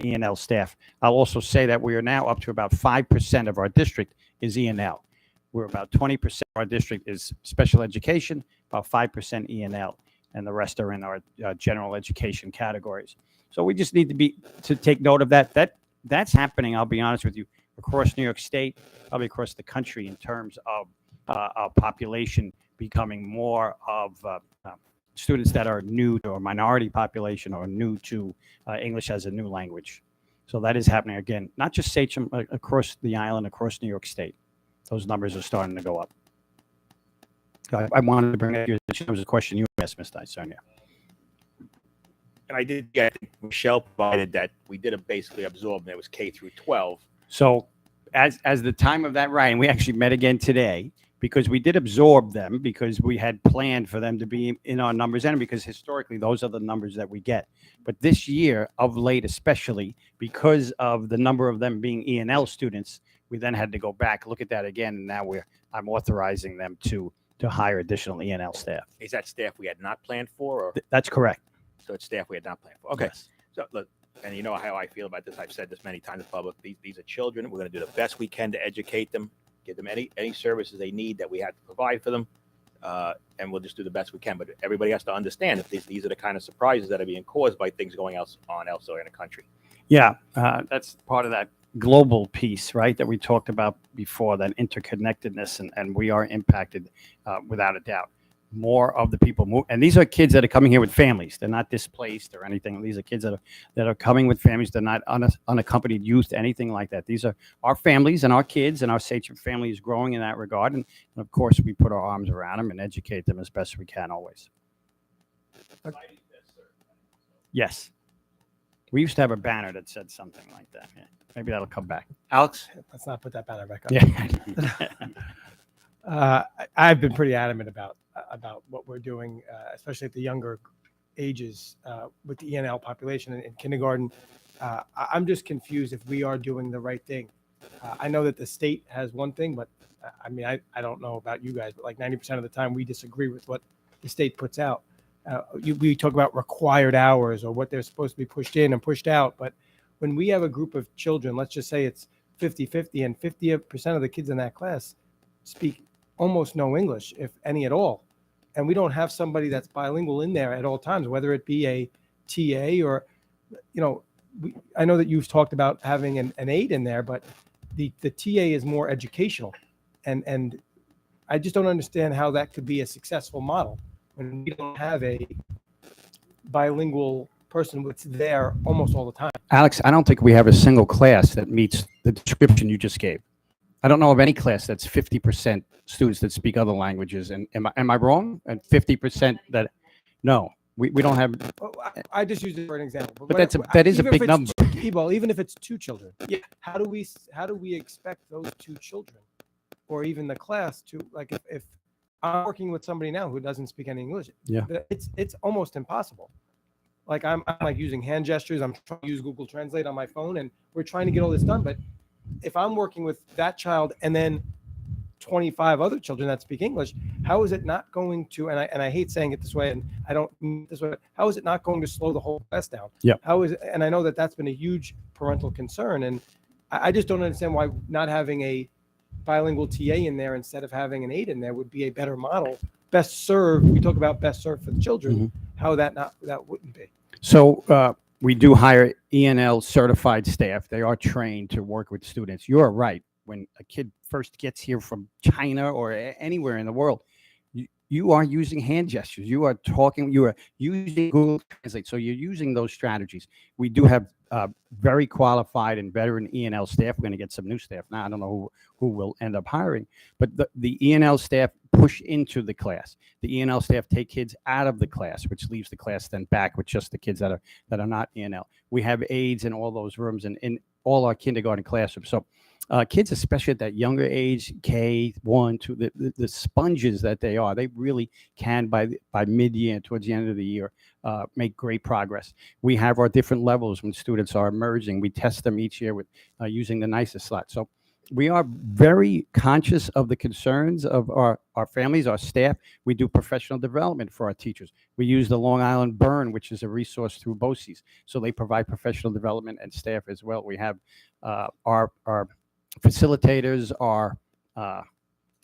S2: E&L staff. I'll also say that we are now up to about 5% of our district is E&L. We're about 20% of our district is special education, about 5% E&L, and the rest are in our general education categories. So we just need to take note of that. That's happening, I'll be honest with you, across New York State, probably across the country in terms of our population becoming more of students that are new to a minority population or new to English as a new language. So that is happening again, not just Sachem, across the island, across New York State. Those numbers are starting to go up. I wanted to bring up your attention. There was a question you asked, Mr. Isonia.
S10: And I did get, Michelle provided that we did basically absorb, and it was K through 12.
S2: So as the time of that writing, we actually met again today because we did absorb them because we had planned for them to be in our numbers and because historically those are the numbers that we get. But this year of late, especially because of the number of them being E&L students, we then had to go back, look at that again, and now I'm authorizing them to hire additional E&L staff.
S10: Is that staff we had not planned for? Or?
S2: That's correct.
S10: So it's staff we had not planned for. Okay.
S2: Yes.
S10: So look, and you know how I feel about this. I've said this many times in public. These are children. We're going to do the best we can to educate them, give them any services they need that we have to provide for them, and we'll just do the best we can. But everybody has to understand that these are the kind of surprises that are being caused by things going on elsewhere in the country.
S2: Yeah, that's part of that global piece, right, that we talked about before, that interconnectedness, and we are impacted without a doubt. More of the people move, and these are kids that are coming here with families. They're not displaced or anything. These are kids that are coming with families. They're not unaccompanied youth, anything like that. These are our families and our kids, and our Sachem family is growing in that regard. And of course, we put our arms around them and educate them as best we can always. Yes. We used to have a banner that said something like that. Yeah. Maybe that'll come back.
S1: Alex?
S7: Let's not put that banner back up.
S2: Yeah.
S7: I've been pretty adamant about what we're doing, especially at the younger ages with the ENL population in kindergarten. I'm just confused if we are doing the right thing. I know that the state has one thing, but I mean, I don't know about you guys, but like 90% of the time we disagree with what the state puts out. We talk about required hours or what they're supposed to be pushed in and pushed out. But when we have a group of children, let's just say it's 50-50, and 50% of the kids in that class speak almost no English, if any at all. And we don't have somebody that's bilingual in there at all times, whether it be a TA or, I know that you've talked about having an aide in there, but the TA is more educational. And I just don't understand how that could be a successful model when we don't have a bilingual person that's there almost all the time.
S2: Alex, I don't think we have a single class that meets the description you just gave. I don't know of any class that's 50% students that speak other languages. And am I wrong? And 50% that, no, we don't have.
S7: I just used it for an example.
S2: But that is a big number.
S7: Well, even if it's 2 children, how do we expect those 2 children, or even the class, to, like, if I'm working with somebody now who doesn't speak any English, it's almost impossible. Like I'm like using hand gestures. I'm trying to use Google Translate on my phone, and we're trying to get all this done. But if I'm working with that child and then 25 other children that speak English, how is it not going to, and I hate saying it this way, and I don't mean it this way, how is it not going to slow the whole class down?
S2: Yeah.
S7: How is it, and I know that that's been a huge parental concern, and I just don't understand why not having a bilingual TA in there instead of having an aide in there would be a better model. Best served, we talk about best served for the children, how that wouldn't be.
S2: So we do hire ENL certified staff. They are trained to work with students. You're right. When a kid first gets here from China or anywhere in the world, you are using hand gestures. You are talking. You are using Google Translate. So you're using those strategies. We do have very qualified and veteran ENL staff. We're going to get some new staff now. I don't know who will end up hiring, but the ENL staff push into the class. The ENL staff take kids out of the class, which leaves the class then back with just the kids that are not ENL. We have aides in all those rooms and in all our kindergarten classrooms. So kids, especially at that younger age, K1, 2, the sponges that they are, they really can by mid-year, towards the end of the year, make great progress. We have our different levels when students are emerging. We test them each year with using the nicest slot. So we are very conscious of the concerns of our families, our staff. We do professional development for our teachers. We use the Long Island Burn, which is a resource through BOCES. So they provide professional development and staff as well. We have our facilitators, our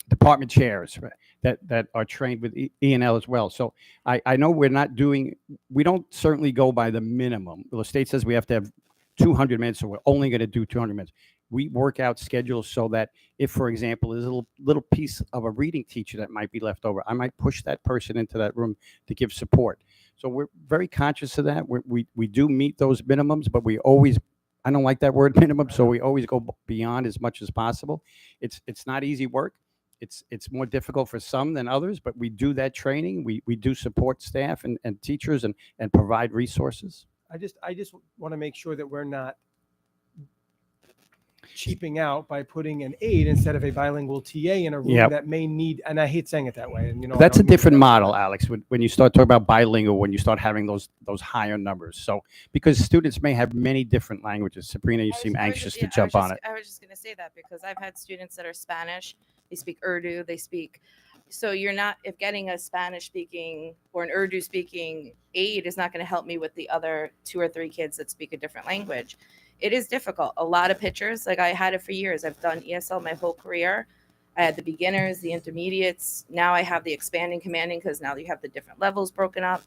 S2: department chairs that are trained with ENL as well. So I know we don't certainly go by the minimum. The state says we have to have 200 minutes, so we're only going to do 200 minutes. We work out schedules so that if, for example, there's a little piece of a reading teacher that might be left over, I might push that person into that room to give support. So we're very conscious of that. We do meet those minimums, but we always, I don't like that word minimum, so we always go beyond as much as possible. It's not easy work. It's more difficult for some than others, but we do that training. We do support staff and teachers and provide resources.
S7: I just want to make sure that we're not cheaping out by putting an aide instead of a bilingual TA in a room that may need, and I hate saying it that way. And
S2: that's a different model, Alex. When you start talking about bilingual, when you start having those higher numbers. So because students may have many different languages. Sabrina, you seem anxious to jump on it.
S13: I was just going to say that because I've had students that are Spanish. They speak Urdu. They speak. So you're not, if getting a Spanish speaking or an Urdu speaking aide is not going to help me with the other 2 or 3 kids that speak a different language. It is difficult. A lot of pictures, like I had it for years. I've done ESL my whole career. I had the beginners, the intermediates. Now I have the expanding, commanding, because now you have the different levels broken up.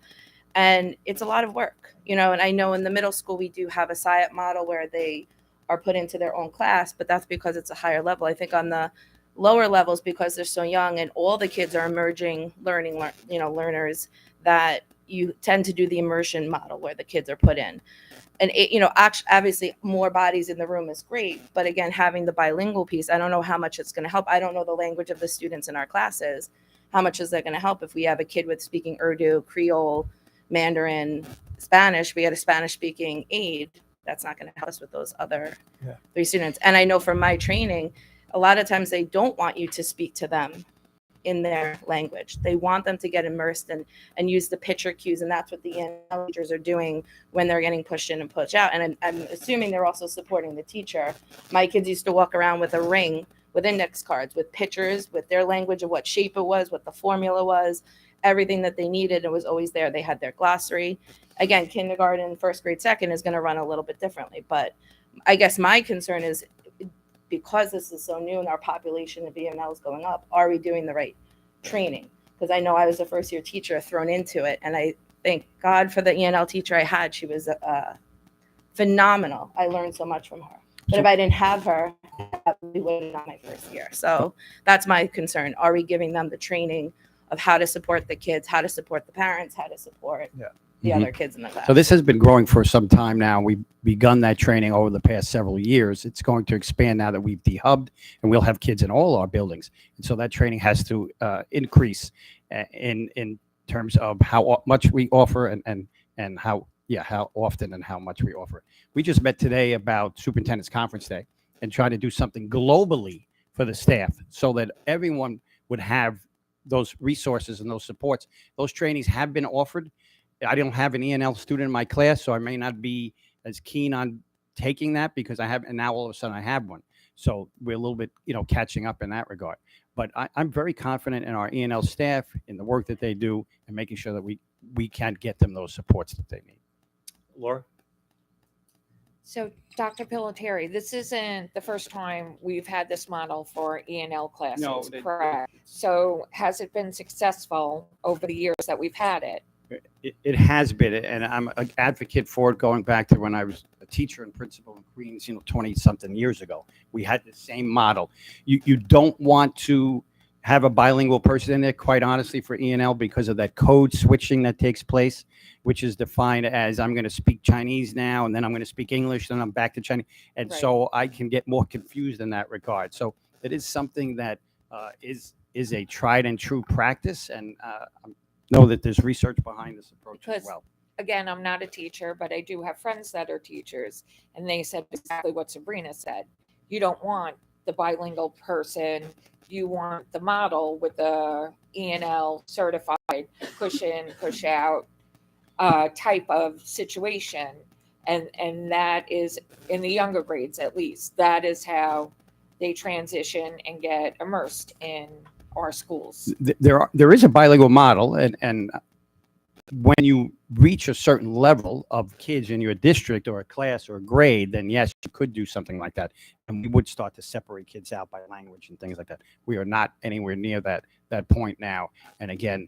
S13: And it's a lot of work, and I know in the middle school, we do have a SIAP model where they are put into their own class, but that's because it's a higher level. I think on the lower levels, because they're so young and all the kids are emerging learners, that you tend to do the immersion model where the kids are put in. And obviously more bodies in the room is great, but again, having the bilingual piece, I don't know how much it's going to help. I don't know the language of the students in our classes. How much is that going to help if we have a kid with speaking Urdu, Creole, Mandarin, Spanish? We had a Spanish speaking aide. That's not going to help us with those other 3 students. And I know from my training, a lot of times they don't want you to speak to them in their language. They want them to get immersed and use the picture cues, and that's what the ENL teachers are doing when they're getting pushed in and pushed out. And I'm assuming they're also supporting the teacher. My kids used to walk around with a ring with index cards, with pictures, with their language of what shape it was, what the formula was, everything that they needed. It was always there. They had their glossary. Again, kindergarten, first grade, second is going to run a little bit differently. But I guess my concern is, because this is so new and our population of ENL is going up, are we doing the right training? Because I know I was a first year teacher thrown into it. And I thank God for the ENL teacher I had. She was phenomenal. I learned so much from her. But if I didn't have her, I probably wouldn't have my first year. So that's my concern. Are we giving them the training of how to support the kids, how to support the parents, how to support the other kids in the class?
S2: So this has been growing for some time now. We've begun that training over the past several years. It's going to expand now that we've dehubbed, and we'll have kids in all our buildings. And so that training has to increase in terms of how much we offer and how often and how much we offer. We just met today about Superintendent's Conference Day and trying to do something globally for the staff so that everyone would have those resources and those supports. Those trainings have been offered. I don't have an ENL student in my class, so I may not be as keen on taking that because I have, and now all of a sudden I have one. So we're a little bit, catching up in that regard. But I'm very confident in our ENL staff, in the work that they do, and making sure that we can get them those supports that they need.
S10: Laura?
S16: So, Dr. Pelletieri, this isn't the first time we've had this model for ENL classes, correct? So, has it been successful over the years that we've had it?
S2: It has been, and I'm an advocate for it going back to when I was a teacher and principal in Queens, 20-something years ago. We had the same model. You don't want to have a bilingual person in there, quite honestly, for ENL because of that code switching that takes place, which is defined as I'm going to speak Chinese now, and then I'm going to speak English, then I'm back to Chinese. And so I can get more confused in that regard. So it is something that is a tried and true practice, and know that there's research behind this approach as well.
S16: Again, I'm not a teacher, but I do have friends that are teachers, and they said exactly what Sabrina said. You don't want the bilingual person. You want the model with the ENL certified push in, push out type of situation. And that is in the younger grades, at least. That is how they transition and get immersed in our schools.
S2: There is a bilingual model, and when you reach a certain level of kids in your district or a class or a grade, then yes, you could do something like that, and we would start to separate kids out by language and things like that. We are not anywhere near that point now, and again,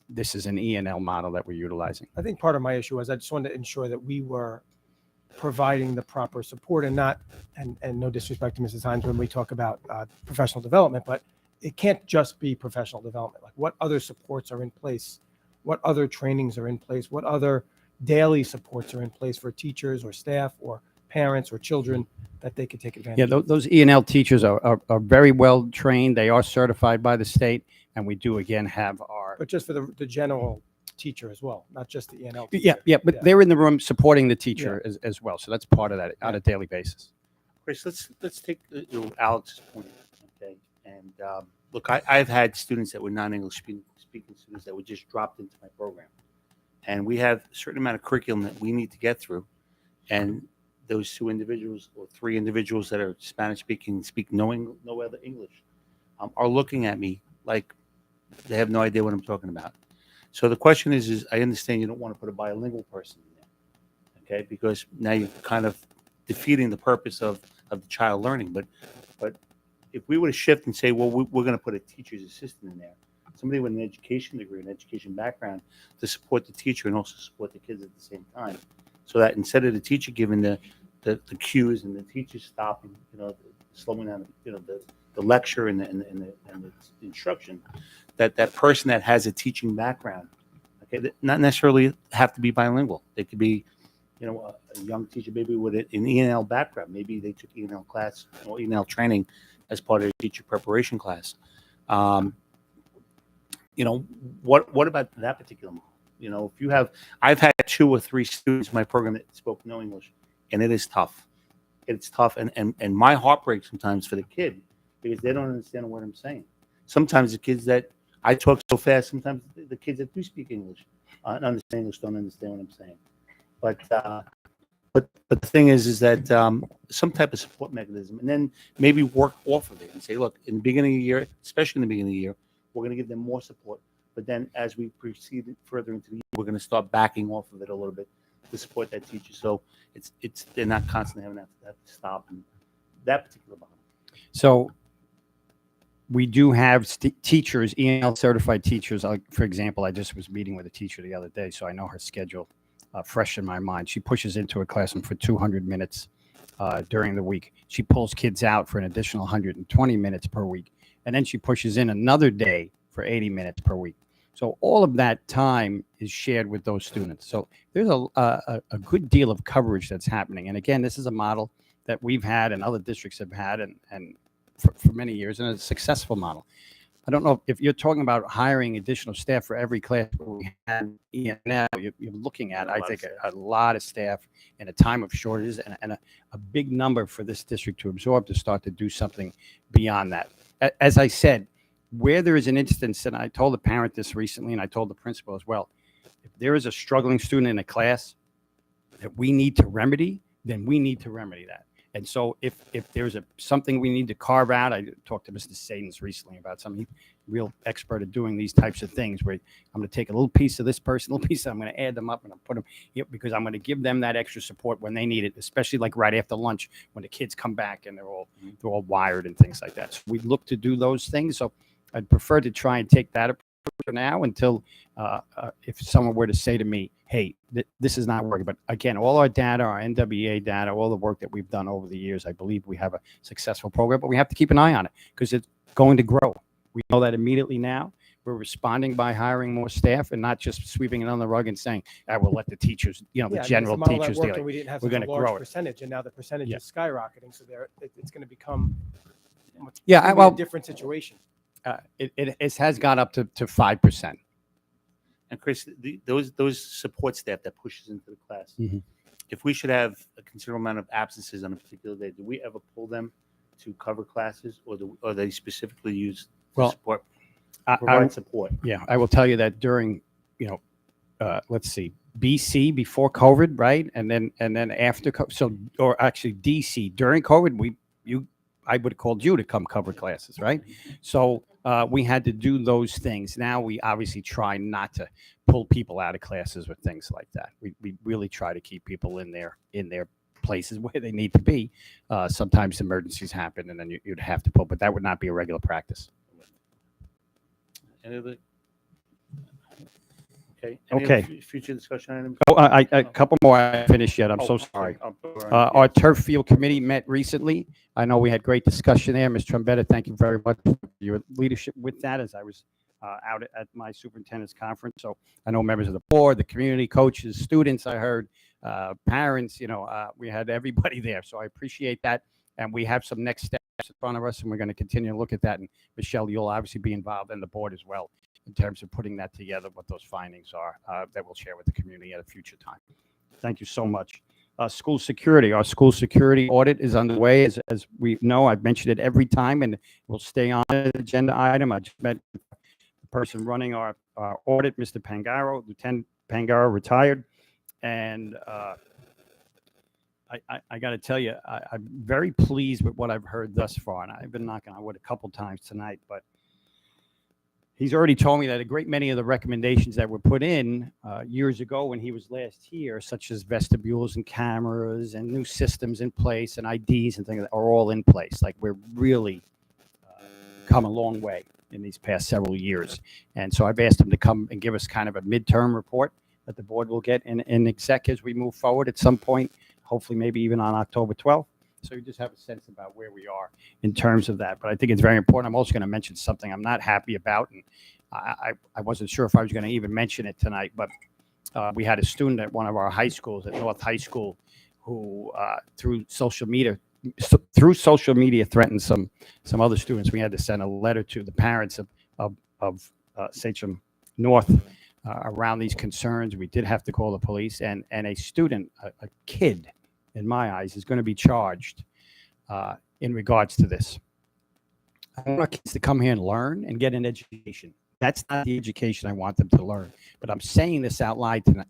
S2: this is an ENL model that we're utilizing.
S7: I think part of my issue was I just wanted to ensure that we were providing the proper support and not, and no disrespect to Mrs. Hines when we talk about professional development, but it can't just be professional development. Like, what other supports are in place? What other trainings are in place? What other daily supports are in place for teachers or staff or parents or children that they could take advantage
S2: of? Yeah, those ENL teachers are very well trained. They are certified by the state, and we do again have our.
S7: But just for the general teacher as well, not just the ENL teacher.
S2: Yeah, but they're in the room supporting the teacher as well. So that's part of that on a daily basis.
S1: Chris, let's take Alex's point. Okay, and look, I've had students that were non-English speaking students that were just dropped into my program, and we have a certain amount of curriculum that we need to get through, and those two individuals or three individuals that are Spanish speaking, speak no other English, are looking at me like they have no idea what I'm talking about. So the question is I understand you don't want to put a bilingual person in there, okay, because now you're kind of defeating the purpose of the child learning. But if we were to shift and say, well, we're going to put a teacher's assistant in there, somebody with an education degree, an education background, to support the teacher and also support the kids at the same time, so that instead of the teacher giving the cues and the teacher stopping, slowing down, the lecture and the instruction, that person that has a teaching background, okay, not necessarily have to be bilingual. They could be, a young teacher maybe with an ENL background. Maybe they took ENL class or ENL training as part of their teacher preparation class. What about that particular model? If I've had 2 or 3 students in my program that spoke no English, and it is tough. It's tough, and my heart breaks sometimes for the kid because they don't understand what I'm saying. sometimes the kids that I talk so fast, sometimes the kids that do speak English and understand English don't understand what I'm saying. But the thing is that some type of support mechanism, and then maybe work off of it and say, look, in the beginning of the year, especially in the beginning of the year, we're going to give them more support. But then as we proceed further into the year, we're going to start backing off of it a little bit to support that teacher. So it's they're not constantly having to have to stop in that particular model.
S2: So we do have teachers, EL certified teachers. For example, I just was meeting with a teacher the other day, so I know her schedule fresh in my mind. She pushes into a classroom for 200 minutes during the week. She pulls kids out for an additional 120 minutes per week. And then she pushes in another day for 80 minutes per week. So all of that time is shared with those students. So there's a good deal of coverage that's happening. And again, this is a model that we've had and other districts have had and for many years, and it's a successful model. I don't know if you're talking about hiring additional staff for every class we have now. You're looking at, I think, a lot of staff in a time of shortages and a big number for this district to absorb to start to do something beyond that. As I said, where there is an instance, and I told the parent this recently, and I told the principal as well, if there is a struggling student in a class that we need to remedy, then we need to remedy that. And so if there's something we need to carve out, I talked to Mr. Sadens recently about something, real expert at doing these types of things where I'm going to take a little piece of this person, a little piece, I'm going to add them up and I'll put them here because I'm going to give them that extra support when they need it, especially like right after lunch when the kids come back and they're all wired and things like that. So we look to do those things. So I'd prefer to try and take that approach for now until if someone were to say to me, hey, this is not working. But again, all our data, our NWA data, all the work that we've done over the years, I believe we have a successful program, but we have to keep an eye on it because it's going to grow. We know that immediately now. We're responding by hiring more staff and not just sweeping it on the rug and saying, I will let the teachers, the general teachers deal it.
S7: We didn't have
S2: We're
S7: such
S2: going
S7: a
S2: to
S7: large
S2: grow it.
S7: percentage, and now the percentage is skyrocketing. So it's going to become
S2: a
S7: different situation.
S2: It has gone up to 5%.
S1: And Chris, those support staff that pushes into the class, if we should have a considerable amount of absences on a particular day, do we ever pull them to cover classes, or are they specifically used to support? Provide support.
S2: Yeah, I will tell you that during, let's see, BC before COVID, right, and then after, or actually DC during COVID, I would have called you to come cover classes, right? So we had to do those things. Now we obviously try not to pull people out of classes or things like that. We really try to keep people in their places where they need to be. Sometimes emergencies happen, and then you'd have to pull, but that would not be a regular practice.
S1: Any other? Okay. Future discussion items?
S2: Oh, a couple more. I haven't finished yet. I'm so sorry. Our turf field committee met recently. I know we had great discussion there. Ms. Trombetta, thank you very much for your leadership with that as I was out at my superintendent's conference. So I know members of the board, the community, coaches, students, I heard, parents, we had everybody there. So I appreciate that. And we have some next steps in front of us, and we're going to continue to look at that. And Michelle, you'll obviously be involved in the board as well in terms of putting that together, what those findings are that we'll share with the community at a future time. Thank you so much. School security. Our school security audit is underway. As we know, I've mentioned it every time, and we'll stay on the agenda item. I just met the person running our audit, Mr. Pangaro, Lieutenant Pangaro, retired. And I got to tell you, I'm very pleased with what I've heard thus far. And I've been knocking on wood a couple times tonight, but he's already told me that a great many of the recommendations that were put in years ago when he was last here, such as vestibules and cameras and new systems in place and IDs and things, are all in place. Like, we're really come a long way in these past several years. And so I've asked him to come and give us kind of a midterm report that the board will get in exec as we move forward at some point, hopefully maybe even on October 12th. So you just have a sense about where we are in terms of that. But I think it's very important. I'm also going to mention something I'm not happy about. And I wasn't sure if I was going to even mention it tonight, but we had a student at one of our high schools, at North High School, who through social media threatened some other students. We had to send a letter to the parents of Sachem North around these concerns. We did have to call the police, and a student, a kid, in my eyes, is going to be charged in regards to this. I want our kids to come here and learn and get an education. That's not the education I want them to learn. But I'm saying this out loud tonight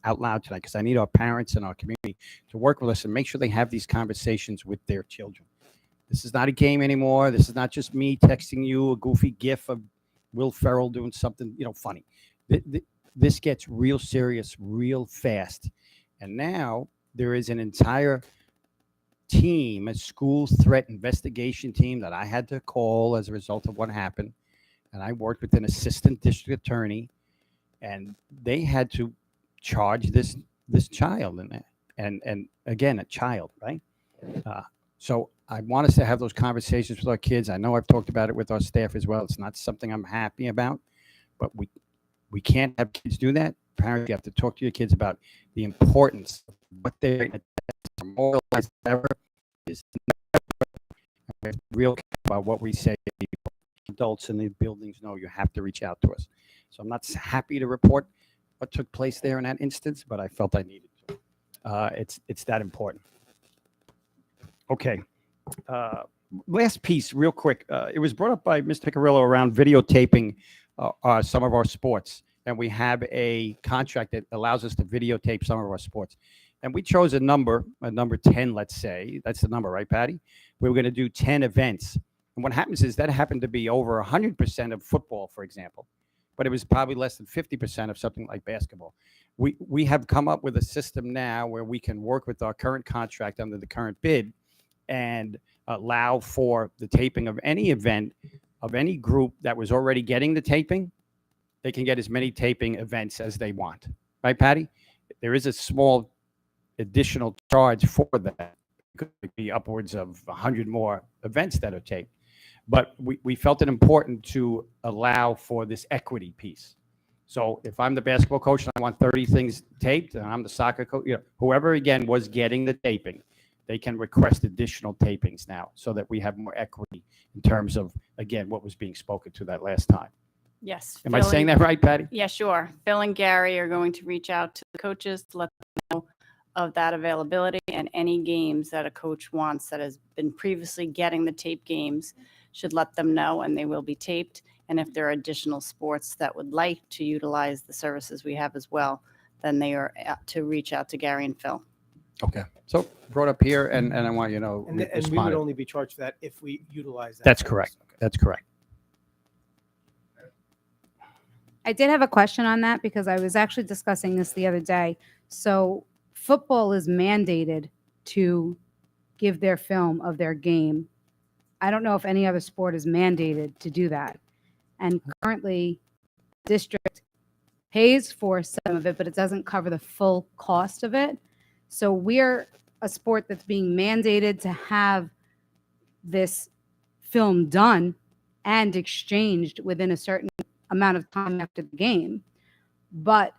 S2: because I need our parents and our community to work with us and make sure they have these conversations with their children. This is not a game anymore. This is not just me texting you a goofy gif of Will Ferrell doing something, funny. This gets real serious real fast. And now there is an entire team, a school threat investigation team that I had to call as a result of what happened. And I worked with an assistant district attorney, and they had to charge this child and again, a child, right? So I want us to have those conversations with our kids. I know I've talked about it with our staff as well. It's not something I'm happy about, but we can't have kids do that. Parents, you have to talk to your kids about the importance of what they're moralized ever is real about what we say. Adults in the buildings know you have to reach out to us. So I'm not happy to report what took place there in that instance, but I felt I needed to. It's that important. Okay. Last piece, real quick. It was brought up by Mr. Picarillo around videotaping some of our sports. And we have a contract that allows us to videotape some of our sports. And we chose a number 10, let's say. That's the number, right, Patty? We were going to do 10 events. And what happens is that happened to be over 100% of football, for example. But it was probably less than 50% of something like basketball. We have come up with a system now where we can work with our current contract under the current bid and allow for the taping of any event of any group that was already getting the taping. They can get as many taping events as they want. Right, Patty? There is a small additional charge for that. It could be upwards of 100 more events that are taped. But we felt it important to allow for this equity piece. So if I'm the basketball coach and I want 30 things taped, and I'm the soccer coach, whoever, again, was getting the taping, they can request additional tapings now so that we have more equity in terms of, again, what was being spoken to that last time.
S5: Yes.
S2: Am I saying that right, Patty?
S5: Yeah, sure. Phil and Gary are going to reach out to the coaches to let them know of that availability, and any games that a coach wants that has been previously getting the tape games should let them know, and they will be taped. And if there are additional sports that would like to utilize the services we have as well, then they are to reach out to Gary and Phil.
S2: Okay. So brought up here, and I want you to know,
S7: And we would
S2: respond.
S7: only be charged for that if we utilize that.
S2: That's
S7: service.
S2: correct.
S7: Okay.
S2: That's correct.
S8: I did have a question on that because I was actually discussing this the other day. So football is mandated to give their film of their game. I don't know if any other sport is mandated to do that. And currently, district pays for some of it, but it doesn't cover the full cost of it. So we're a sport that's being mandated to have this film done and exchanged within a certain amount of time after the game. But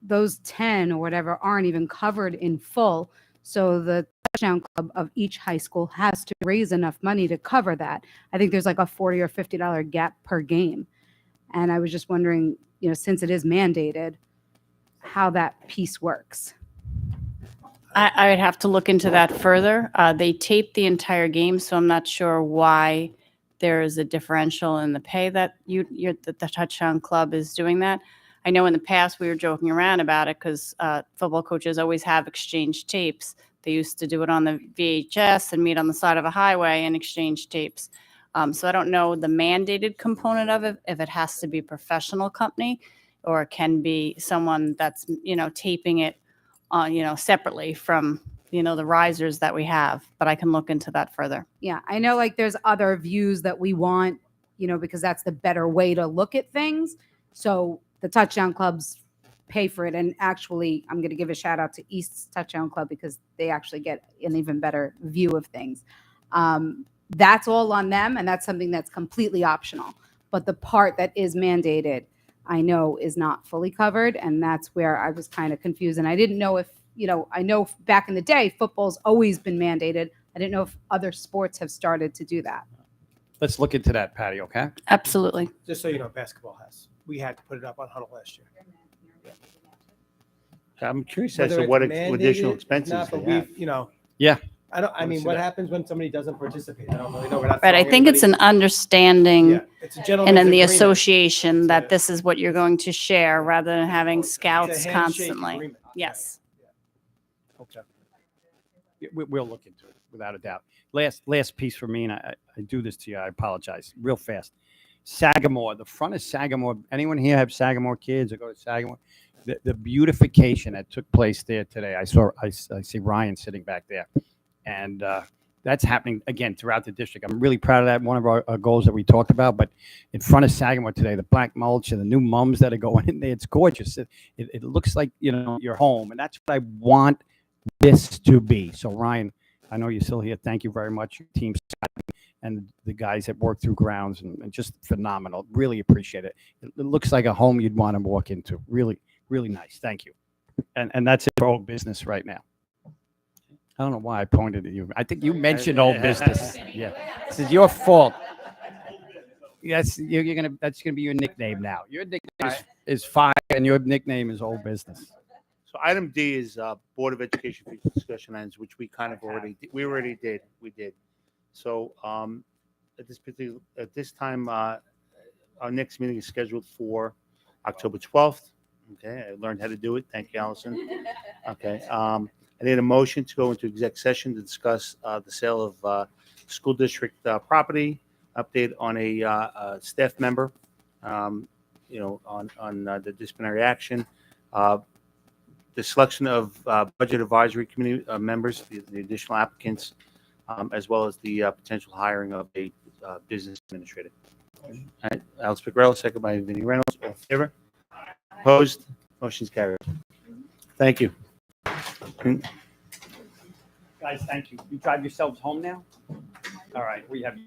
S8: those 10 or whatever aren't even covered in full. So the touchdown club of each high school has to raise enough money to cover that. I think there's like a $40 or $50 gap per game. And I was just wondering, since it is mandated, how that piece works.
S5: I would have to look into that further. They tape the entire game, so I'm not sure why there is a differential in the pay that the touchdown club is doing that. I know in the past we were joking around about it because football coaches always have exchanged tapes. They used to do it on the VHS and meet on the side of a highway and exchange tapes. So I don't know the mandated component of it, if it has to be a professional company or it can be someone that's, taping it separately from, the risers that we have, but I can look into that further.
S8: Yeah, I know like there's other views that we want, because that's the better way to look at things. So the touchdown clubs pay for it. And actually, I'm going to give a shout out to East's Touchdown Club because they actually get an even better view of things. That's all on them. And that's something that's completely optional. But the part that is mandated, I know is not fully covered. And that's where I was kind of confused. And I didn't know if, I know back in the day, football's always been mandated. I didn't know if other sports have started to do that.
S2: Let's look into that, Patty, okay?
S5: Absolutely.
S7: Just so you know, basketball has. We had to put it up on Huddle last year.
S1: I'm curious as
S7: Whether
S1: to what
S7: it's
S1: additional
S7: mandated,
S1: expenses
S7: not,
S1: they
S7: but
S1: have.
S7: we've,
S2: Yeah.
S7: I mean, what happens when somebody doesn't participate? I don't really know. We're not
S5: Right, I
S7: throwing
S5: think it's
S7: anybody-
S5: an understanding
S7: Yeah, it's a
S5: and
S7: gentleman's
S5: in the
S7: agreement.
S5: association that this is what you're going to share rather than having scouts
S7: handshake
S5: constantly.
S7: agreement.
S5: Yes.
S2: Okay. We'll look into it without a doubt. Last piece for me, and I do this to you. I apologize. Real fast. Sagamore, the front of Sagamore. Anyone here have Sagamore kids or go to Sagamore? The beautification that took place there today. I see Ryan sitting back there, and that's happening again throughout the district. I'm really proud of that. One of our goals that we talked about, but in front of Sagamore today, the black mulch and the new mums that are going in there, it's gorgeous. It looks like, you know, your home, and that's what I want this to be. So Ryan, I know you're still here. Thank you very much, your team and the guys that work through grounds, and just phenomenal. Really appreciate it. It looks like a home you'd want to walk into. Really, really nice. Thank you. And that's it for old business right now. I don't know why I pointed at you. I think you mentioned old business. Yeah, this is your fault. Yes, that's gonna be your nickname now. Your nickname is Five, and your nickname is old business.
S1: So item D is Board of Education future discussion items, which we kind of already did. We did. So at this time, our next meeting is scheduled for October 12th. Okay, I learned how to do it. Thank you, Allison. Okay, I need a motion to go into exec session to discuss the sale of school district property, update on a staff member, on the disciplinary action, the selection of budget advisory committee members, the additional applicants, as well as the potential hiring of a business administrator. All right, Alex Piccarello, second by Vinnie Reynolds. All in favor? Opposed? Motion's carried. Thank you.
S2: Guys, thank you. You drive yourselves home now? All right, we have